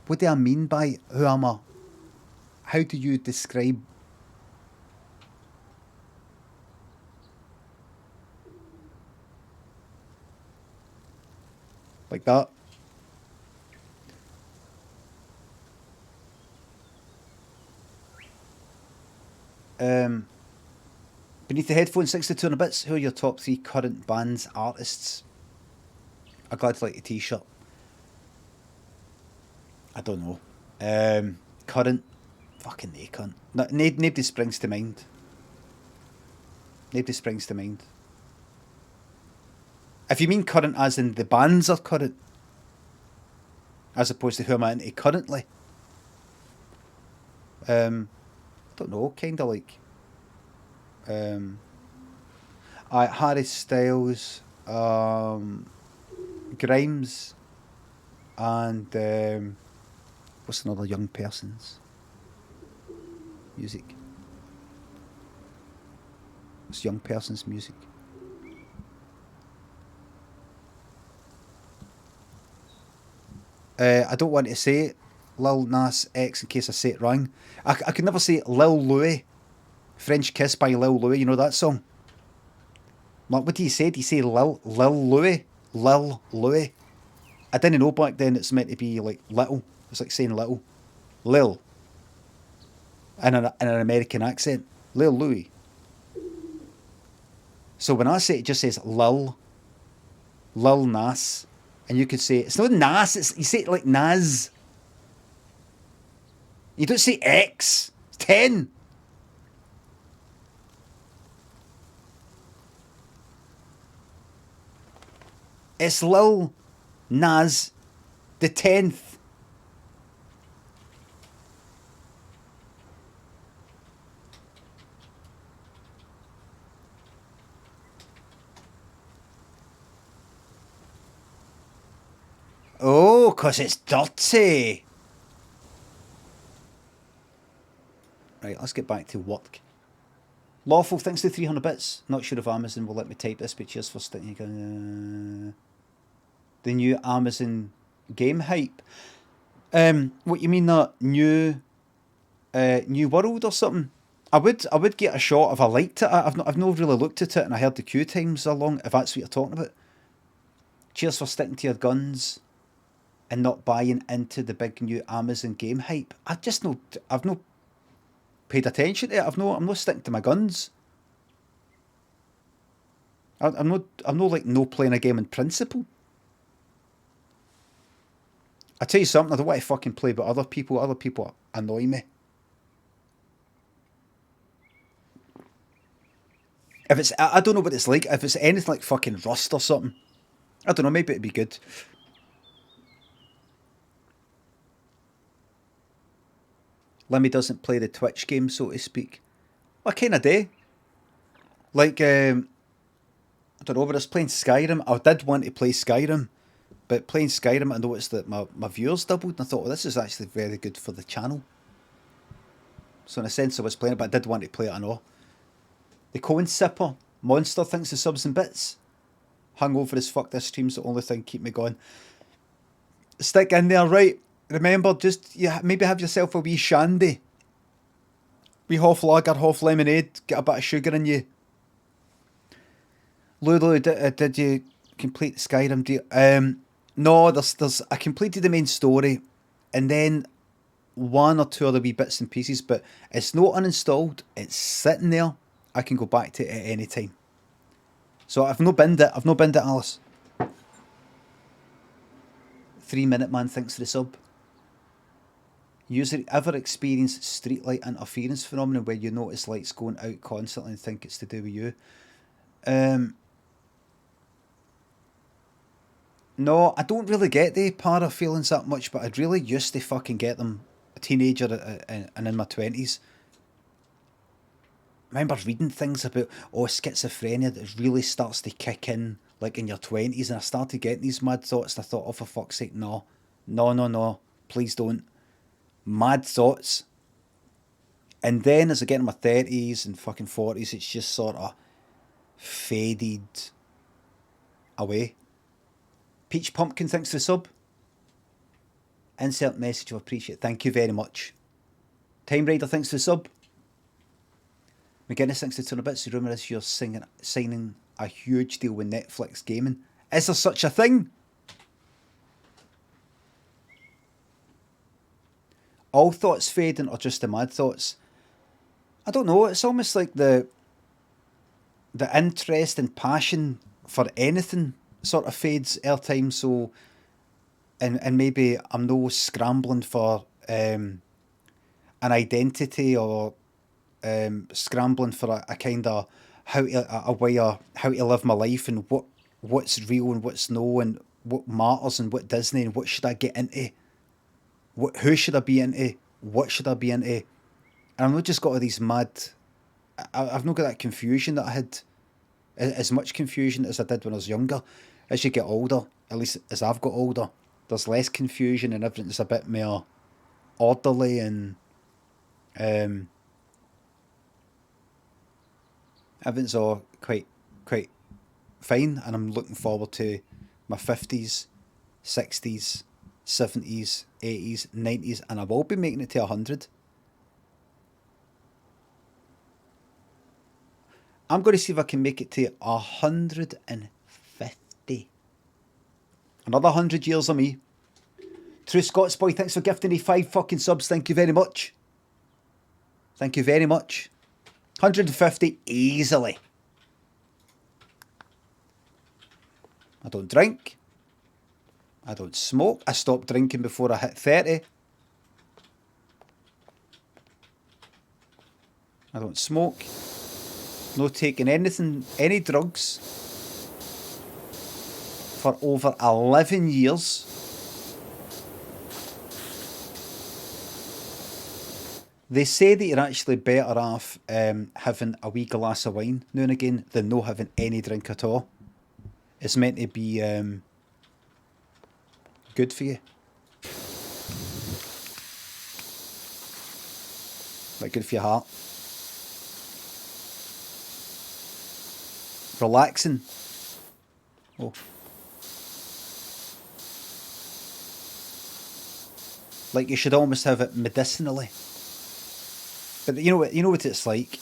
What do I mean by who am I? How do you describe? Like that? Beneath the headphones, 62 and a bits. Who are your top 3 current bands, artists? I'd glad to like a t-shirt. I don't know. Current. Fucking they cunt. Nobody springs to mind. Nobody springs to mind. If you mean current as in the bands are current, as opposed to who am I into currently, I don't know, kind of like Harry Styles, Grimes, and what's another young person's music? What's young person's music? I don't want to say it, Lil Nas X, in case I say it wrong. I could never say Lil Louis. French Kiss by Lil Louis, you know that song? Like, what do you say? Do you say Lil Louis? Lil Louis? I didn't know back then it's meant to be like little. It's like saying little. Lil. In an American accent. Lil Louis. So when I say it, just says Lil. Lil Nas. And you could say, it's not Nas, you say it like Nas. You don't say X. It's 10. It's Lil Nas the 10th. Oh, 'cause it's dirty. Right, let's get back to work. Lawful, thanks to 300 bits. Not sure if Amazon will let me type this, but cheers for sticking. The new Amazon game hype. What you mean, that new world or something? I would get a shot if I liked it. I've not really looked at it, and I heard the queue times are long, if that's what you're talking about. Cheers for sticking to your guns and not buying into the big new Amazon game hype. I've not paid attention to it. I'm not sticking to my guns. I'm not like no playing a game in principle. I tell you something, I don't want to fucking play with other people. Other people annoy me. If it's, I don't know what it's like. If it's anything like fucking Rust or something, I don't know, maybe it'd be good. Limmy doesn't play the Twitch game, so to speak. Well, I kind of do. Like, I don't know, when I was playing Skyrim, I did want to play Skyrim, but playing Skyrim, I noticed that my viewers doubled, and I thought, well, this is actually very good for the channel. So in a sense, I was playing it, but I did want to play it, I know. The Cone Sipper, Monster thinks the subs and bits. Hungover as fuck, this stream's the only thing keep me going. Stick in there, right? Remember, just maybe have yourself a wee shandy. Wee half lager, half lemonade, get a bit of sugar in you. Lulu, did you complete Skyrim? No, I completed the main story, and then one or two other wee bits and pieces, but it's not uninstalled. It's sitting there. I can go back to it at any time. So I've no binned it, Alice. 3 Minute Man thinks for the sub. User ever experienced streetlight interference phenomenon where you notice lights going out constantly and think it's to do with you? No, I don't really get the para feelings that much, but I'd really used to fucking get them a teenager and in my 20s. I remember reading things about, schizophrenia that really starts to kick in like in your 20s, and I started getting these mad thoughts, and I thought, oh, for fuck's sake, no, please don't. Mad thoughts. And then as I get in my 30s and fucking 40s, it's just sort of faded away. Peach Pumpkin thanks for the sub. Insert message, I appreciate it. Thank you very much. Time Rider thanks for the sub. McGinnis thinks to turn a bit. So rumour is you're signing a huge deal with Netflix gaming. Is there such a thing? All thoughts fading or just the mad thoughts? I don't know. It's almost like the interest and passion for anything sort of fades airtime. So, and maybe I'm no scrambling for an identity or scrambling for a kind of a way of how to live my life and what's real and what's no and what matters and what Disney and what should I get into, who should I be into, what should I be into, and I've not just got all these mad. I've not got that confusion that I had, as much confusion as I did when I was younger. As you get older, at least as I've got older, there's less confusion and everything's a bit more orderly and everything's all quite fine, and I'm looking forward to my 50s, 60s, 70s, 80s, 90s, and I will be making it to 100. I'm going to see if I can make it to 150. Another 100 years of me. True Scots Boy, thanks for gifting me 5 fucking subs. Thank you very much. Thank you very much. 150 easily. I don't drink. I don't smoke. I stopped drinking before I hit 30. I don't smoke. No taking anything, any drugs for over 11 years. They say that you're actually better off having a wee glass of wine now and again than no having any drink at all. It's meant to be good for you. Like good for your heart. Relaxing. Oh. Like you should almost have it medicinally. But you know what it's like.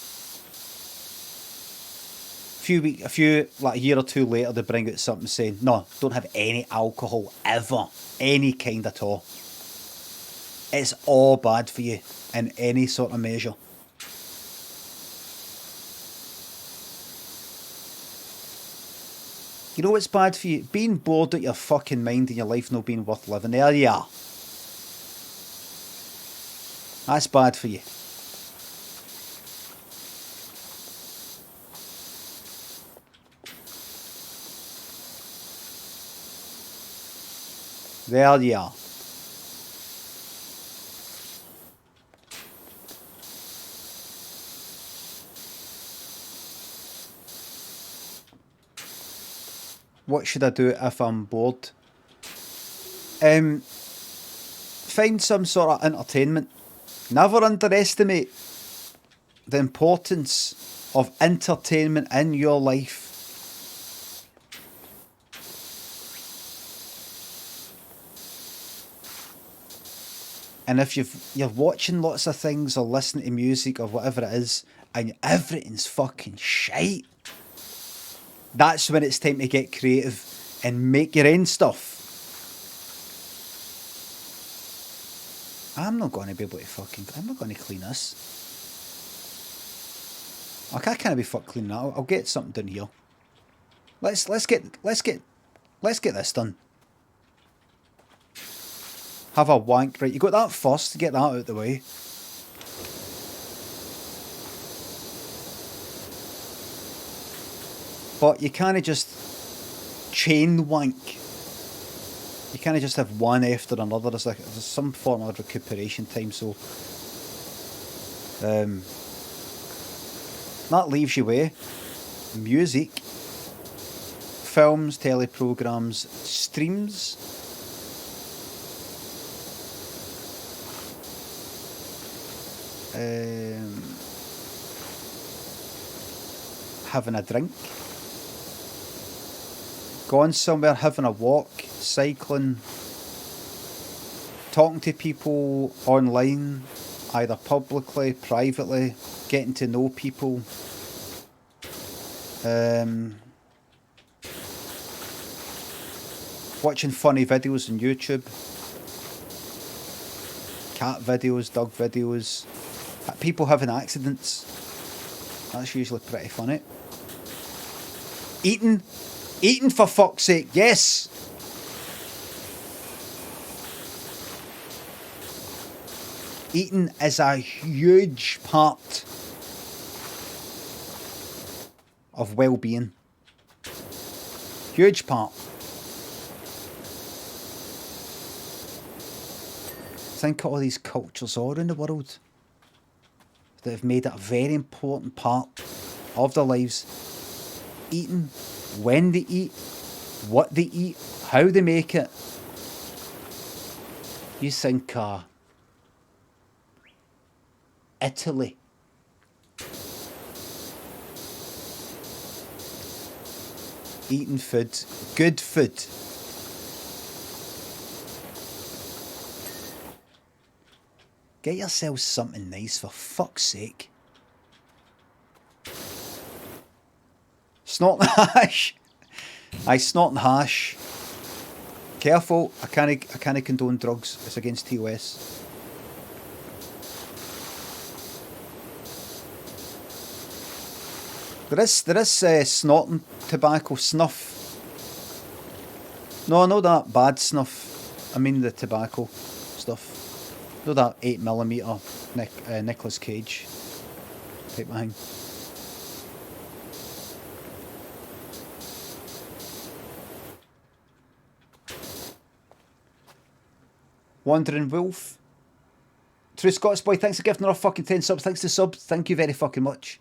Like a year or two later, they bring out something saying, no, don't have any alcohol ever, any kind at all. It's all bad for you in any sort of measure. You know what's bad for you? Being bored out your fucking mind and your life not being worth living. There you are. That's bad for you. There you are. What should I do if I'm bored? Find some sort of entertainment. Never underestimate the importance of entertainment in your life. And if you're watching lots of things or listening to music or whatever it is, and everything's fucking shite, that's when it's time to get creative and make your own stuff. I'm not going to be able to I'm not going to clean this. Like, I can't be fucked cleaning that. I'll get something done here. Let's get this done. Have a wank, right? You got that first to get that out of the way. But you can't just chain wank. You can't just have one after another. There's some form of recuperation time, so that leaves you with music, films, teleprograms, streams. Having a drink, going somewhere, having a walk, cycling, talking to people online, either publicly, privately, getting to know people, watching funny videos on YouTube, cat videos, dog videos, people having accidents. That's usually pretty funny. Eating for fuck's sake, yes. Eating is a huge part of well-being. Huge part. Think of all these cultures all around the world that have made it a very important part of their lives. Eating, when they eat, what they eat, how they make it. You think Italy. Eating food, good food. Get yourself something nice, for fuck's sake. Snort and hash. Aye, snort and hash. Careful, I can't condone drugs. It's against TOS. There is snorting tobacco snuff. No, not that bad snuff. I mean the tobacco stuff. Not that 8mm Nicolas Cage type of thing. Wandering Wolf. True Scots Boy, thanks for giving another fucking 10 subs. Thanks to sub. Thank you very fucking much.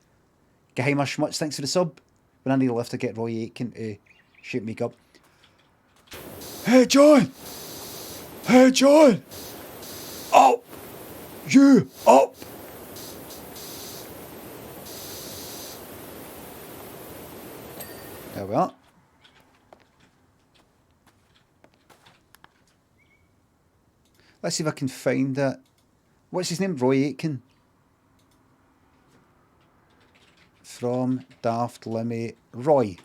Geheimer Schmutz, thanks for the sub. When I need a lift, I get Roy Aitken to shoot me up. Hey John! Hey John! Up! You! Up! There we are. Let's see if I can find it. What's his name? Roy Aitken. From Daft Limmy. Roy.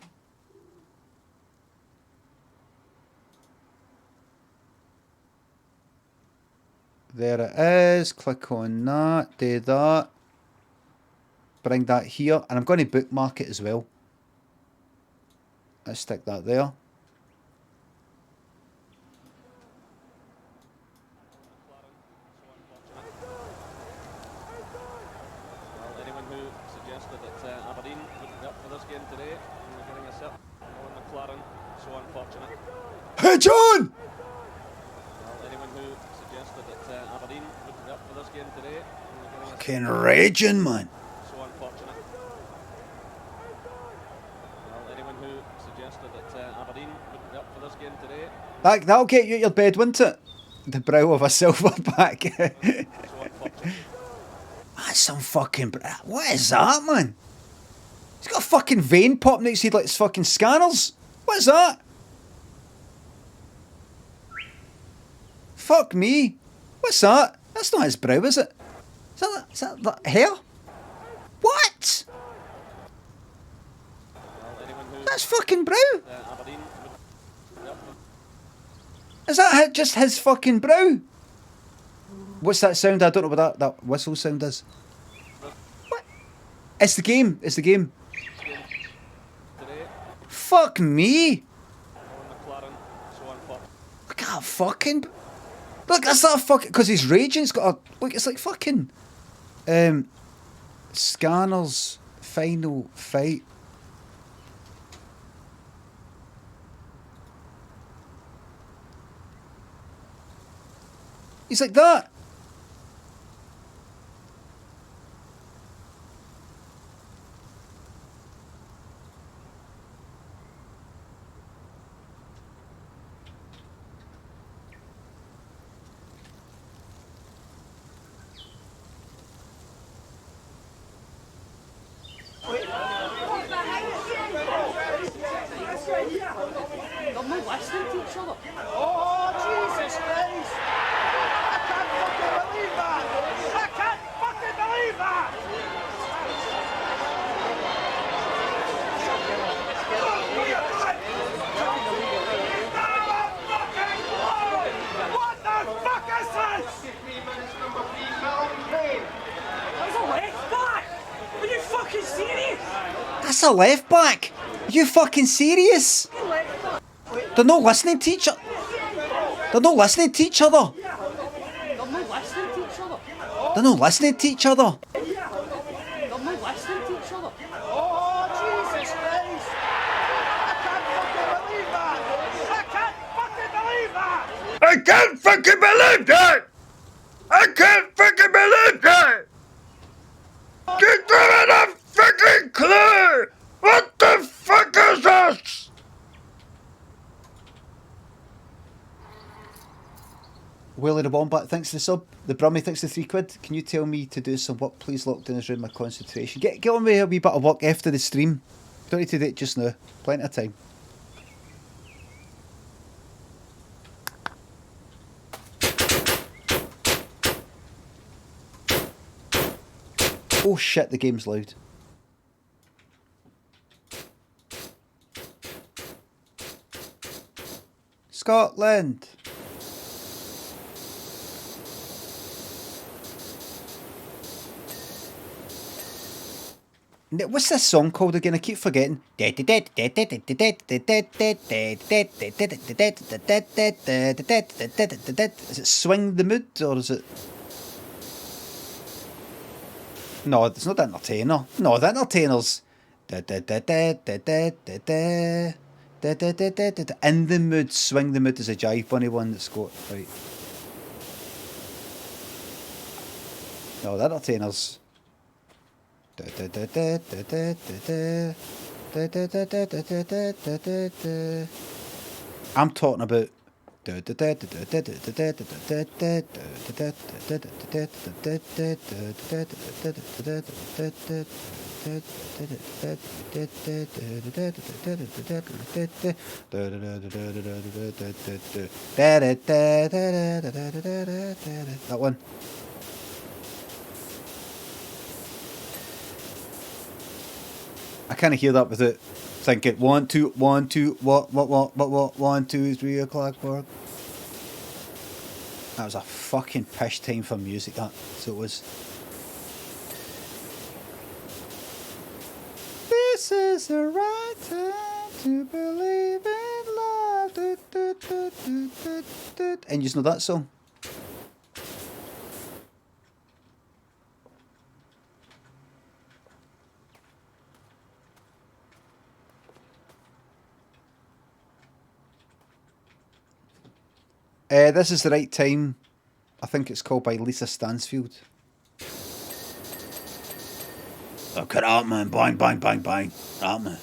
There it is. Click on that. Do that. Bring that here. And I'm going to bookmark it as well. Let's stick that there. Well, anyone who suggested that Aberdeen wouldn't be up for this game today, and we're getting a set. Owen McLaren, so unfortunate. Hey, John! Well, anyone who suggested that Aberdeen wouldn't be up for this game today, and we're getting a Fucking raging, man. so unfortunate. Well, anyone who suggested that Aberdeen wouldn't be up for this game today, That'll get you out your bed, won't it? The brow of a silverback. so unfortunate. That's some fucking... What is that, man? He's got a fucking vein popping out his head like it's fucking scanners. What is that? Fuck me. What's that? That's not his brow, is it? Is that hair? What? Well, anyone who That's fucking brow. Aberdeen wouldn't be up for Is that just his fucking brow? What's that sound? I don't know what that whistle sound is. What? It's the game. It's the game. this game today, Fuck me. Owen McLaren, so unfortunate. Look at that fucking... Look, that's that fucking... Because he's raging. It's got a... Look, it's like fucking... Scanners final fight. He's like that. They're not listening to each other. Oh, Jesus Christ! I can't fucking believe that! I can't fucking believe that! What the fuck is this? There's a left back! Are you fucking serious? That's a left back. Are you fucking serious? They're not listening to each other. They're not listening to each other. They're not listening to each other. They're not listening to each other. They're not listening to each other. Oh, Jesus Christ! I can't fucking believe that! I can't fucking believe that! I can't fucking believe that! I can't fucking believe that! You don't have a fucking clue! What the fuck is this? Willie the Wombat thanks for the sub. The Brummy thanks for £3. Can you tell me to do some work, please? Lockdown has ruined my concentration. Get on with a wee bit of work after the stream. Don't need to do it just now. Plenty of time. Oh shit, the game's loud. Scotland. What's this song called again? I keep forgetting. Is it Swing the Mood or is it? No, it's not the Entertainer. No, the Entertainer's In the Mood, Swing the Mood is a Jive Bunny one that's got right. No, the Entertainer's I'm talking about That one. I kind of hear that with it. Thinking 1, 2, 1, 2, what, 1, 2, 3 o'clock, 4. That was a fucking pish time for music. That so it was. This is the right time to believe in love. And you know that song. This is the right time. I think it's called by Lisa Stansfield. Look it out, man. Bang, bang, bang, bang. Out, man.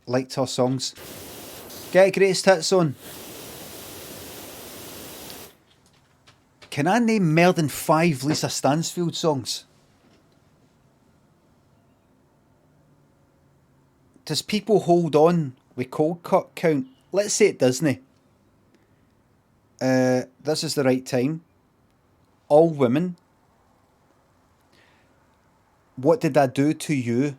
Liked her songs. Get greatest hits on. Can I name more than 5 Lisa Stansfield songs? Does people hold on with cold cut count? Let's say it doesn't. This is the right time. All women. What did I do to you?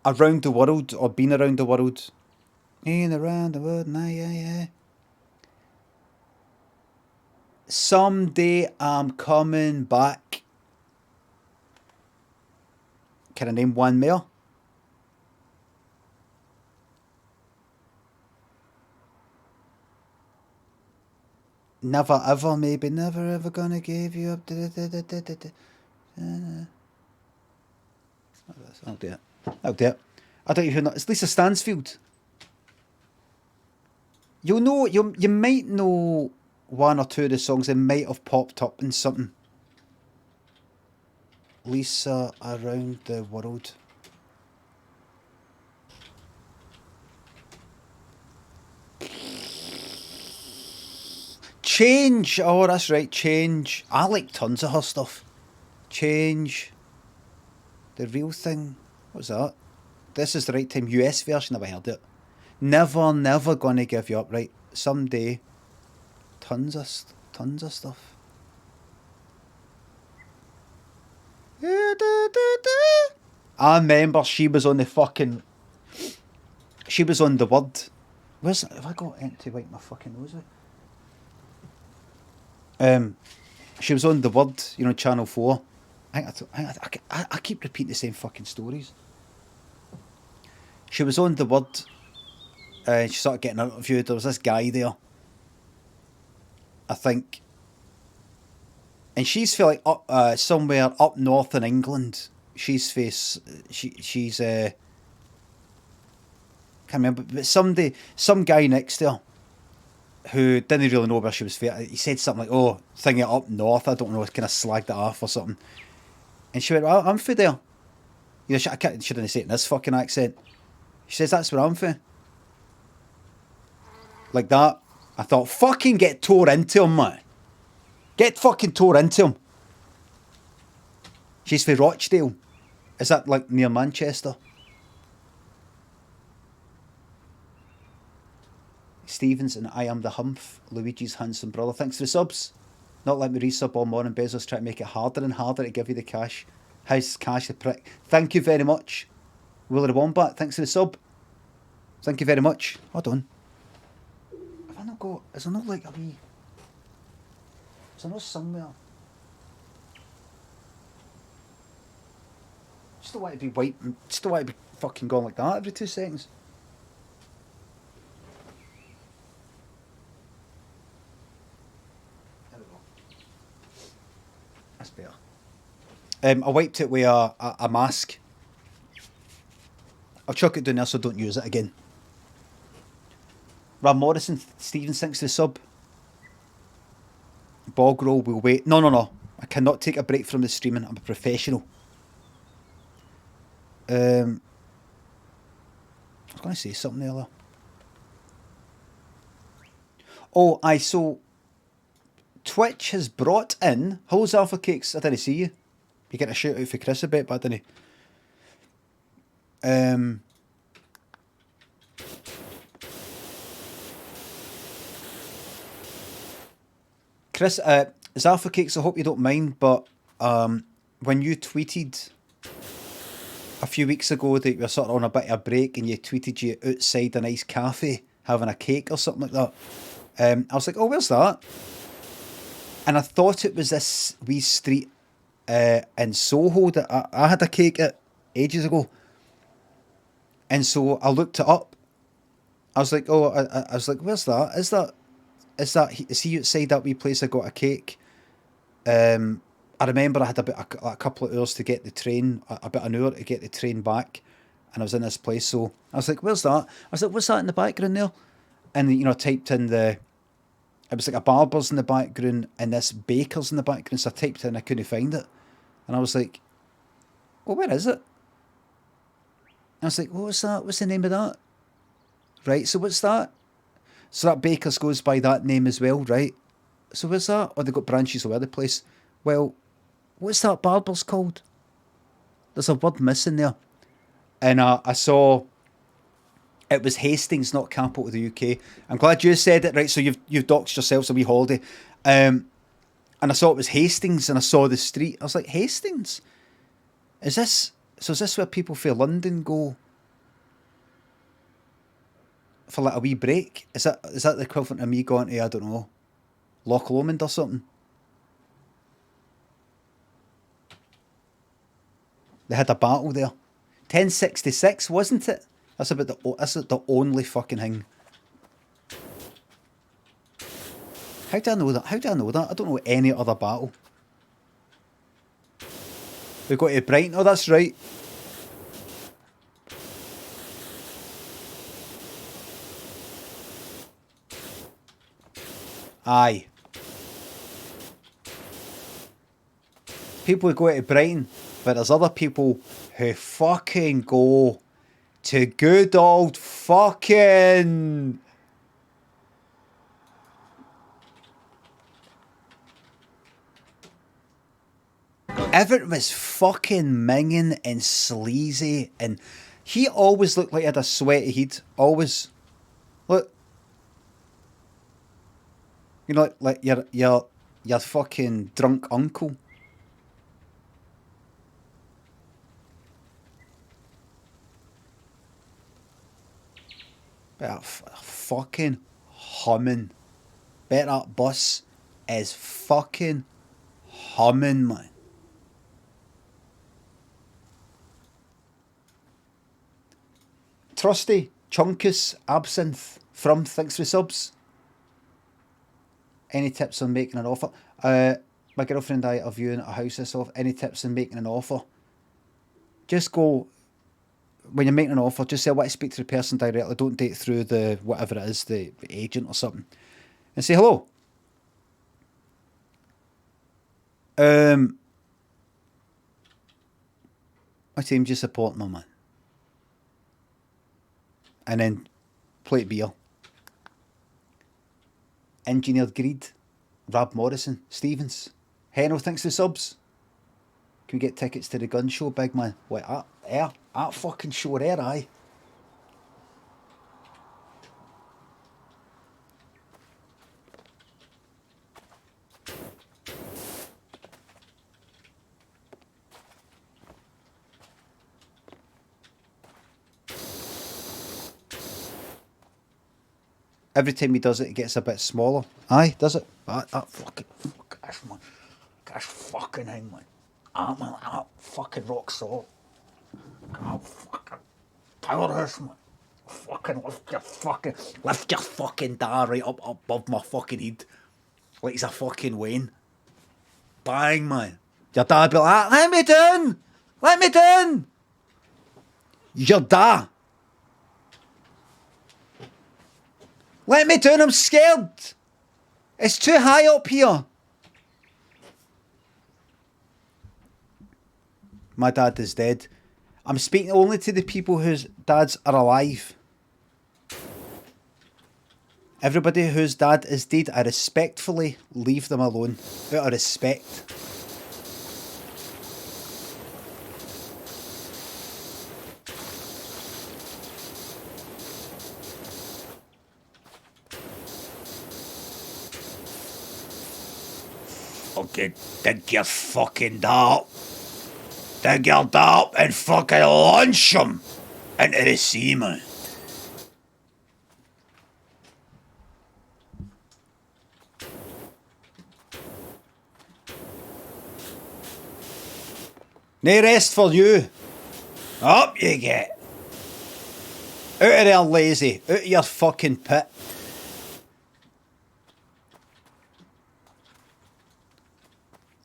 Around the world or been around the world. In around the world, nah, yeah. Someday I'm coming back. Can I name one more? Never ever, maybe. Never ever gonna give you up. I'll do it. I'll do it. I don't even know. It's Lisa Stansfield. You'll know, you might know one or two of the songs that might have popped up in something. Lisa Around the World. Change. Oh, that's right. Change. I like tons of her stuff. Change. The Real Thing. What's that? This is the right time. US version. Never heard it. Never, never gonna give you up. Right. Someday. Tons of stuff. I remember she was on the fucking. She was on The Word. Where's have I got to wipe my fucking nose with? She was on The Word, you know, Channel 4. I keep repeating the same fucking stories. She was on The Word. She started getting interviewed. There was this guy there. I think. And she's for like up somewhere up north in England. She's can't remember, but some guy next to her who didn't really know where she was from. He said something like, "Oh, thingy up north." I don't know, kind of slagged it off or something. And she went, "Well, I'm from there." You know, she didn't say it in this fucking accent. She says, "That's where I'm from." Like that. I thought, fucking get tore into him, man. Get fucking tore into him. She's from Rochdale. Is that like near Manchester? Stevens and I am the Humph, Luigi's handsome brother. Thanks for the subs. Not let me resub all morning. Bezos trying to make it harder and harder to give you the cash. How's cash the prick? Thank you very much. Will of the Wombat, thanks for the sub. Thank you very much. Hold on. Have I not got... Is there not like a wee... Is there not somewhere? Just don't want to be white. Just don't want to be fucking going like that every 2 seconds. There we go. That's better. I wiped it with a mask. I'll chuck it down there so don't use it again. Ram Morrison, Stephen, thanks for the sub. Bog roll, we'll wait. No, no, no. I cannot take a break from the streaming. I'm a professional. I was going to say something there. Oh, so Twitch has brought in... How's Alpha Cakes? I didn't see you. You get a shout out for Chris a bit, but I didn't. Chris, it's Alpha Cakes, I hope you don't mind, but when you tweeted a few weeks ago that you were sort of on a bit of a break and you tweeted you outside a nice cafe having a cake or something like that, I was like, oh, where's that? And I thought it was this wee street in Soho that I had a cake at ages ago. And so I looked it up. I was like, oh, I was like, where's that? Is he outside that wee place I got a cake? I remember I had a couple of hours to get the train, about an hour to get the train back, and I was in this place. So I was like, where's that? I was like, what's that in the background there? And, you know, I typed in it was like a barber's in the background and this baker's in the background. So I typed in, I couldn't find it. And I was like, well, where is it? I was like, what's that? What's the name of that? Right, so what's that? So that baker's goes by that name as well, right? So where's that? Or they got branches all over the place. Well, what's that barber's called? There's a word missing there. And I saw it was Hastings, not capital of the UK. I'm glad you said it, right? So you've doxed yourselves a wee holiday. And I saw it was Hastings and I saw the street. I was like, Hastings? Is this where people from London go for like a wee break? Is that the equivalent of me going to, I don't know, Loch Lomond or something? They had a battle there. 1066, wasn't it? That's the only fucking thing. How do I know that? I don't know any other battle. We go to Brighton. Oh, that's right. Aye. People go to Brighton, but there's other people who fucking go to good old fucking... Everett was fucking minging and sleazy, and he always looked like he had a sweaty head. Always. Look. You know, like your fucking drunk uncle. But fucking humming. Bet that bus is fucking humming, man. Trusty, Chunkus, Absinthe, from thanks for subs. Any tips on making an offer? My girlfriend and I are viewing a house this off. Any tips on making an offer? Just go, when you're making an offer, just say I want to speak to the person directly. Don't date through the whatever it is, the agent or something. And say hello. What team do you support, my man? And then plate beer. Engineered Greed. Rab Morrison. Stevens. Heno, thanks for subs. Can we get tickets to the gun show, big man? What, that fucking show there, aye. Every time he does it, it gets a bit smaller. Aye, does it? That fucking... Gosh, man. Gosh, fucking thing, man. Man, that fucking rock solid. God, fucking... Powerhouse, man. Fucking lift your fucking da right up above my fucking head. Like he's a fucking Wayne. Bang, man. Your dad be like, let me down! Let me down! Your dad. Let me down, I'm scared. It's too high up here. my dad is dead. I'm speaking only to the people whose dads are alive. Everybody whose dad is dead, I respectfully leave them alone. Out of respect. Okay, dig your fucking dart. Dig your dart and fucking launch him into the sea, man. No rest for you. Up you get. Out of there, lazy. Out of your fucking pit.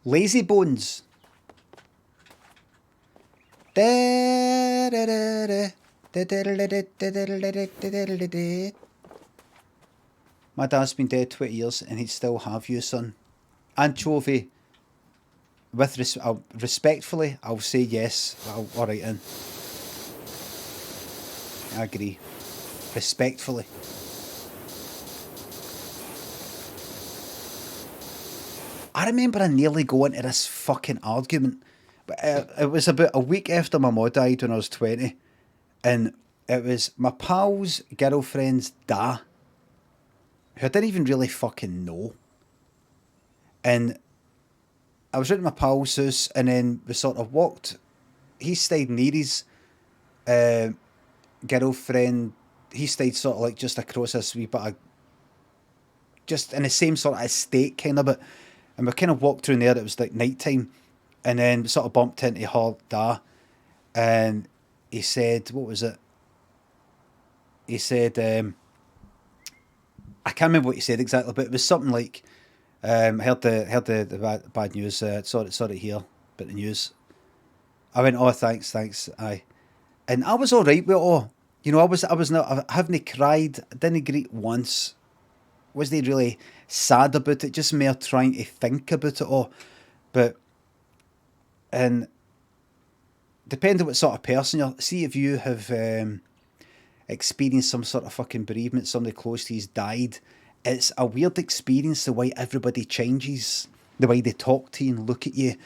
Lazy bones. My dad's been dead 20 years and he'd still have you, son. Anchovy. With respectfully, I'll say yes. I'll write in. I agree. Respectfully. I remember I nearly got into this fucking argument. But it was about a week after my mum died when I was 20. And it was my pal's girlfriend's dad, who I didn't even really fucking know. And I was at my pal's house, and then we sort of walked. He stayed near his girlfriend. He stayed sort of like just across this wee bit of, just in the same sort of estate kind of bit. And we kind of walked through there. It was like night time, and then we sort of bumped into her dad, and he said, "What was it?" He said, "I can't remember what he said exactly, but it was something like." Heard the bad news. Sorry to hear about the news. I went, oh, thanks, aye. And I was all right with it all. You know, I was not, I haven't cried, I didn't greet once. Wasn't really sad about it, just mere trying to think about it all. But, and depending on what sort of person you're, see if you have experienced some sort of fucking bereavement, somebody close to you's died, it's a weird experience, the way everybody changes, the way they talk to you and look at you.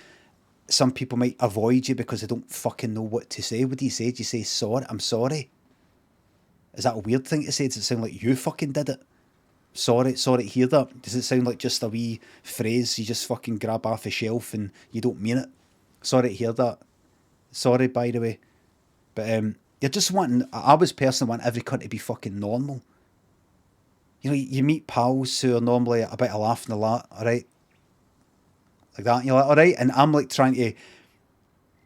Some people might avoid you because they don't fucking know what to say. What do you say? Do you say, sorry, I'm sorry? Is that a weird thing to say? Does it sound like you fucking did it? Sorry to hear that. Does it sound like just a wee phrase you just fucking grab off a shelf and you don't mean it? Sorry to hear that. Sorry, by the way. But you're just wanting, I was personally wanting every cunt to be fucking normal. You know, you meet pals who are normally a bit of laughing a lot, alright? Like that, and you're like, alright? And I'm like trying to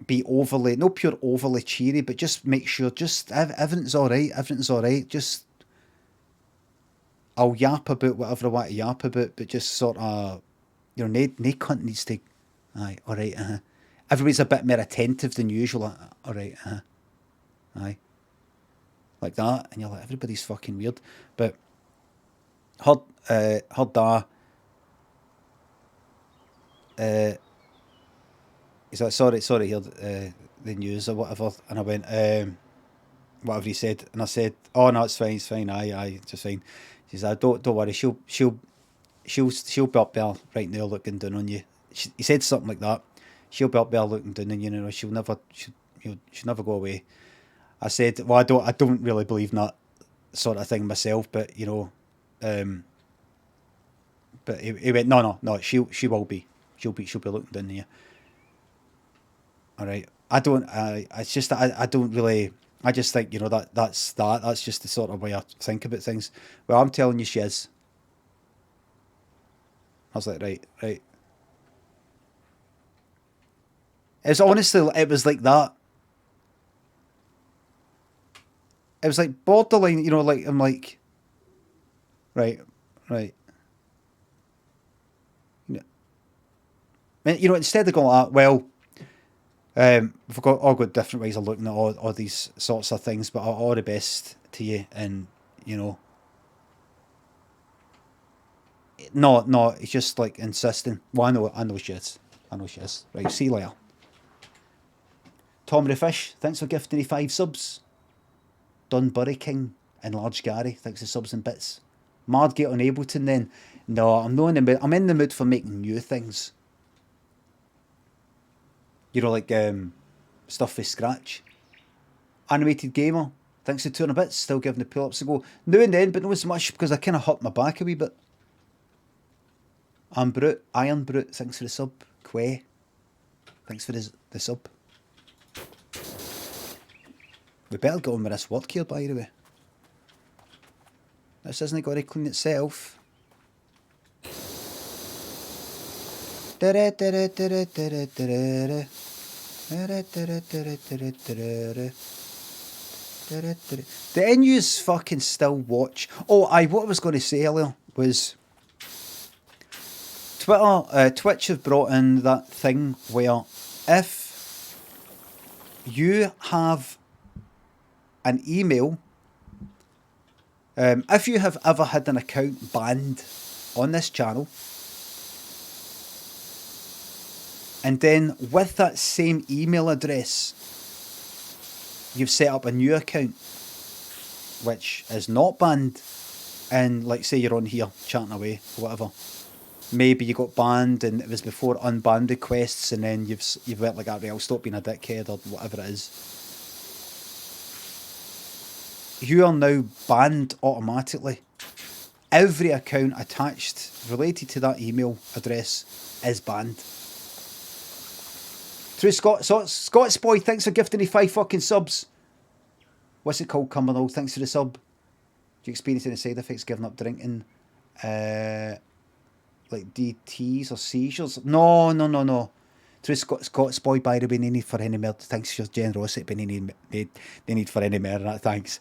be overly, not pure overly cheery, but just make sure, just everything's alright, just, I'll yap about whatever I want to yap about, but just sort of, you know, no cunt needs to, aye, alright, Everybody's a bit more attentive than usual, alright, aye. Like that, and you're like, everybody's fucking weird, but her dad, he's like, sorry to hear the news or whatever, and I went, whatever he said, and I said, oh no, it's fine, aye, just fine. He said, don't worry, she'll be up there right now looking down on you. He said something like that. She'll be up there looking down on you, you know, she'll never go away. I said, well, I don't really believe in that sort of thing myself, but you know. But he went, no, she will be. She'll be looking down there. All right. It's just that I don't really, I just think, you know, that's just the sort of way I think about things. Well, I'm telling you, she is. I was like, right. It was like that. It was like borderline, you know, like, I'm like, right. You know, instead of going like that, well, we've all got different ways of looking at all these sorts of things, but all the best to you, and, you know. No, it's just like insisting. Well, I know she is. Right, see you later. Tom the Fish, thanks for gifting me 5 subs. Dunbury King and Large Gary, thanks for subs and bits. Mardgate on Ableton then. No, I'm not in the mood. I'm in the mood for making new things. You know, like stuff with scratch. Animated Gamer, thanks for 200 bits. Still giving the pull-ups a go. Now and then, but not as much because I kind of hurt my back a wee bit. I'm Brute, Iron Brute, thanks for the sub. Quay, thanks for the sub. We better get on with this work here, by the way. This isn't going to clean itself. Do any of you fucking still watch? Oh, what I was going to say earlier was Twitch have brought in that thing where if you have an email, if you have ever had an account banned on this channel, and then with that same email address, you've set up a new account, which is not banned, and like say you're on here chatting away or whatever, maybe you got banned and it was before unbanned requests, and then you've went like, "Right, I'll stop being a dickhead," or whatever it is. You are now banned automatically. Every account attached related to that email address is banned. True Scots boy, thanks for gifting me 5 fucking subs. What's it called, Cumbernauld? Thanks for the sub. Do you experience any side effects giving up drinking? Like DTs or seizures? No. True Scots boy, by the way, no need for any more. Thanks for your generosity, but no need for any more than that, thanks.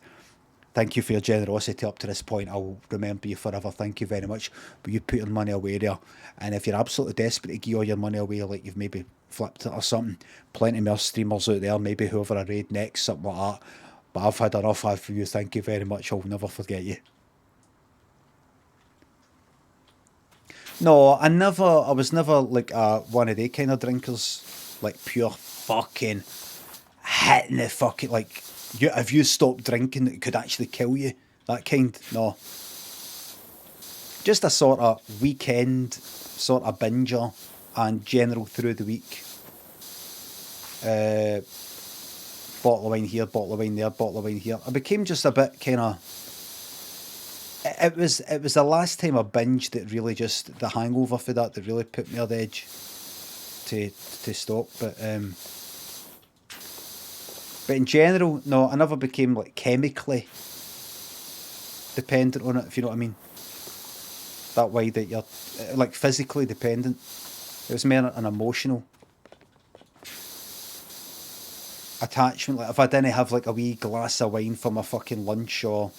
Thank you for your generosity up to this point. I'll remember you forever. Thank you very much. But you put your money away there. And if you're absolutely desperate to give all your money away, like you've maybe flipped it or something, plenty more streamers out there, maybe whoever I raid next, something like that. But I've had enough of you. Thank you very much. I'll never forget you. No, I was never like one of they kind of drinkers. Like pure fucking hitting the fucking, like, if you stopped drinking, it could actually kill you. That kind, no. Just a sort of weekend, sort of binger, and general through the week. Bottle of wine here, bottle of wine there, bottle of wine here. I became just a bit kind of... It was the last time I binged that really just, the hangover for that really put me on the edge to stop. But in general, no, I never became like chemically dependent on it, if you know what I mean. That way that you're like physically dependent. It was more an emotional attachment. Like if I didn't have like a wee glass of wine for my fucking lunch or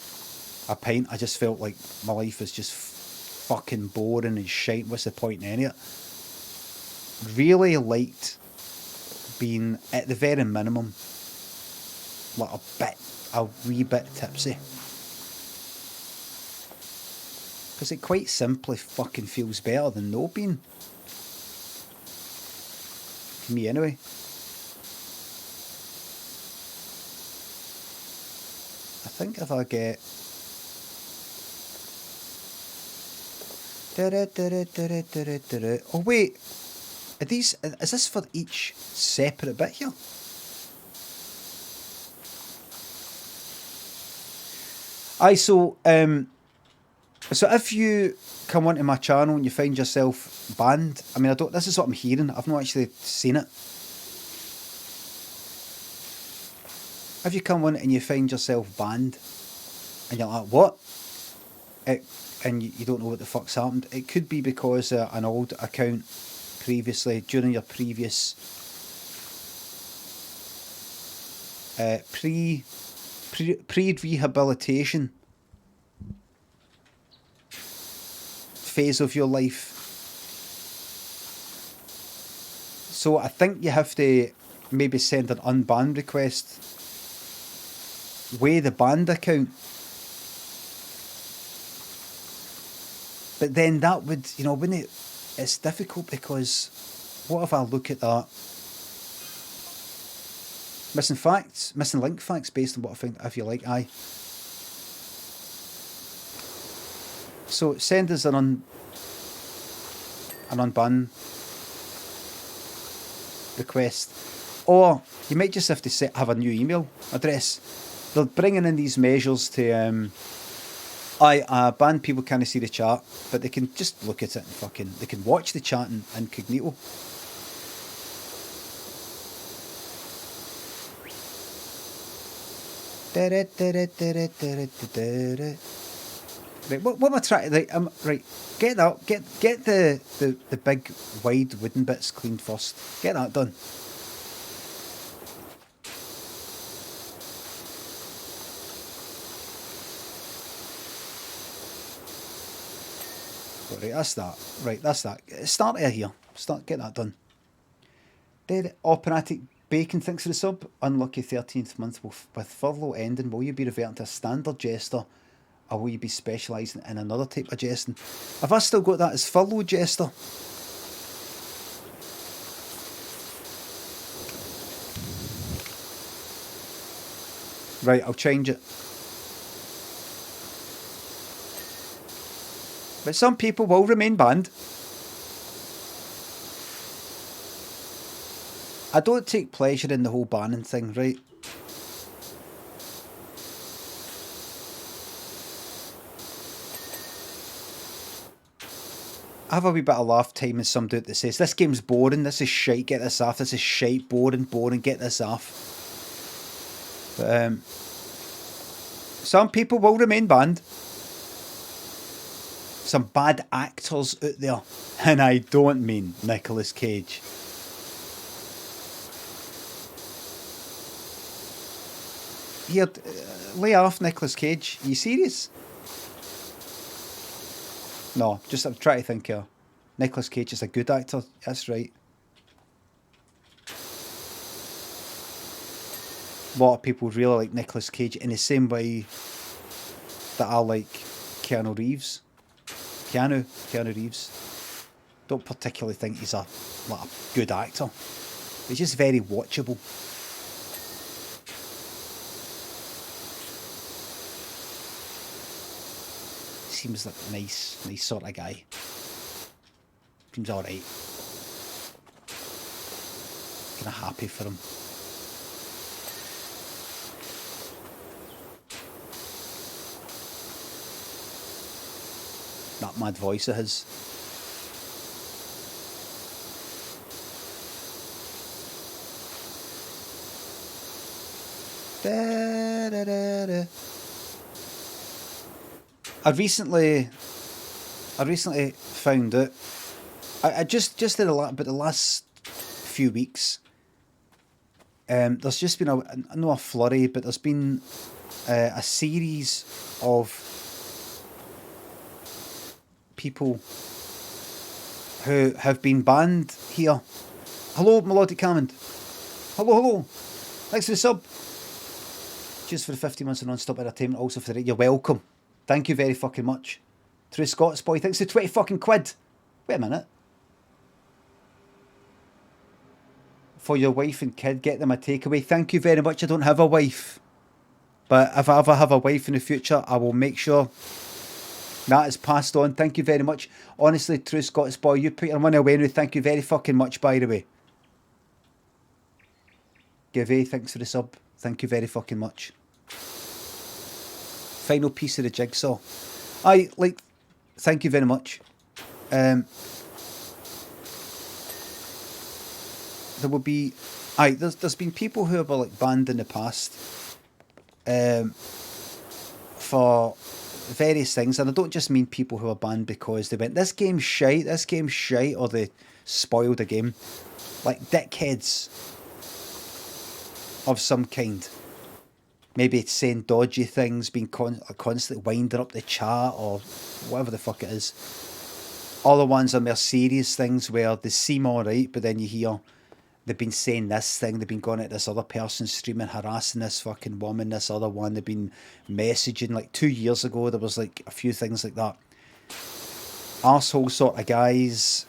a pint, I just felt like my life was just fucking boring and shite. What's the point in any of it? Really liked being at the very minimum like a wee bit tipsy. Because it quite simply fucking feels better than no being. To me anyway. I think if I get... Oh wait, is this for each separate bit here? So if you come onto my channel and you find yourself banned, I mean, this is what I'm hearing, I've not actually seen it. If you come on and you find yourself banned, and you're like, what? And you don't know what the fuck's happened, it could be because an old account previously, during your previous pre-rehabilitation phase of your life. So I think you have to maybe send an unbanned request with the banned account. But then that would, wouldn't it? It's difficult because what if I look at that Missing facts, missing link facts based on what I think, if you like, aye. So send us an unban request, or you might just have to have a new email address. They're bringing in these measures to banned people can't see the chat, but they can just look at it and they can watch the chat in incognito. Right, what am I trying to... Right, get that, get the big wide wooden bits cleaned first. Get that done. Right, that's that. Right, that's that. Start here. Get that done. Dead operatic Bacon thinks of the sub. Unlucky 13th month with furlough ending. Will you be reverting to a standard jester, or will you be specialising in another type of jesting? Have I still got that as furlough jester? Right, I'll change it. But some people will remain banned. I don't take pleasure in the whole banning thing, right? I have a wee bit of laugh time with some dude that says, this game's boring, this is shite, get this off, this is shite, boring, get this off. But, some people will remain banned. Some bad actors out there, and I don't mean Nicolas Cage. Here, lay off Nicolas Cage. Are you serious? No, just I'm trying to think here. Nicolas Cage is a good actor. That's right. A lot of people really like Nicolas Cage in the same way that I like Keanu Reeves. Keanu Reeves. Don't particularly think he's a good actor. He's just very watchable. Seems like a nice sort of guy. Seems alright. Kinda happy for him. That mad voice of his. Da, da, da, da. I recently found out. I just did a lot, but the last few weeks, there's just been not a flurry, but there's been a series of people who have been banned here. Hello, Melodic Hammond. Hello. Thanks for the sub. Just for the 50 months of non-stop entertainment. Also for the you're welcome. Thank you very fucking much. True Scots boy, thanks for 20 fucking quid. Wait a minute. For your wife and kid, get them a takeaway. Thank you very much. I don't have a wife. But if I ever have a wife in the future, I will make sure that is passed on. Thank you very much. Honestly, True Scots boy, you put your money away now. Thank you very fucking much, by the way. Give thanks for the sub. Thank you very fucking much. Final piece of the jigsaw. Thank you very much. There will be, there's been people who were like banned in the past, for various things, and I don't just mean people who are banned because they went, this game's shite, or they spoiled the game. Like dickheads of some kind. Maybe it's saying dodgy things, being constantly winding up the chat, or whatever the fuck it is. Other ones are more serious things where they seem alright, but then you hear they've been saying this thing, they've been going at this other person streaming, harassing this fucking woman, this other one, they've been messaging. Like 2 years ago, there was like a few things like that. Arsehole sort of guys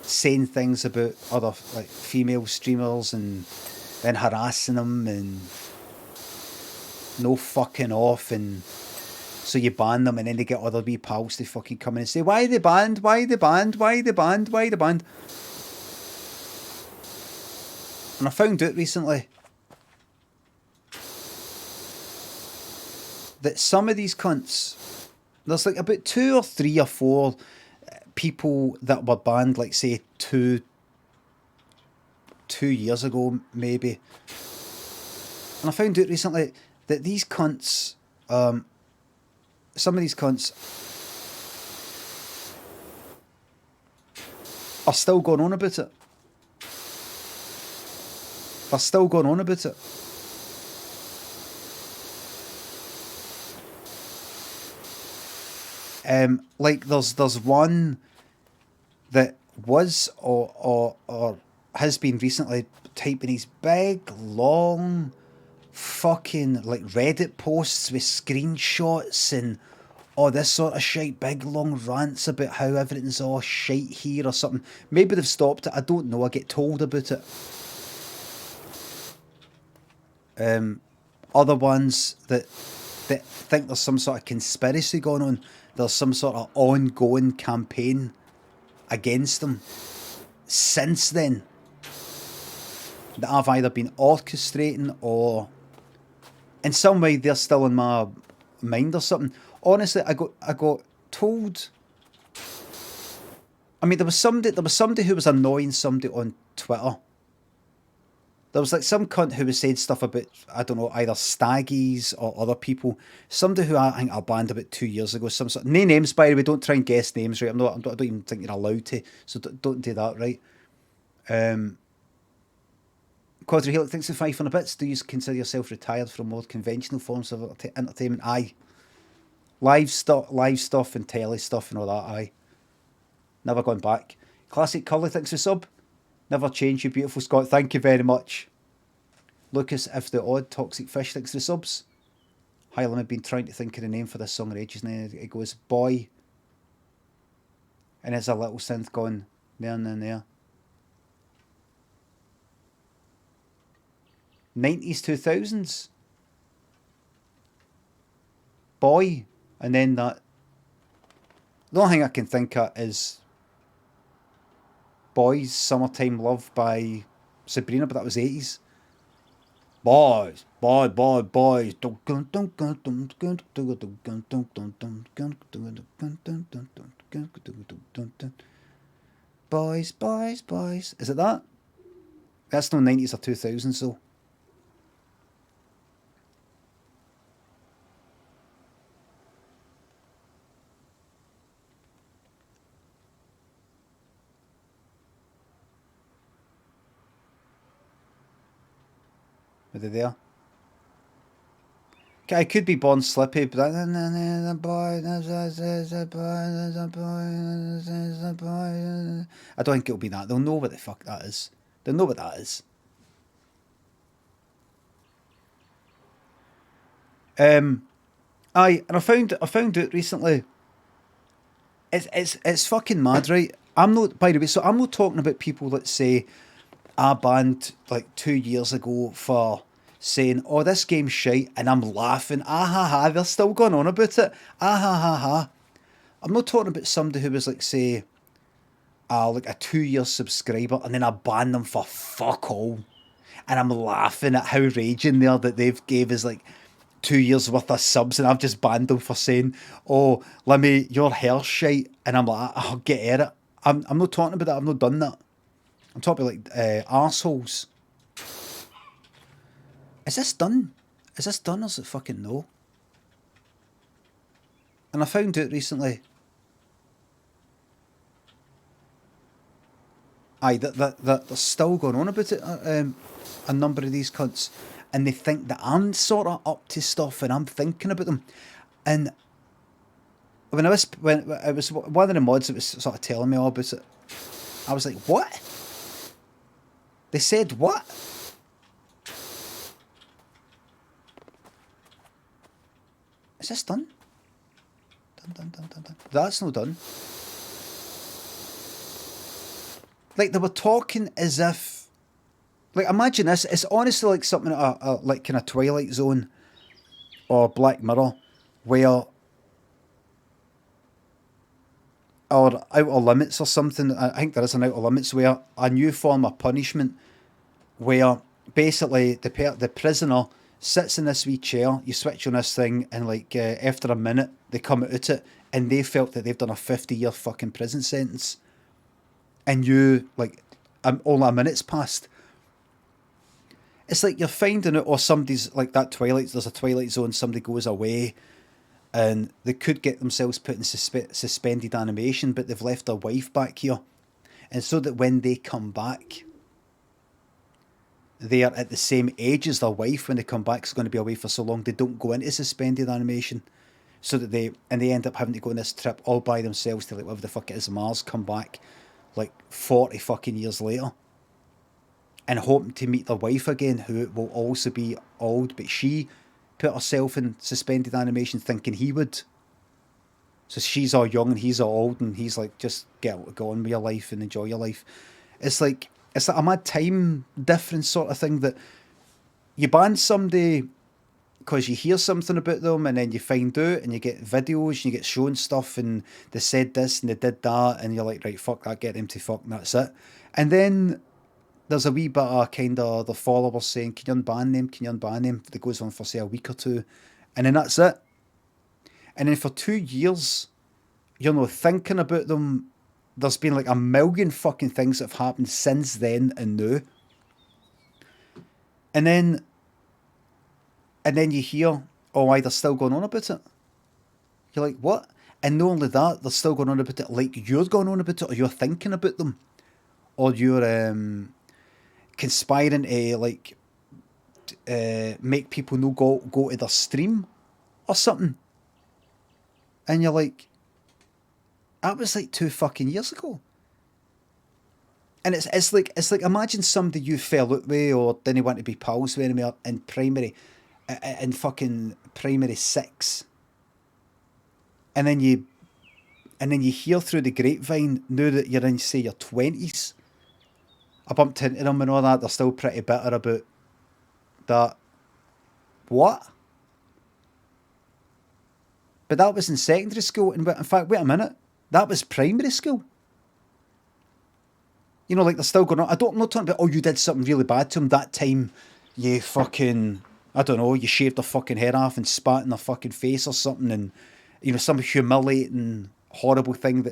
saying things about other like female streamers and then harassing them and no fucking off, and so you ban them, and then they get other wee pals to fucking come in and say, why they banned, why they banned, why they banned, why they banned. And I found out recently that some of these cunts, there's like about 2 or 3 or 4 people that were banned, like say two years ago maybe. And I found out recently that these cunts, some of these cunts are still going on about it. They're still going on about it. Like there's one that was or has been recently typing these big long fucking like Reddit posts with screenshots and all this sort of shite, big long rants about how everything's all shite here or something. Maybe they've stopped it, I don't know, I get told about it. Other ones that think there's some sort of conspiracy going on, there's some sort of ongoing campaign against them since then that I've either been orchestrating or in some way they're still in my mind or something. Honestly, I got told. I mean, there was somebody who was annoying somebody on Twitter. There was like some cunt who was saying stuff about, I don't know, either staggies or other people. Somebody who I think I banned about 2 years ago. Some sort, no names by the way. Don't try and guess names, right? I don't even think you're allowed to. So don't do that, right? Quadri Helix, thanks for 500 bits. Do you consider yourself retired from more conventional forms of entertainment? Aye. Live stuff and telly stuff and all that, aye. Never gone back. Classic Curly, thanks for sub. Never change, you beautiful Scott. Thank you very much. Lucas, if the odd toxic fish, thanks for subs. Hi, I've been trying to think of the name for this song for ages now. It goes boy. And there's a little synth going there and then there. 90s, 2000s. Boy. And then that. The only thing I can think of is Boys, Summertime Love by Sabrina, but that was 80s. Boys, boys. Boys. Is it that? That's no 90s or 2000s though. Are they there? Okay, I could be Born Slippy, but I don't think it'll be that. They'll know what the fuck that is. They'll know what that is. Aye, and I found out recently. It's fucking mad, right? I'm not, by the way. So I'm not talking about people that say I banned like 2 years ago for saying, oh, this game's shite, and I'm laughing. Ah ha ha, they're still going on about it. Ah ha ha ha. I'm not talking about somebody who was like, say, like a 2-year subscriber, and then I banned them for fuck all. And I'm laughing at how raging there that they've gave us like 2 years worth of subs, and I've just banned them for saying, oh, Limmy, your hair's shite. And I'm like, oh, get at it. I'm not talking about that. I've not done that. I'm talking about like arseholes. Is this done? Is this done or is it fucking no? And I found out recently. Aye, that they're still going on about it. A number of these cunts, and they think that I'm sort of up to stuff, and I'm thinking about them. And when it was one of the mods that was sort of telling me all about it, I was like, what? They said what? Is this done? Done. That's not done. Like they were talking as if, Like, imagine this. It's honestly like something like kind of Twilight Zone or Black Mirror, where or Outer Limits or something. I think there is an Outer Limits where a new form of punishment, where basically the prisoner sits in this wee chair. You switch on this thing, and like after a minute, they come out it, and they felt that they've done a 50-year fucking prison sentence, and you like only a minute's passed. It's like you're finding it, or somebody's like that Twilight. There's a Twilight Zone. Somebody goes away, and they could get themselves put in suspended animation, but they've left their wife back here, and so that when they come back, they are at the same age as their wife when they come back. It's going to be away for so long they don't go into suspended animation, so that they end up having to go on this trip all by themselves to like whatever the fuck it is, Mars, come back like 40 fucking years later, and hoping to meet their wife again, who will also be old, but she put herself in suspended animation thinking he would. So she's all young and he's all old, and he's like, just go on with your life and enjoy your life. It's like a mad time difference sort of thing, that you ban somebody because you hear something about them, and then you find out and you get videos and you get shown stuff, and they said this and they did that, and you're like, right, fuck that, get them to fuck, and that's it. And then there's a wee bit of kind of the followers saying, can you unban them? Can you unban them? That goes on for, say, a week or two. And then that's it. And then for 2 years, you're not thinking about them. There's been like a million fucking things that have happened since then and now. And then you hear, oh, why they're still going on about it. You're like, what? And not only that, they're still going on about it like you're going on about it, or you're thinking about them. Or you're conspiring to like make people no go to their stream or something, and you're like, that was like 2 fucking years ago. And it's like imagine somebody you fell out with or didn't want to be pals with anymore in primary, in fucking primary 6, and then you hear through the grapevine now that you're in, say, your 20s. I bumped into them and all that. They're still pretty bitter about that. What? But that was in secondary school. And in fact, wait a minute. That was primary school. You know, like they're still going on. I'm not talking about, oh, you did something really bad to them. That time you fucking, I don't know, you shaved their fucking head off and spat in their fucking face or something. And, you know, some humiliating, horrible thing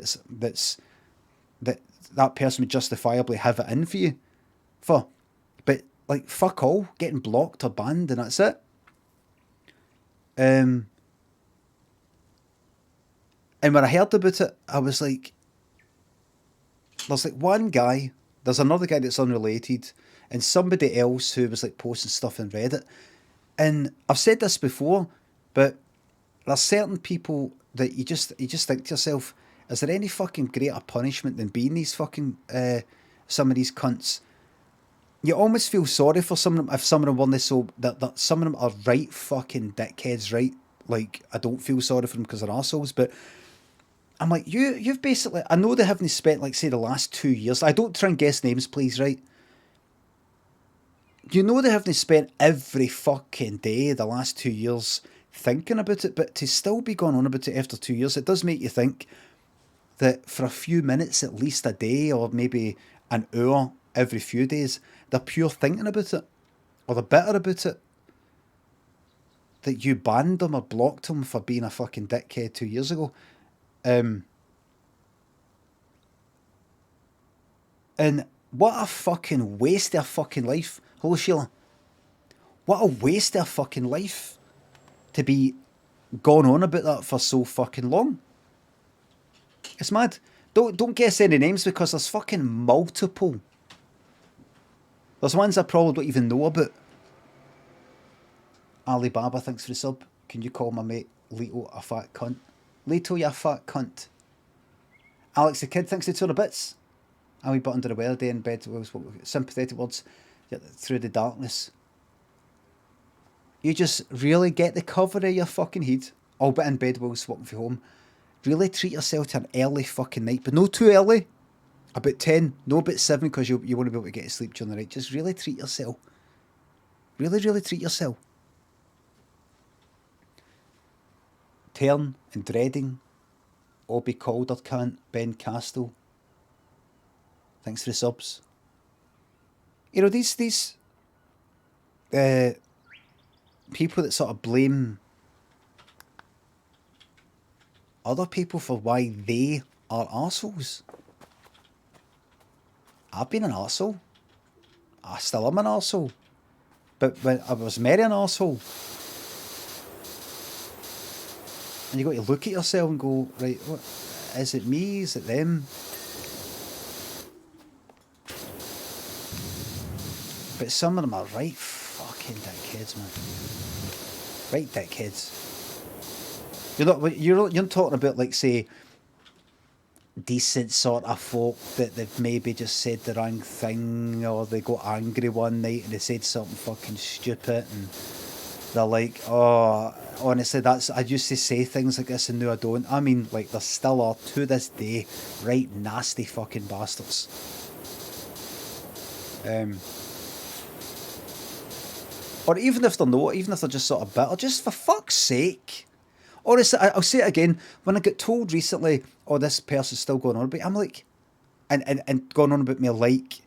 that person would justifiably have it in for you for. But like, fuck all, getting blocked or banned, and that's it. And when I heard about it, I was like, there's like one guy, there's another guy that's unrelated, and somebody else who was like posting stuff on Reddit. And I've said this before, but there's certain people that you just think to yourself, is there any fucking greater punishment than being these fucking, some of these cunts? You almost feel sorry for some of them, if some of them weren't so, that some of them are right fucking dickheads, right? Like, I don't feel sorry for them because they're arseholes, but I'm like, you've basically, I know they haven't spent, like, say, the last 2 years, I don't try and guess names, please, right? You know they haven't spent every fucking day the last 2 years thinking about it, but to still be going on about it after 2 years, it does make you think that for a few minutes at least a day, or maybe an hour every few days, they're pure thinking about it, or they're bitter about it, that you banned them or blocked them for being a fucking dickhead 2 years ago. And what a fucking waste of fucking life. Hello, Sheila. What a waste of fucking life to be going on about that for so fucking long. It's mad. Don't guess any names, because there's fucking multiple. There's ones I probably don't even know about. Alibaba, thanks for the sub. Can you call my mate Leto a fat cunt? Leto, you fat cunt. Alex the Kid, thanks for the 200 bits. A wee bit under the weather day in bed. Sympathetic words through the darkness. You just really get the cover of your fucking head. All but in bed while swapping for home. Really treat yourself to an early fucking night, but no too early. About 10, no about 7 because you want to be able to get to sleep during the night. Just really treat yourself. Really, really treat yourself. Tern and Dreading, Obi Caldercant, Ben Castle. Thanks for the subs. You know, these people that sort of blame other people for why they are arseholes. I've been an arsehole. I still am an arsehole. But when I was merry an arsehole. And you got to look at yourself and go, right, what is it me? Is it them? But some of them are right fucking dickheads, man. Right dickheads. You're talking about, like, say, decent sort of folk that they've maybe just said the wrong thing, or they got angry one night and they said something fucking stupid and they're like, oh, honestly, I used to say things like this and now I don't. I mean, like, there still are, to this day, right nasty fucking bastards. Or even if they're not, even if they're just sort of bitter, just for fuck's sake. Honestly, I'll say it again, when I got told recently, oh, this person's still going on about, I'm like, and going on about me like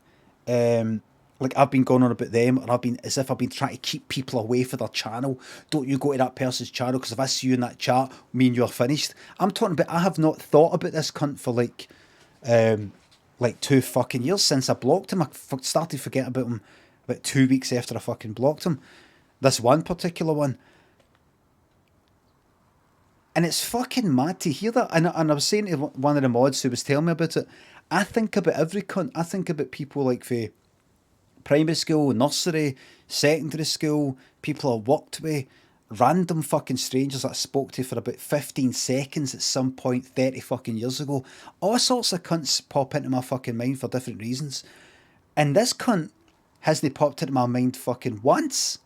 I've been going on about them, and I've been, as if I've been trying to keep people away from their channel. Don't you go to that person's channel, because if I see you in that chat, me and you're finished. I'm talking about, I have not thought about this cunt for like 2 fucking years since I blocked him. I started forgetting about him about 2 weeks after I fucking blocked him. This one particular one. And it's fucking mad to hear that. And I was saying to one of the mods who was telling me about it, I think about every cunt. I think about people like for primary school, nursery, secondary school, people I worked with, random fucking strangers that I spoke to for about 15 seconds at some point 30 fucking years ago. All sorts of cunts pop into my fucking mind for different reasons. And this cunt hasn't popped into my mind fucking once.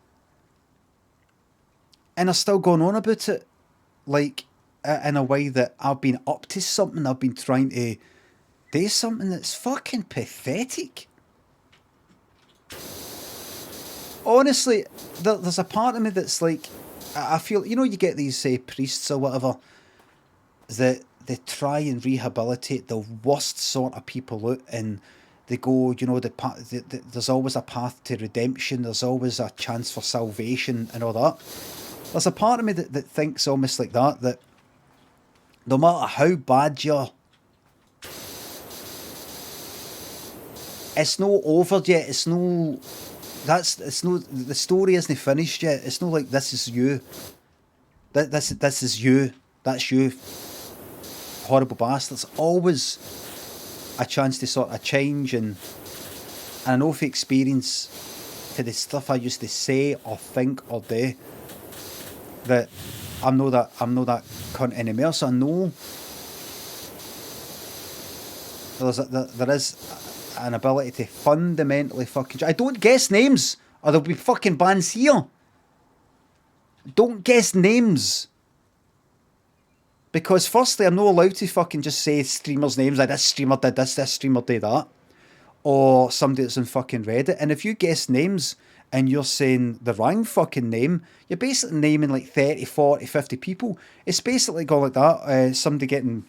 And I'm still going on about it. Like, in a way that I've been up to something, I've been trying to do something that's fucking pathetic. Honestly, there's a part of me that's like, I feel, you know, you get these priests or whatever, that they try and rehabilitate the worst sort of people out, and they go, you know, there's always a path to redemption, there's always a chance for salvation and all that. There's a part of me that thinks almost like that no matter how bad you're, it's no over yet, the story isn't finished yet. It's not like this is you. This is you. That's you. Horrible bastards. Always a chance to sort of change, and I know from experience to the stuff I used to say or think or do, that I'm not that cunt anymore. So I know there is an ability to fundamentally fucking... I don't guess names, or there'll be fucking bans here. Don't guess names. Because firstly, I'm not allowed to fucking just say streamers' names, like this streamer did this streamer did that. Or somebody that's on fucking Reddit. And if you guess names and you're saying the wrong fucking name, you're basically naming like 30, 40, 50 people. It's basically going like that. Somebody getting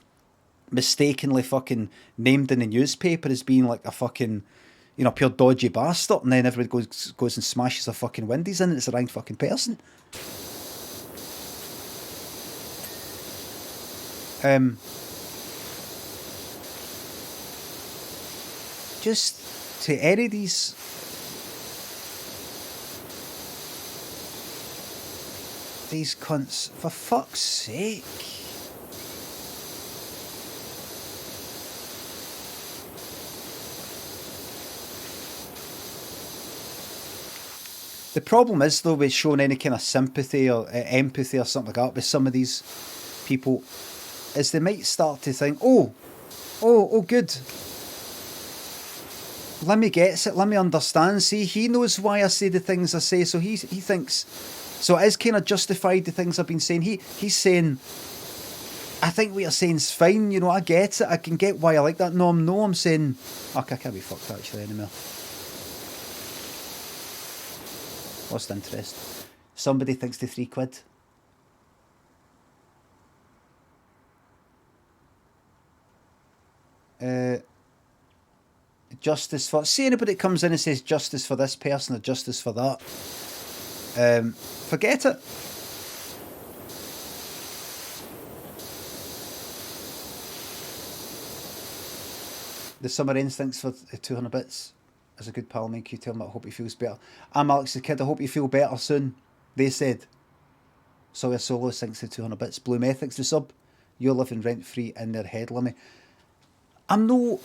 mistakenly fucking named in the newspaper as being like a fucking, you know, pure dodgy bastard, and then everybody goes and smashes their fucking windies in, and it's the wrong fucking person. Just to any of these cunts, for fuck's sake. The problem is, though, with showing any kind of sympathy or empathy or something like that with some of these people, is they might start to think, oh, good. Limmy gets it, Limmy understands. See, he knows why I say the things I say, so he thinks... So it is kind of justified, the things I've been saying. He's saying, I think what you're saying's fine. You know, I get it. I can get why I like that. No, I'm saying, I can't be fucked actually anymore. Lost interest. Somebody thinks the £3. Justice for... See anybody that comes in and says justice for this person or justice for that. Forget it. The summer instincts for 200 bits. As a good pal, make you tell him I hope he feels better. I'm Alex the Kid, I hope you feel better soon. They said. Sawyer Solo thinks the 200 bits. Blue Methics the sub. You're living rent free in their head, Limmy. I'm no...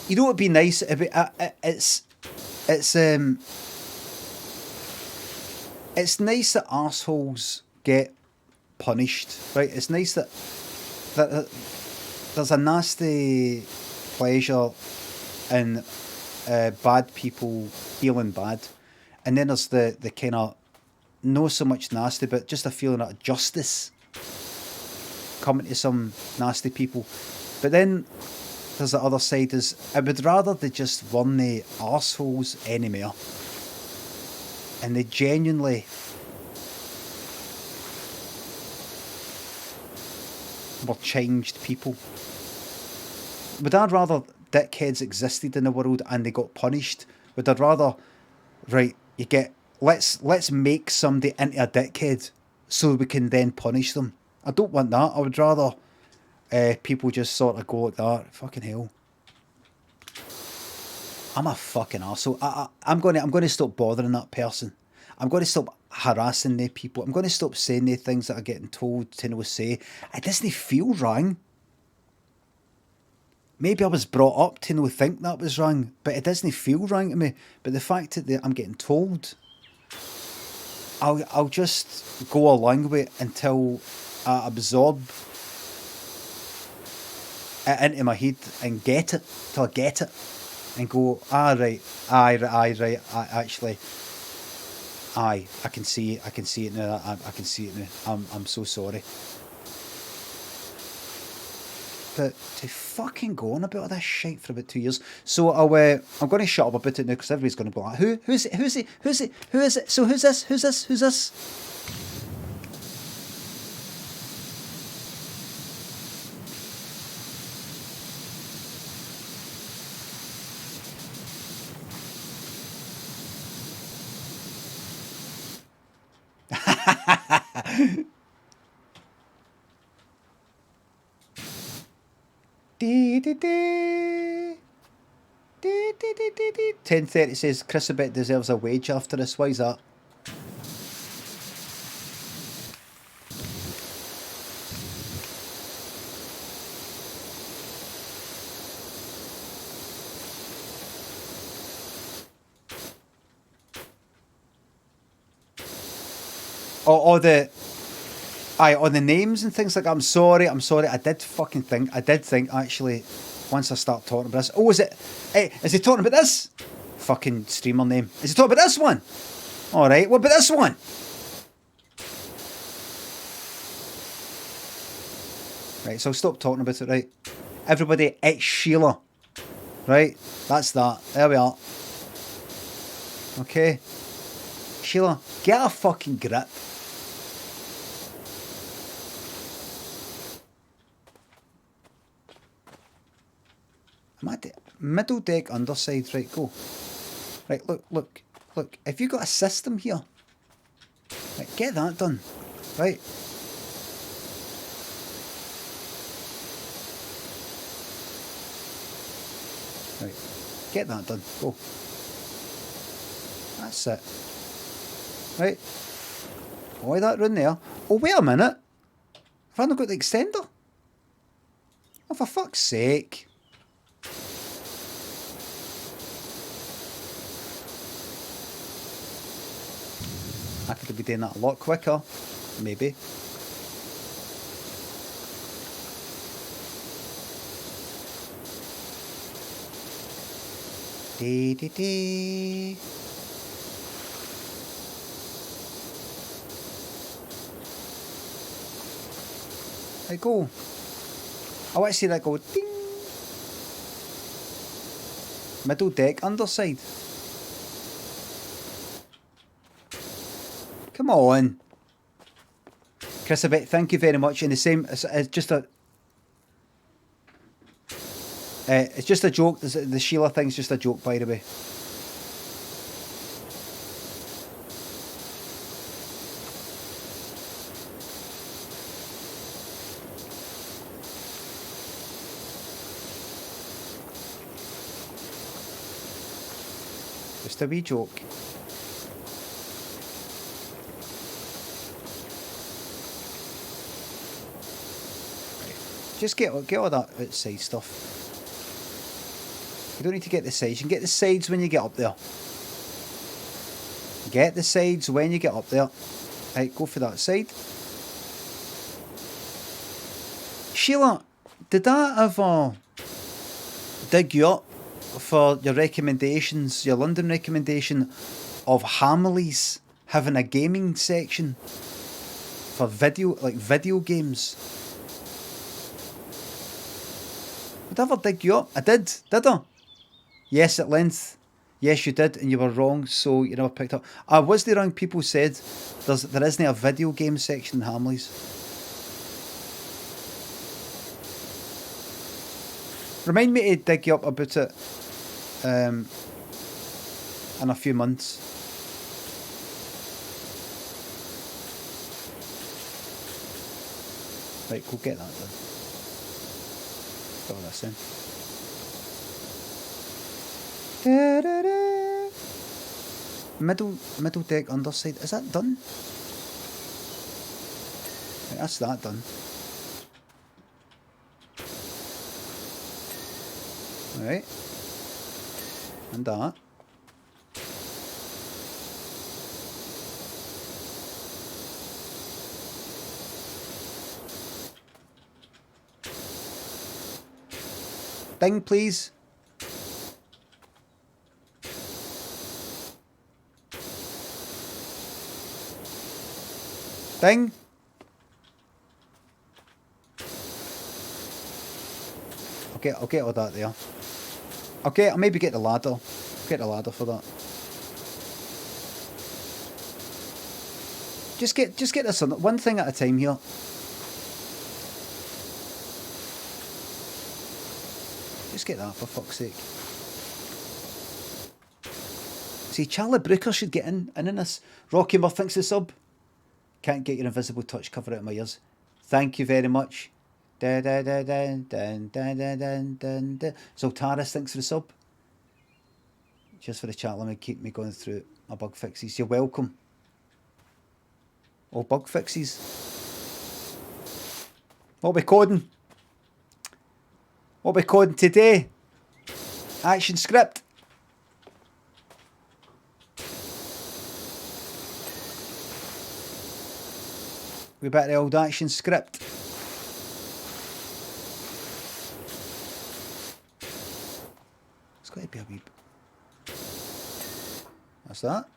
You know what would be nice? It's nice that arseholes get punished, right? It's nice that there's a nasty pleasure in bad people feeling bad, and then there's the kind of not so much nasty, but just a feeling of justice coming to some nasty people. But then there's the other side, is I would rather they just run the arseholes anymore, and they genuinely were changed people. Would I rather dickheads existed in the world and they got punished? Would I rather, right, you get, let's make somebody into a dickhead so we can then punish them? I don't want that. I would rather people just sort of go like that. Fucking hell. I'm a fucking arsehole. I'm gonna stop bothering that person. I'm going to stop harassing the people. I'm going to stop saying the things that are getting told to no say. It doesn't feel wrong. Maybe I was brought up to no think that was wrong, but it doesn't feel wrong to me. But the fact that I'm getting told, I'll just go along with it until I absorb it into my head and get it, till I get it, and go, right, actually, I can see it now. I can see it now. I'm so sorry. But to fucking go on about this shit for about 2 years. So I'm going to shut up about it now because everybody's going to be like, who is it? So who's this? Dee, dee, dee. Dee, dee, dee, dee, dee. 10:30 says Chris a bit deserves a wage after this. Why is that? Oh, on the names and things like that. I'm sorry. I did think actually, once I start talking about this. Oh, is he talking about this? Fucking streamer name. Is he talking about this one? Alright, what about this one? Right, so I'll stop talking about it, right? Everybody, it's Sheila. Right? That's that. There we are. Okay. Sheila, get a fucking grip. Middle deck underside, right, go. Right, look. If you got a system here, right, get that done. Right. Right. Get that done. Go. That's it. Right. Why that run there? Oh, wait a minute. Have I not got the extender? Oh, for fuck's sake. I could be doing that a lot quicker, maybe. Dee dee dee. Let go. I want to see that go ding. Middle deck, underside. Come on. Chris, thank you very much. And the same, it's just a... it's just a joke. The Sheila thing's just a joke, by the way. Just a wee joke. Just get all that outside stuff. You don't need to get the sides. You can get the sides when you get up there. Get the sides when you get up there. Right, go for that side. Sheila, did that ever dig you up for your recommendations, your London recommendation of Hamleys having a gaming section for video games? Did I ever dig you up? I did I? Yes, at length. Yes, you did, and you were wrong, so you never picked up. I was the wrong. People said there isn't a video game section in Hamleys. Remind me to dig you up about it in a few months. Right, go get that done. Got all this in. Middle deck, underside. Is that done? Right, that's that done. Right. And that. Ding, please. Ding. Okay, I'll get all that there. Okay, I'll maybe get the ladder. Get the ladder for that. Just get this on one thing at a time here. Just get that for fuck's sake. See, Charlie Brooker should get in this. Rocky Murph thinks the sub. Can't get your invisible touch cover out of my ears. Thank you very much. Zoltaris thanks for the sub. Just for the chat, let me keep me going through my bug fixes. You're welcome. Oh, bug fixes. What are we coding? What are we coding today? Action script. We back the old action script. It's got to be a wee. That's that.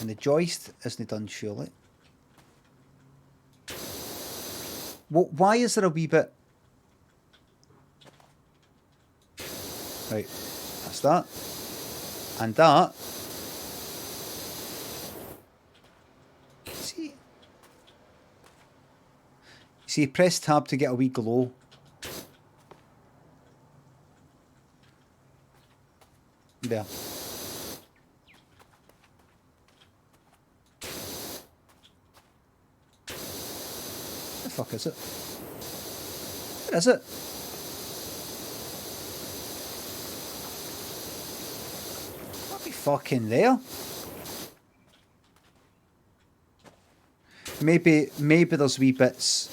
And the joist isn't done, surely. Well, why is there a wee bit? Right, that's that. And that. See, press tab to get a wee glow. There. The fuck is it? Where is it? What be fucking there? Maybe there's wee bits.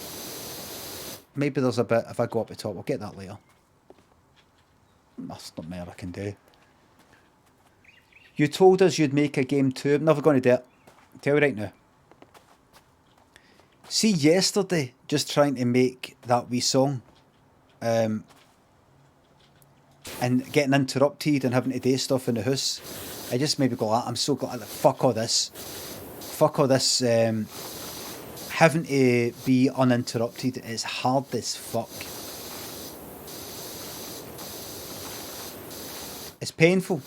Maybe there's a bit, if I go up the top, I'll get that later. That's not more I can do. You told us you'd make a game too. I'm never going to do it. I'll tell you right now. See, yesterday, just trying to make that wee song, and getting interrupted and having to do stuff in the house, I just maybe go, I'm so glad, fuck all this. Fuck all this, having to be uninterrupted is hard as fuck. It's painful.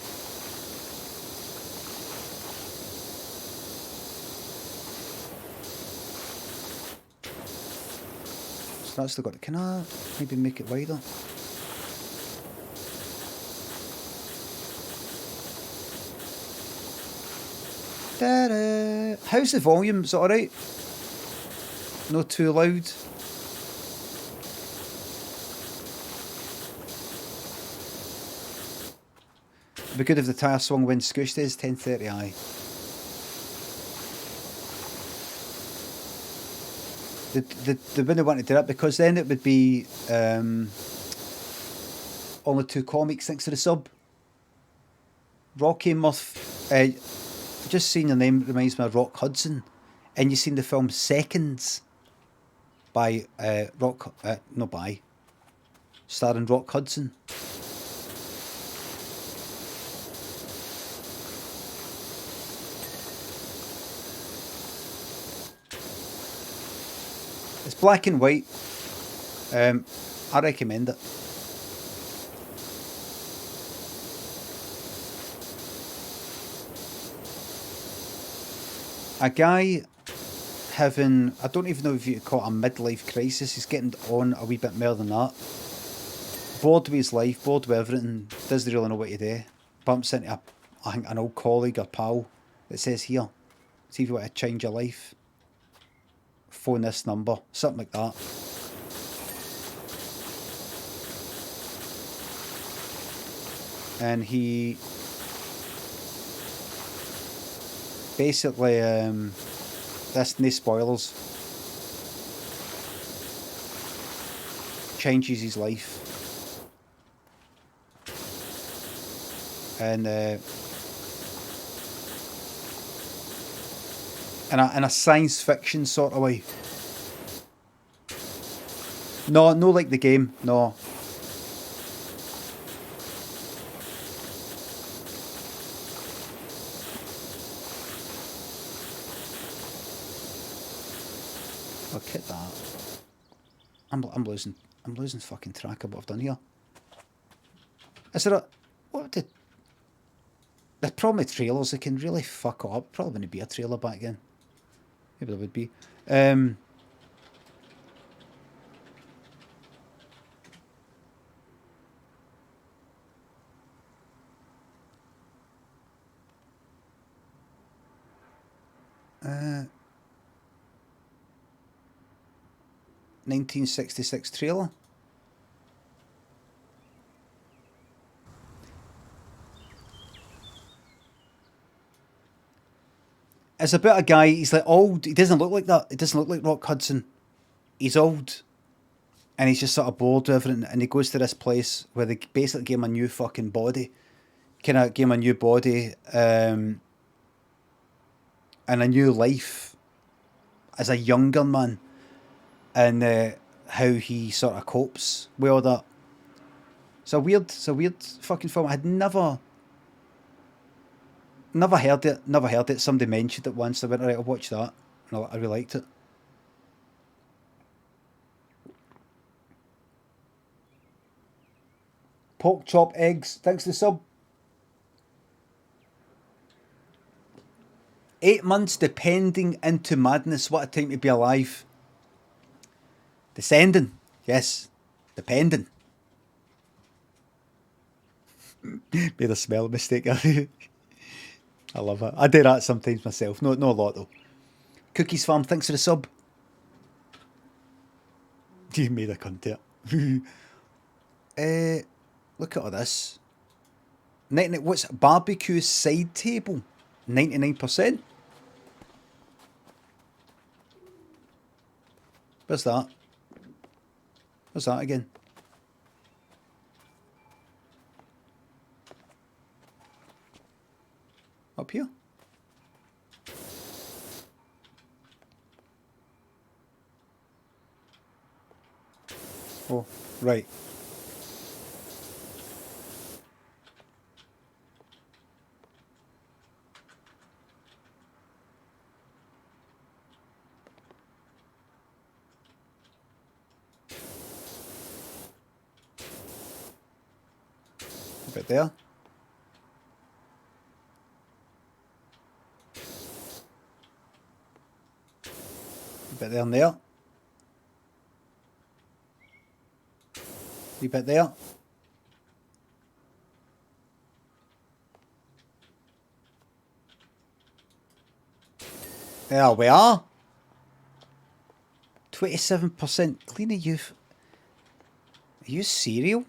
So that's still got. Can I maybe make it wider? Ta-da. How's the volume? Is it alright? Not too loud? It'd be good if the tyre swung when squished is 10:30. They wouldn't want to do that because then it would be only 2 comics thanks to the sub. Rocky Muff. Just seeing your name reminds me of Rock Hudson, and you seen the film Seconds by starring Rock Hudson. It's black and white. I recommend it. A guy having, I don't even know if you could call it a midlife crisis, he's getting on a wee bit more than that. Bored with his life, bored with everything, doesn't really know what to do. Bumps into I think an old colleague or pal that says, here, see if you want to change your life, phone this number, something like that. And he basically, that's no spoilers, changes his life. And in a science fiction sort of way. No like the game, no. Look at that. I'm losing fucking track of what I've done here. Is there the problem with trailers, they can really fuck up. Probably wouldn't be a trailer back then. Maybe there would be. 1966 trailer. It's about a guy, he's like old, he doesn't look like that, he doesn't look like Rock Hudson. He's old. And he's just sort of bored with everything, and he goes to this place where they basically give him a new fucking body. Kind of give him a new body, and a new life as a younger man. And how he sort of copes with all that. It's a weird fucking film. I had never heard it. Somebody mentioned it once. I went, alright, I'll watch that. And I really liked it. Pork chop eggs. Thanks to the sub. 8 months depending into madness. What a time to be alive. Descending. Yes. Depending. Made a smell mistake. I love it. I do that sometimes myself. No, not a lot though. Cookies Farm, thanks for the sub. You made a cunt there. Look at all this. What's barbecue side table? 99%. Where's that? Where's that again? Up here? Oh, right. A bit there. A bit there and there. A bit there. There we are. 27% cleaner. Are you cereal?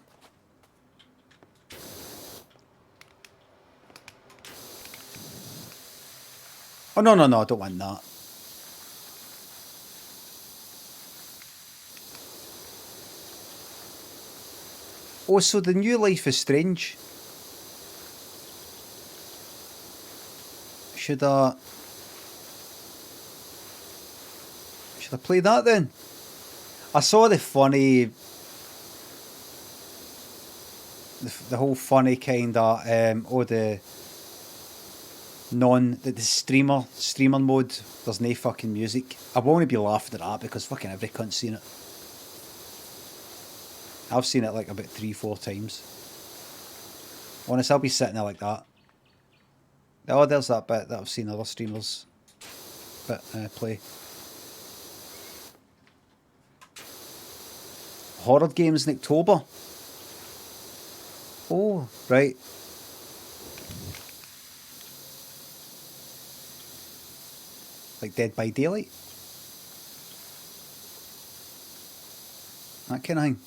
Oh no, I don't want that. Oh, so the new Life is Strange. Should I play that then? I saw the funny, the whole funny kind of the streamer mode. There's no fucking music. I won't be laughing at that because fucking every cunt's seen it. I've seen it like about 3-4 times. Honest, I'll be sitting there like that. Oh, there's that bit that I've seen other streamers play. Horror games in October. Oh, right. Like Dead by Daylight. That kind of thing.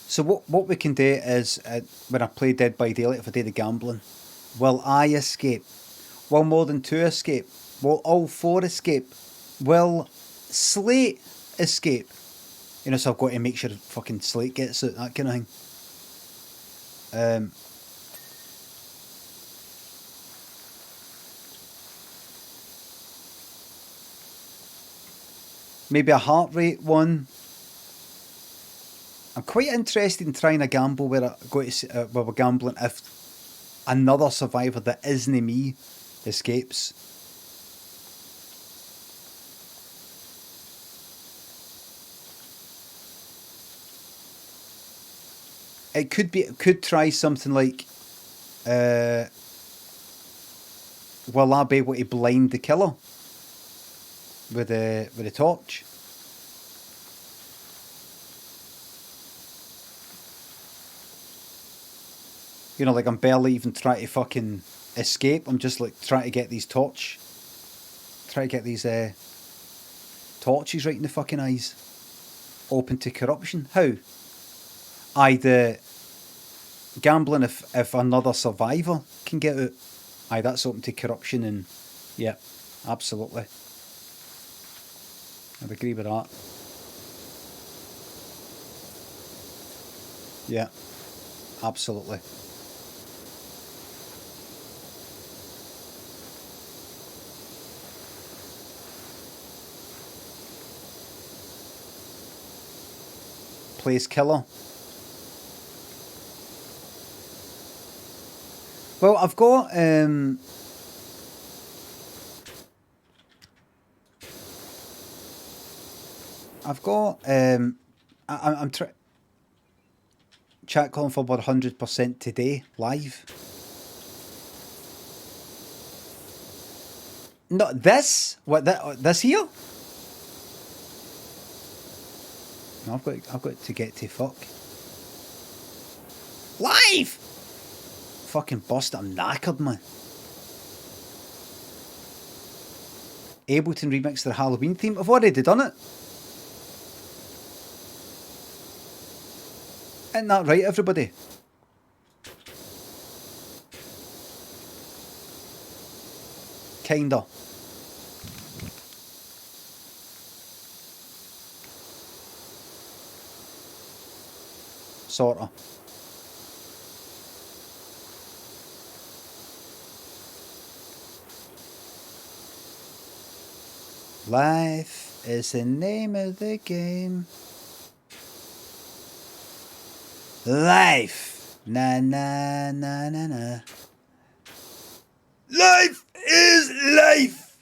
So what we can do is, when I play Dead by Daylight, if I do the gambling, will I escape? Will more than 2 escape? Will all 4 escape? Will Slate escape? You know, so I've got to make sure fucking Slate gets it, that kind of thing. Maybe a heart rate one. I'm quite interested in trying a gamble where we're gambling if another survivor that isn't me escapes. It could try something like, will I be able to blind the killer with a torch? You know, like I'm barely even trying to fucking escape. I'm just like trying to get these torches right in the fucking eyes. Open to corruption. How? The gambling if another survivor can get out. That's open to corruption, and yeah, absolutely. I'd agree with that. Yeah, absolutely. Plays killer. Well, I've got I'm chat calling for about 100% today live. No, this this here. No, I've got to get to fuck live. Fucking bust! I'm knackered, man. Ableton remix their Halloween theme. I've already done it. Isn't that right, everybody? Kinda. Sorta. Life is the name of the game. Life. Na na na na na. Life is life.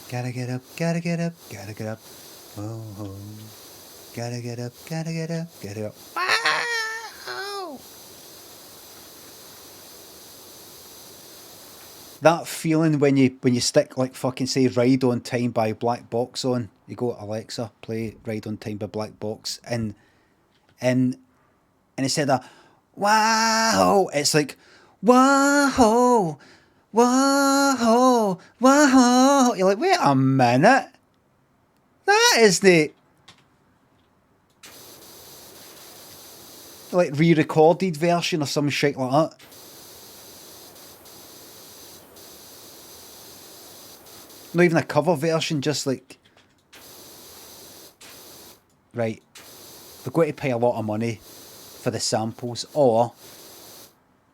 Gotta get up, gotta get up, gotta get up. Whoa, whoa. Gotta get up, gotta get up, gotta get up. Wow! That feeling when you stick like fucking say Ride on Time by Black Box on, you go, Alexa, play Ride on Time by Black Box, and instead of wow, it's like wow, wow, wow. You're like, wait a minute, that is the like re-recorded version or some shit like that. Not even a cover version, just like, right, we're going to pay a lot of money for the samples, or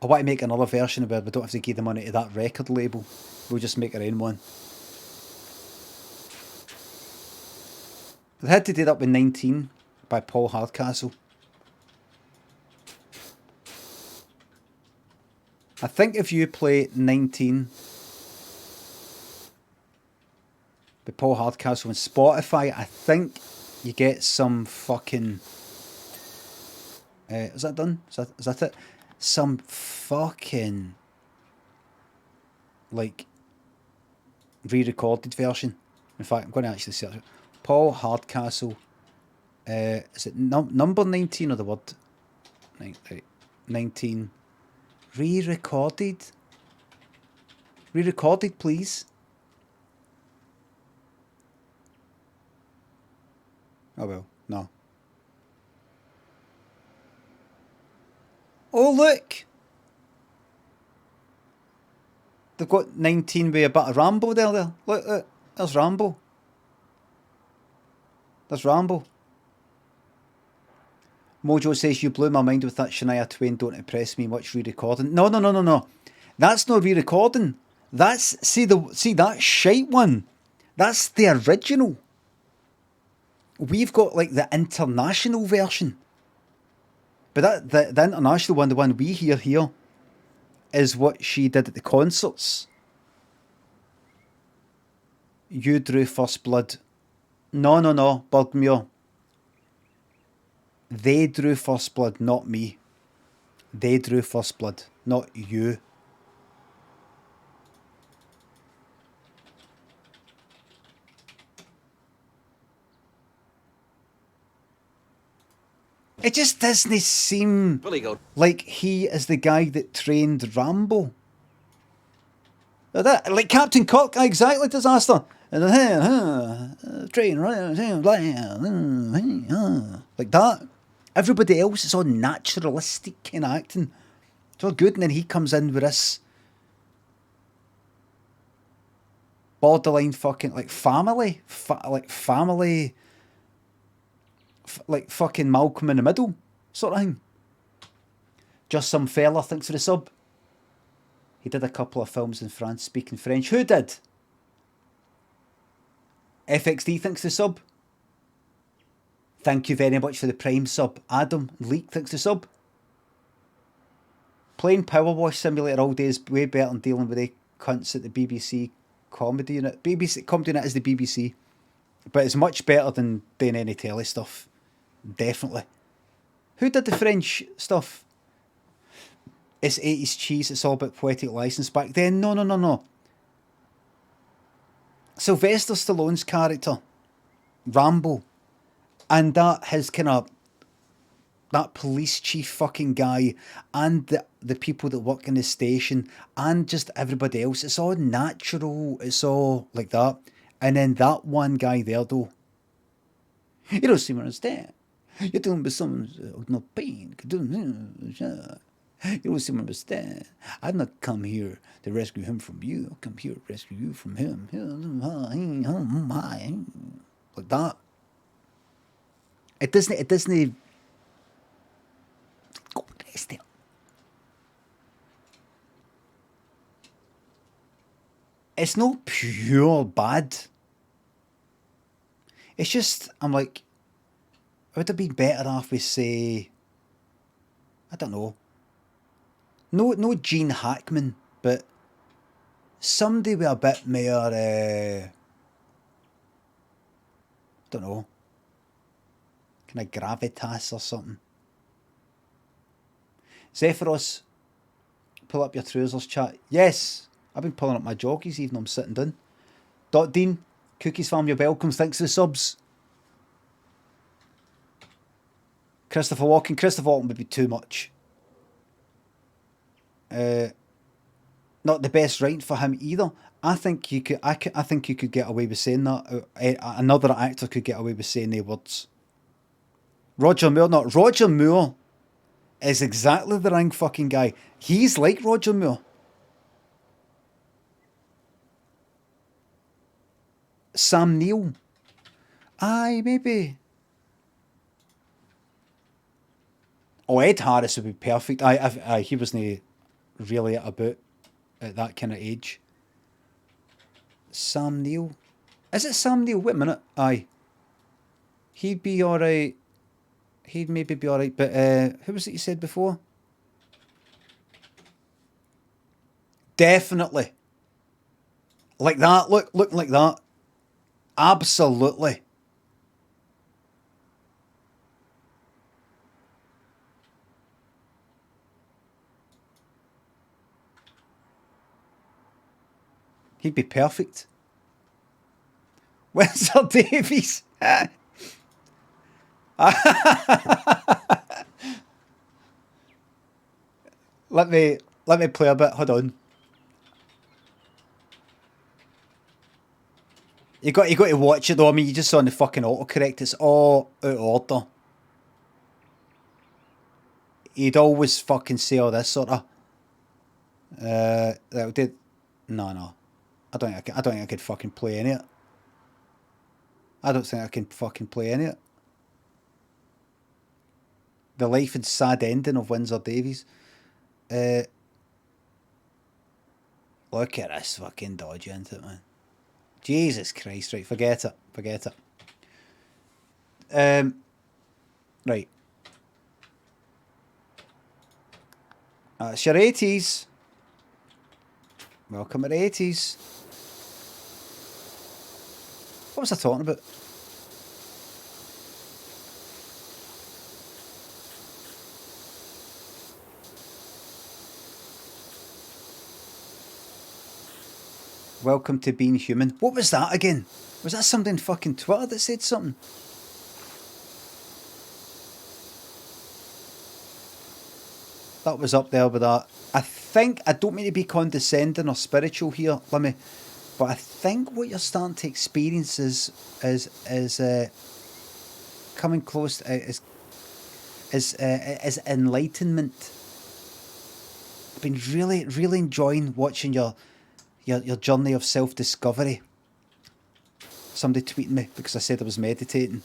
I want to make another version where we don't have to give the money to that record label. We'll just make our own one. They had to do that with 19 by Paul Hardcastle. I think if you play 19 with Paul Hardcastle on Spotify, I think you get some fucking... is that done? Is that it? Some fucking... like... re-recorded version. In fact, I'm going to actually search it. Paul Hardcastle. Is it number 19 or the word? 19. Re-recorded? Re-recorded, please. Oh well, no. Oh look! They've got 19 with a bit of Rambo there. Look, there's Rambo. There's Rambo. Mojo says, you blew my mind with that Shania Twain, don't impress me much re-recording. No. That's not re-recording. That's, see that shite one. That's the original. We've got like the international version. But the international one, the one we hear here, is what she did at the concerts. You drew first blood. No, Bergmuir. They drew first blood, not me. They drew first blood, not you. It just doesn't seem like he is the guy that trained Rambo. Like Captain Kirk, exactly, disaster. Train, like that. Everybody else is all naturalistic kind of acting. It's all good, and then he comes in with this borderline fucking like family, like fucking Malcolm in the Middle sort of thing. Just some fella, thanks for the sub. He did a couple of films in France speaking French. Who did? FXD, thanks for the sub. Thank you very much for the Prime sub. Adam Leak, thanks for the sub. Playing PowerWash Simulator all day is way better than dealing with the cunts at the BBC comedy unit. BBC comedy unit is the BBC, but it's much better than doing any telly stuff. Definitely. Who did the French stuff? It's 80s cheese. It's all about poetic license back then. No. Sylvester Stallone's character, Rambo, and that his kind of that police chief fucking guy, and the people that work in the station, and just everybody else. It's all natural. It's all like that. And then that one guy there, though, you don't seem to understand. You're doing with someone's no pain. You don't seem to understand. I've not come here to rescue him from you. I've come here to rescue you from him. Like that. It doesn't. It's not pure bad. It's just, I'm like, it would have been better off we say, I don't know, no Gene Hackman, but somebody with a bit more don't know. Kind of gravitas or something. Zephyros, pull up your trousers, chat. Yes, I've been pulling up my joggies even though I'm sitting down. Dot Dean, Cookies Farm, you're welcome. Thanks for the subs. Christopher Walken would be too much. Not the best writing for him either. I think you could. I think you could get away with saying that. Another actor could get away with saying the words. Roger Moore is exactly the wrong fucking guy. He's like Roger Moore. Sam Neill. Aye, maybe. Oh, Ed Harris would be perfect. Aye, he wasn't really about at that kind of age. Sam Neill. Is it Sam Neill? Wait a minute. Aye. He'd be alright. He'd maybe be alright, but who was it you said before? Definitely. Like that. Look like that. Absolutely. He'd be perfect. Winsor Davies. Let me play a bit. Hold on. You got to watch it though. I mean, you just saw on the fucking autocorrect. It's all out of order. He'd always fucking say all this sort of. That did. No. I don't think I could fucking play any of it. I don't think I can fucking play any of it. The life and sad ending of Winsor Davies. Look at this fucking dodgy, isn't it, man? Jesus Christ, right, forget it. Right. It's your 80s. Welcome to the 80s. What was I talking about? Welcome to being human. What was that again? Was that somebody in fucking Twitter that said something? That was up there with that. I don't mean to be condescending or spiritual here, Limmy, but I think what you're starting to experience is coming close to, is enlightenment. I've been really enjoying watching your journey of self-discovery. Somebody tweeted me because I said I was meditating,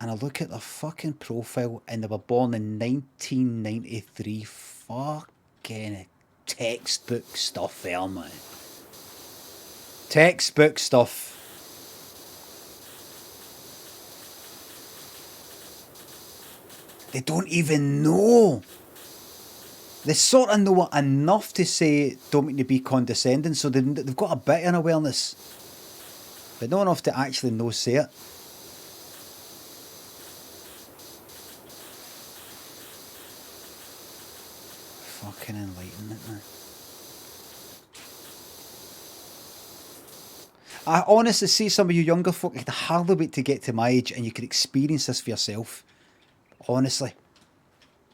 and I look at their fucking profile and they were born in 1993. Fucking textbook stuff there, man. Textbook stuff. They don't even know. They sort of know enough to say, don't mean to be condescending, so they've got a bit of awareness. But not enough to actually know say it. Fucking enlightenment, man. I honestly see some of you younger folk, you can hardly wait to get to my age and you can experience this for yourself. Honestly.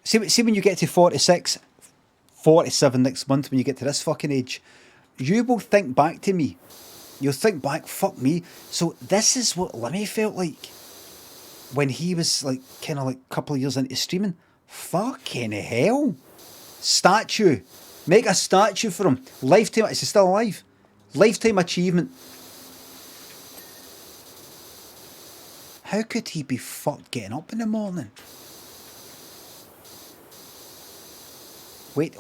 See when you get to 46, 47 next month, when you get to this fucking age, you will think back to me. You'll think back, fuck me. So this is what Limmy felt like when he was like, kind of like a couple of years into streaming. Fucking hell. Statue. Make a statue for him. Lifetime, is he still alive? Lifetime achievement. How could he be fucked getting up in the morning?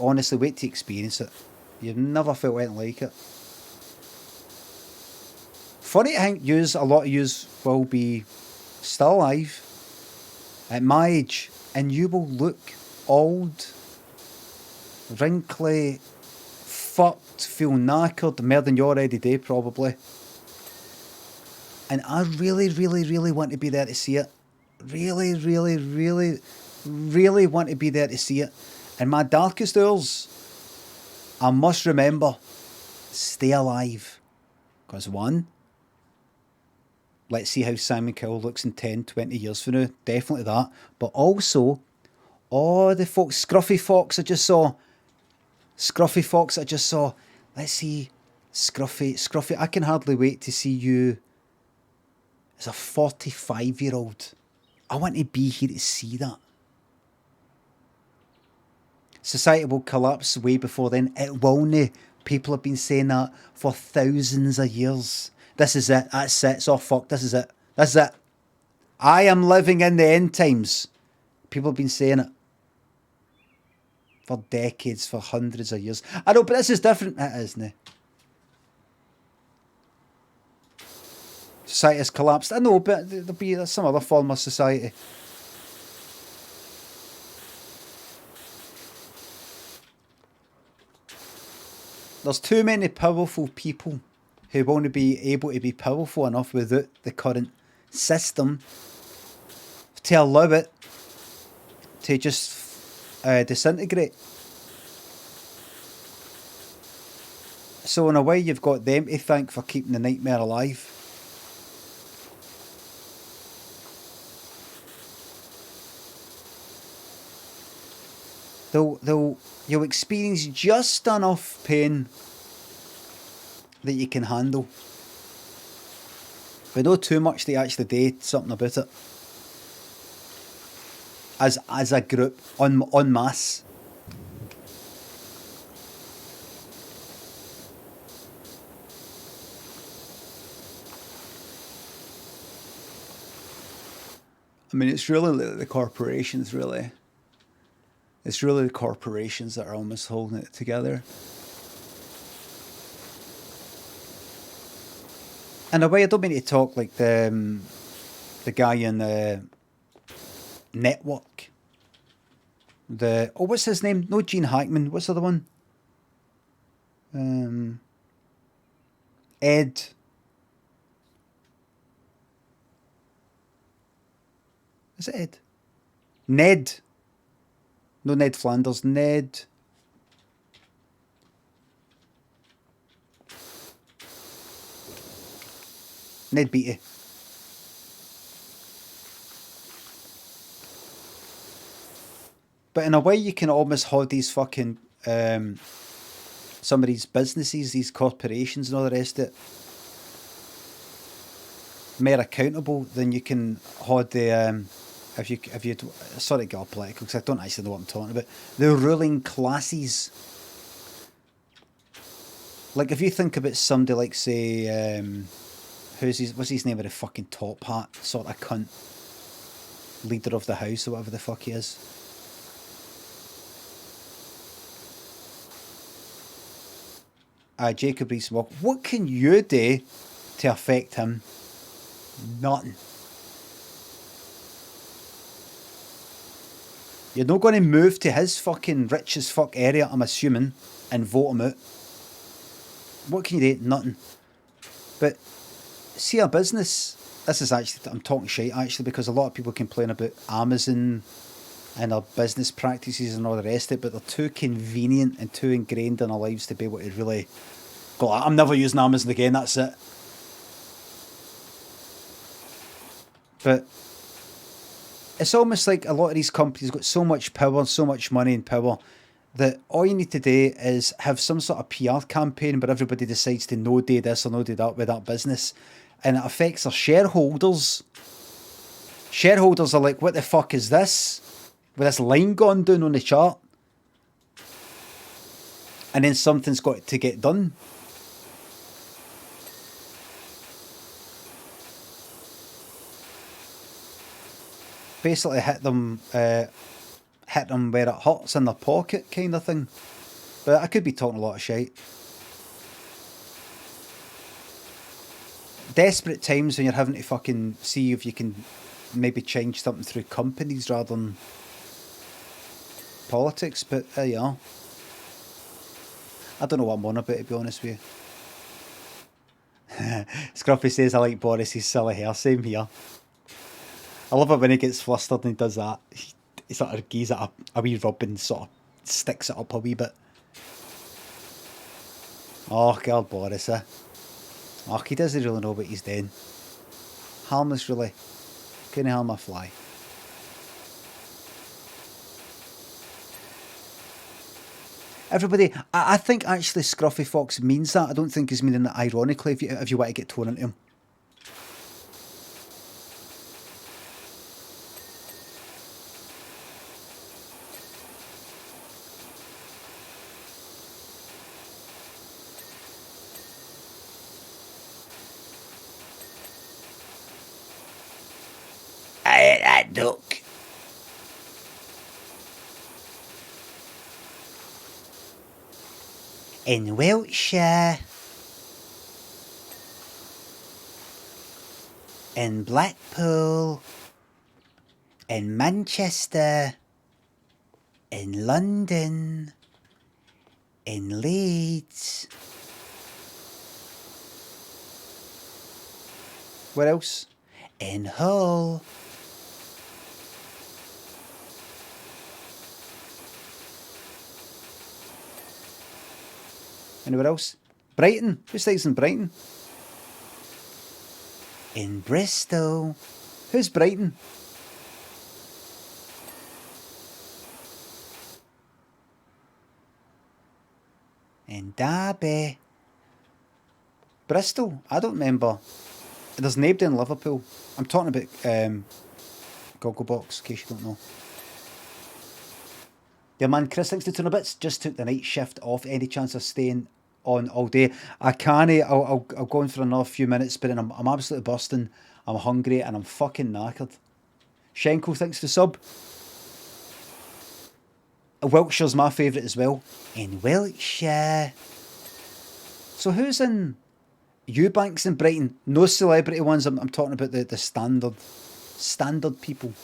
Honestly, wait to experience it. You've never felt anything like it. Funny to think a lot of yous will be still alive at my age, and you will look old, wrinkly, fucked, feel knackered, more than you already do probably. And I really, really, really want to be there to see it. Really, really, really, really want to be there to see it. And my darkest hours, I must remember, stay alive. Because one, let's see how Simon Cowell looks in 10, 20 years from now. Definitely that. But also, all the folks, Scruffy Fox I just saw. Let's see, Scruffy. I can hardly wait to see you as a 45-year-old. I want to be here to see that. Society will collapse way before then. It will not. People have been saying that for thousands of years. This is it. That's it. It's all fucked. This is it. This is it. I am living in the end times. People have been saying it for decades, for hundreds of years. I know, but this is different. It isn't it? Society has collapsed. I know, but there'll be some other form of society. There's too many powerful people who won't be able to be powerful enough without the current system to allow it to just disintegrate. So in a way, you've got them to thank for keeping the nightmare alive. You'll experience just enough pain that you can handle, but not too much to actually do something about it. As a group, en masse. I mean, it's really the corporations, really. It's really the corporations that are almost holding it together. In a way, I don't mean to talk like the guy in the network. What's his name? No, Gene Hackman. What's the other one? Ed. Is it Ed? Ned. No, Ned Flanders. Ned Beatty. But in a way, you can almost hold these fucking some of these businesses, these corporations, and all the rest of it more accountable than you can hold the if you sorry to get all political because I don't actually know what I'm talking about. The ruling classes. Like if you think about somebody like say what's his name with the fucking top hat sort of cunt, leader of the house or whatever the fuck he is. Jacob Rees-Mogg. What can you do to affect him? Nothing. You're not going to move to his fucking rich as fuck area, I'm assuming, and vote him out. What can you do? Nothing. But see a business, this is actually, I'm talking shit actually, because a lot of people complain about Amazon and their business practices and all the rest of it, but they're too convenient and too ingrained in our lives to be able to really go, I'm never using Amazon again, that's it. But it's almost like a lot of these companies got so much power, so much money and power, that all you need to do is have some sort of PR campaign where everybody decides to no do this or no do that with that business, and it affects their shareholders. Shareholders are like, what the fuck is this? With this line going down on the chart. And then something's got to get done. Basically hit them where it hurts in their pocket kind of thing. But I could be talking a lot of shite. Desperate times when you're having to fucking see if you can maybe change something through companies rather than politics, but there you are. I don't know what I'm on about, to be honest with Scruffy says I like Boris's silly hair. Same here. I love it when he gets flustered and he does that. He sort of gives it a wee rub and sort of sticks it up a wee bit. Oh, God, Boris, eh? Oh, he doesn't really know what he's doing. Harmless, really. Couldn't harm a fly. Everybody, I think actually Scruffy Fox means that. I don't think he's meaning it ironically if you want to get torn into him. I ate that duck. In Wiltshire, in Blackpool, in Manchester, in London, in Leeds. Where else? In Hull. Anywhere else? Brighton. Who stays in Brighton? In Bristol. Who's Brighton? In Derby. Bristol? I don't remember. There's nobody in Liverpool. I'm talking about Gogglebox, in case you don't know. Your man Chris thinks the Tuna Bits just took the night shift off. Any chance of staying on all day? I can't. I'll go on for another few minutes, but then I'm absolutely bursting. I'm hungry and I'm fucking knackered. Schenko thinks the sub. Wiltshire's my favourite as well. In Wiltshire. So who's in Eubanks and Brighton? No celebrity ones. I'm talking about the standard people.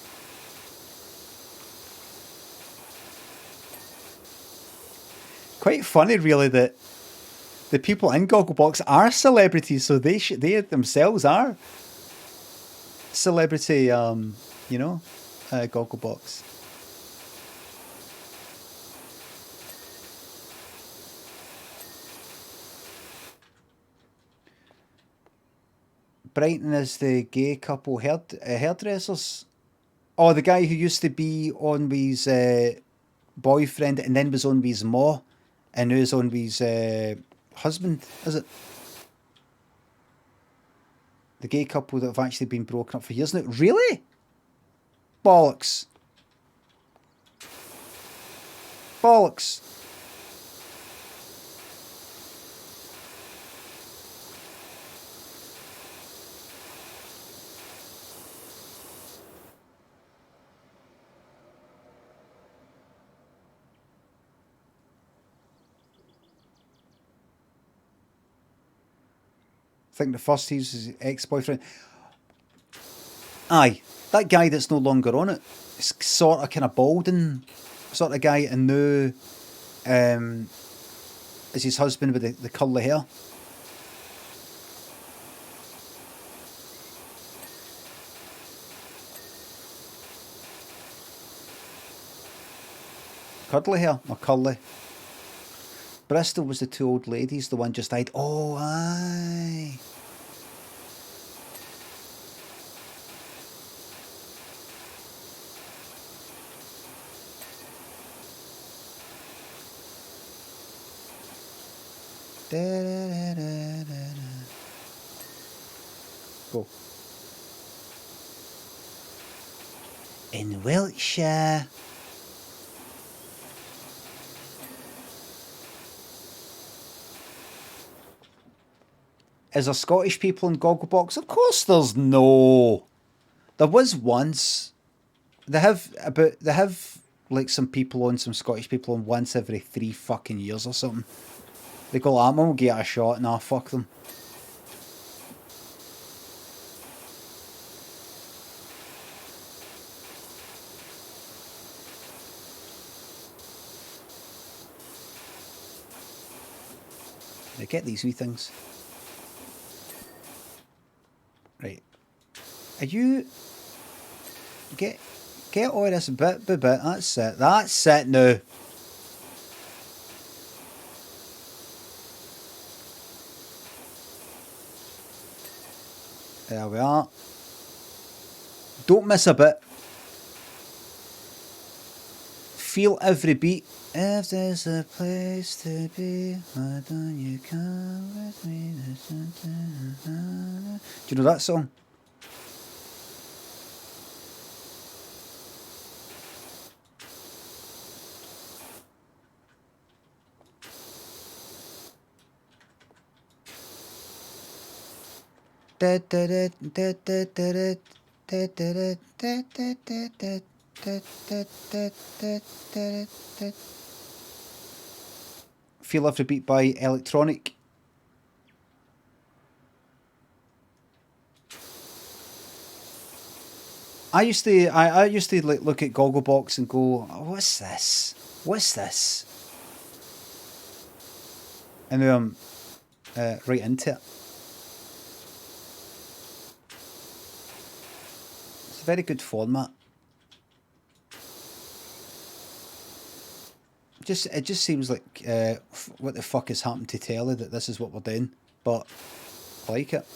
Quite funny, really, that the people in Gogglebox are celebrities, so they themselves are celebrity. Gogglebox. Brighton is the gay couple hairdressers. Oh, the guy who used to be on with his boyfriend and then was on with his ma, and now is on with his husband, is it? The gay couple that have actually been broken up for years now. Really? Bollocks. Bollocks. I think the first he's his ex-boyfriend. Aye, that guy that's no longer on it. It's sort of kind of balding sort of guy, and now is his husband with the curly hair. Cuddly hair or curly? Bristol was the two old ladies, the one just died. Oh, aye. Go. In Wiltshire. Is there Scottish people in Gogglebox? Of course there's no. There was once. They have like some people on, some Scottish people on once every 3 fucking years or something. They go, I'm gonna get a shot. Nah, fuck them. They get these wee things. Are you... Get all this bit by bit. That's it. That's it now. There we are. Don't miss a bit. Feel every beat. If there's a place to be, why don't you come with me? Do you know that song? Feel Every Beat by Electronic. I used to like look at Gogglebox and go, oh, what's this? What's this? And now I'm right into it. It's a very good format. It just seems like what the fuck has happened to telly that this is what we're doing, but I like it.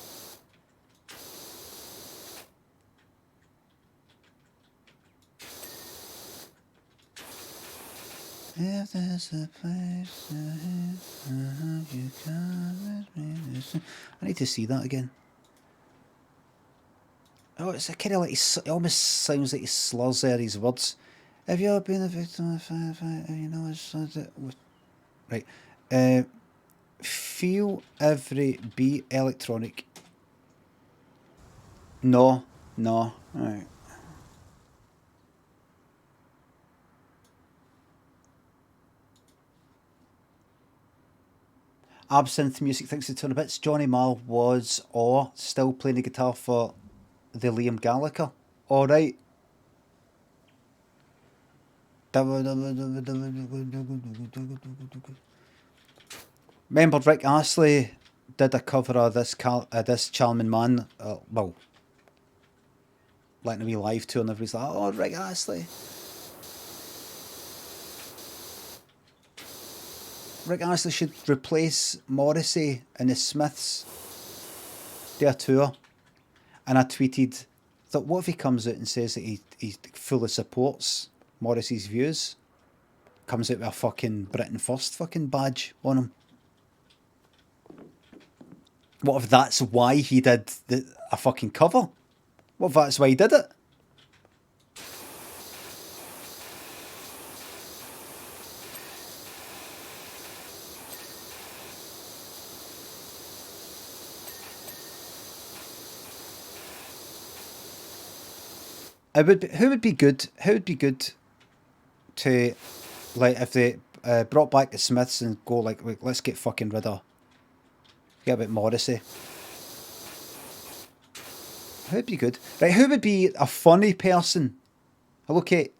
If there's a place you come with me. I need to see that again. Oh, it's a kind of like it almost sounds like he slurs there these words. Have you ever been a victim of a firefight? You know, it's right. Feel Every Beat Electronic. No. Alright. Absinthe Music thinks the turn a bits. Johnny Marr was or still playing the guitar for the Liam Gallagher. Alright. Remember Rick Astley did a cover of this Charming Man, well, like a wee live tour, and everybody's like, oh, Rick Astley. Rick Astley should replace Morrissey and the Smiths. Their tour. And I tweeted, thought, what if he comes out and says that he fully supports Morrissey's views? Comes out with a fucking Britain First fucking badge on him. What if that's why he did a fucking cover? What if that's why he did it? Who would be good to, like, if they brought back the Smiths and go like let's get fucking rid of, get a bit Morrissey. Who'd be good? Right, who would be a funny person? Hello, Kate.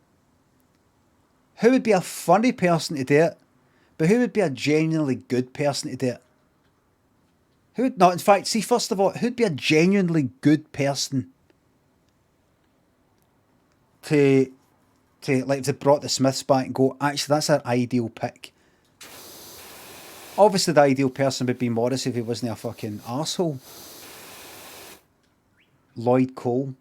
Who would be a funny person to do it? But who would be a genuinely good person to do it? Who would not? In fact, see, first of all, who'd be a genuinely good person to like if they brought the Smiths back and go, actually, that's our ideal pick. Obviously, the ideal person would be Morris if he wasn't a fucking arsehole. Lloyd Cole.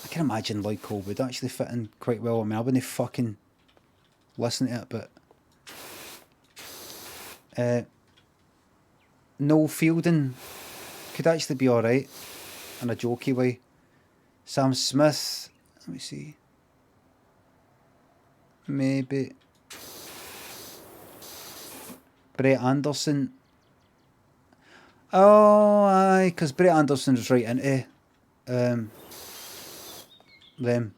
I can imagine Lloyd Cole would actually fit in quite well. I mean, I wouldn't fucking listen to it, but Noel Fielding could actually be alright in a jokey way. Sam Smith, let me see. Maybe. Brett Anderson. Oh, aye, because Brett Anderson was right into them.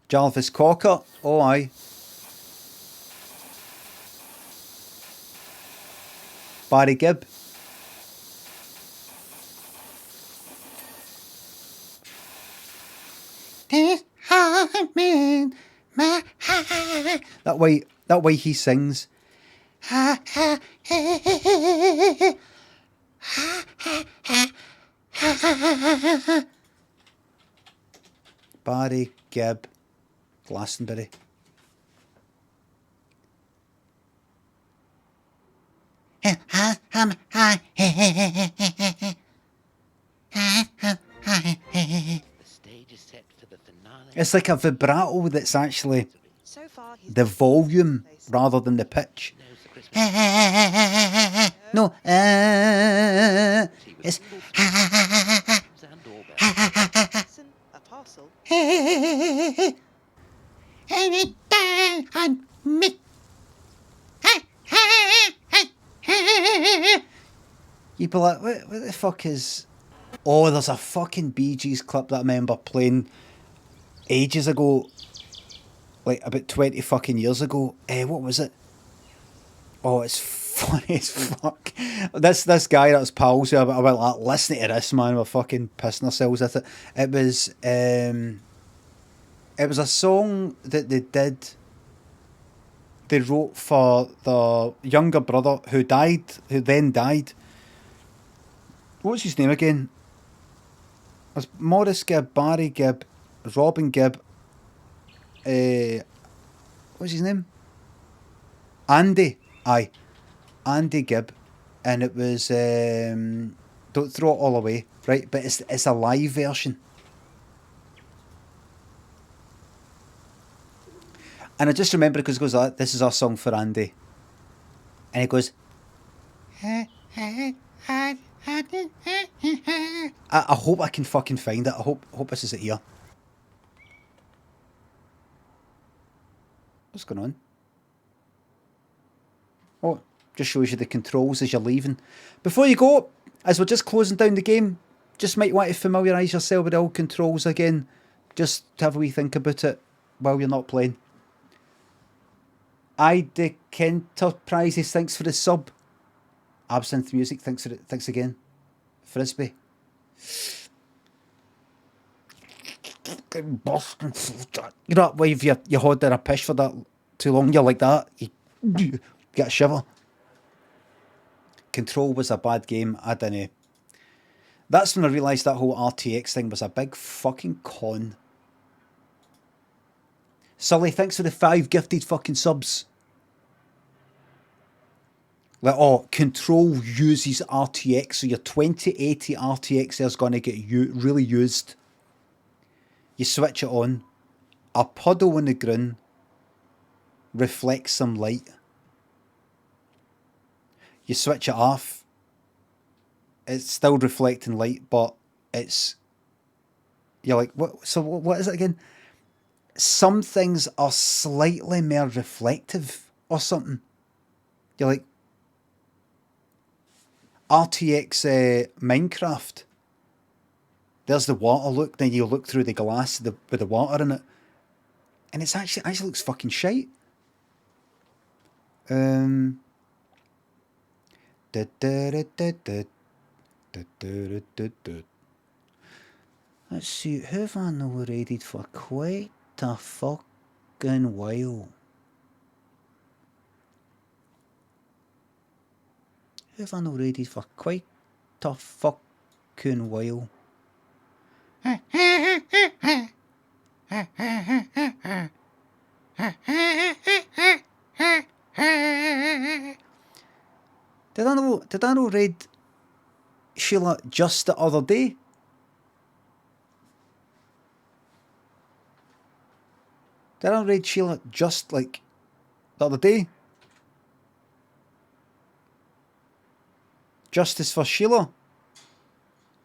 Jarvis Cocker. Oh, aye. Barry Gibb. That way he sings. Barry Gibb, Glastonbury. It's like a vibrato that's actually So far, he's the volume rather than the pitch. No, it's Listen, a parcel. You'd be like, what the fuck is... Oh, there's a fucking Bee Gees clip that I remember playing ages ago. Like, about 20 fucking years ago. What was it? Oh, it's funny as fuck. This guy that was pals with, I went like, listen to this, man. We're fucking pissing ourselves with it. It was a song that they wrote for the younger brother who then died. What was his name again? It was Maurice Gibb, Barry Gibb, Robin Gibb. What was his name? Andy. Aye. Andy Gibb. And it was Don't Throw It All Away, right? But it's a live version. And I just remember because it goes like, this is our song for Andy. And he goes, I hope I can fucking find it. I hope this is it here. What's going on? Oh, just shows you the controls as you're leaving. Before you go, as we're just closing down the game, just might want to familiarise yourself with the old controls again. Just to have a wee think about it while you're not playing. The Enterprises, thanks for the sub. Absinthe Music, thanks again. Frisbee. You know what, if you hold there a pish for that too long, you're like that, you get a shiver. Control was a bad game, I dunno. That's when I realised that whole RTX thing was a big fucking con. Sully, thanks for the 5 gifted fucking subs. Like, oh, Control uses RTX, so your 2080 RTX there's going to get really used. You switch it on, a puddle on the ground reflects some light. You switch it off, it's still reflecting light, but you're like, what? So what is it again? Some things are slightly more reflective or something. You're like, RTX Minecraft. There's the water look, then you look through the glass with the water in it. And it's actually looks fucking shite. Let's see, who have I not raided for quite a fucking while? Who have I not raided for quite a fucking while? Did I not raid Sheila just the other day? Did I raid Sheila just like the other day? Justice for Sheila?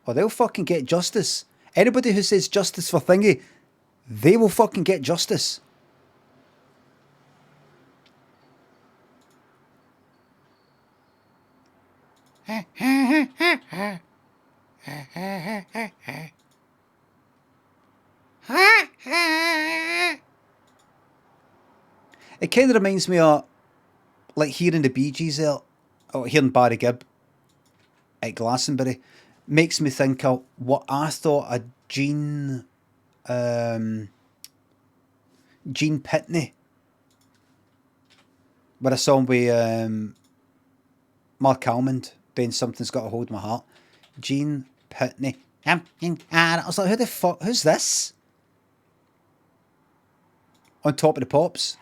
Oh, they'll fucking get justice. Anybody who says justice for Thingy, they will fucking get justice. It kind of reminds me of like hearing the Bee Gees there, or hearing Barry Gibb at Glastonbury. Makes me think of what I thought of Gene Pitney with a song with Mark Almond doing Something's Got a Hold My Heart. Gene Pitney. And I was like, who the fuck, who's this? On Top of the Pops?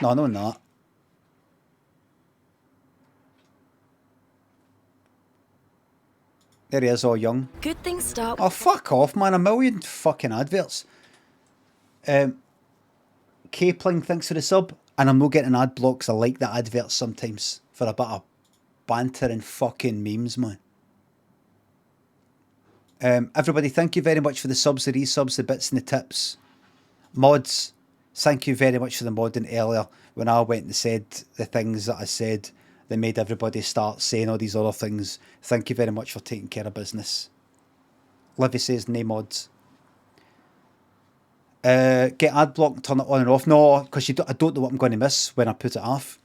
No, no, not. There he is, all young. Good things start. Oh, fuck off, man. A million fucking adverts. Capling, thanks for the sub. And I'm not getting ad blocks. I like the adverts sometimes for a bit of banter and fucking memes, man. Everybody, thank you very much for the subs, the resubs, the bits and the tips. Mods, thank you very much for the modding earlier when I went and said the things that I said that made everybody start saying all these other things. Thank you very much for taking care of business. Livy says, no mods. Get ad block, turn it on and off. No, because I don't know what I'm going to miss when I put it off.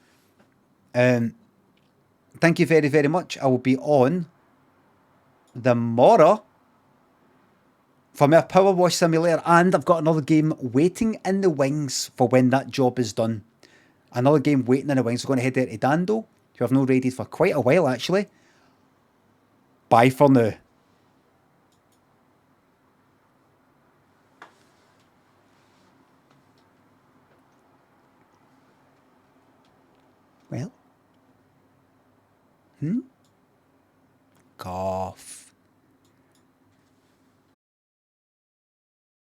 Thank you very, very much. I will be on tomorrow for my PowerWash Simulator, and I've got another game waiting in the wings for when that job is done. Another game waiting in the wings. We're going to head there to Dando, who I've not raided for quite a while, actually. Bye for now. Well. Cough.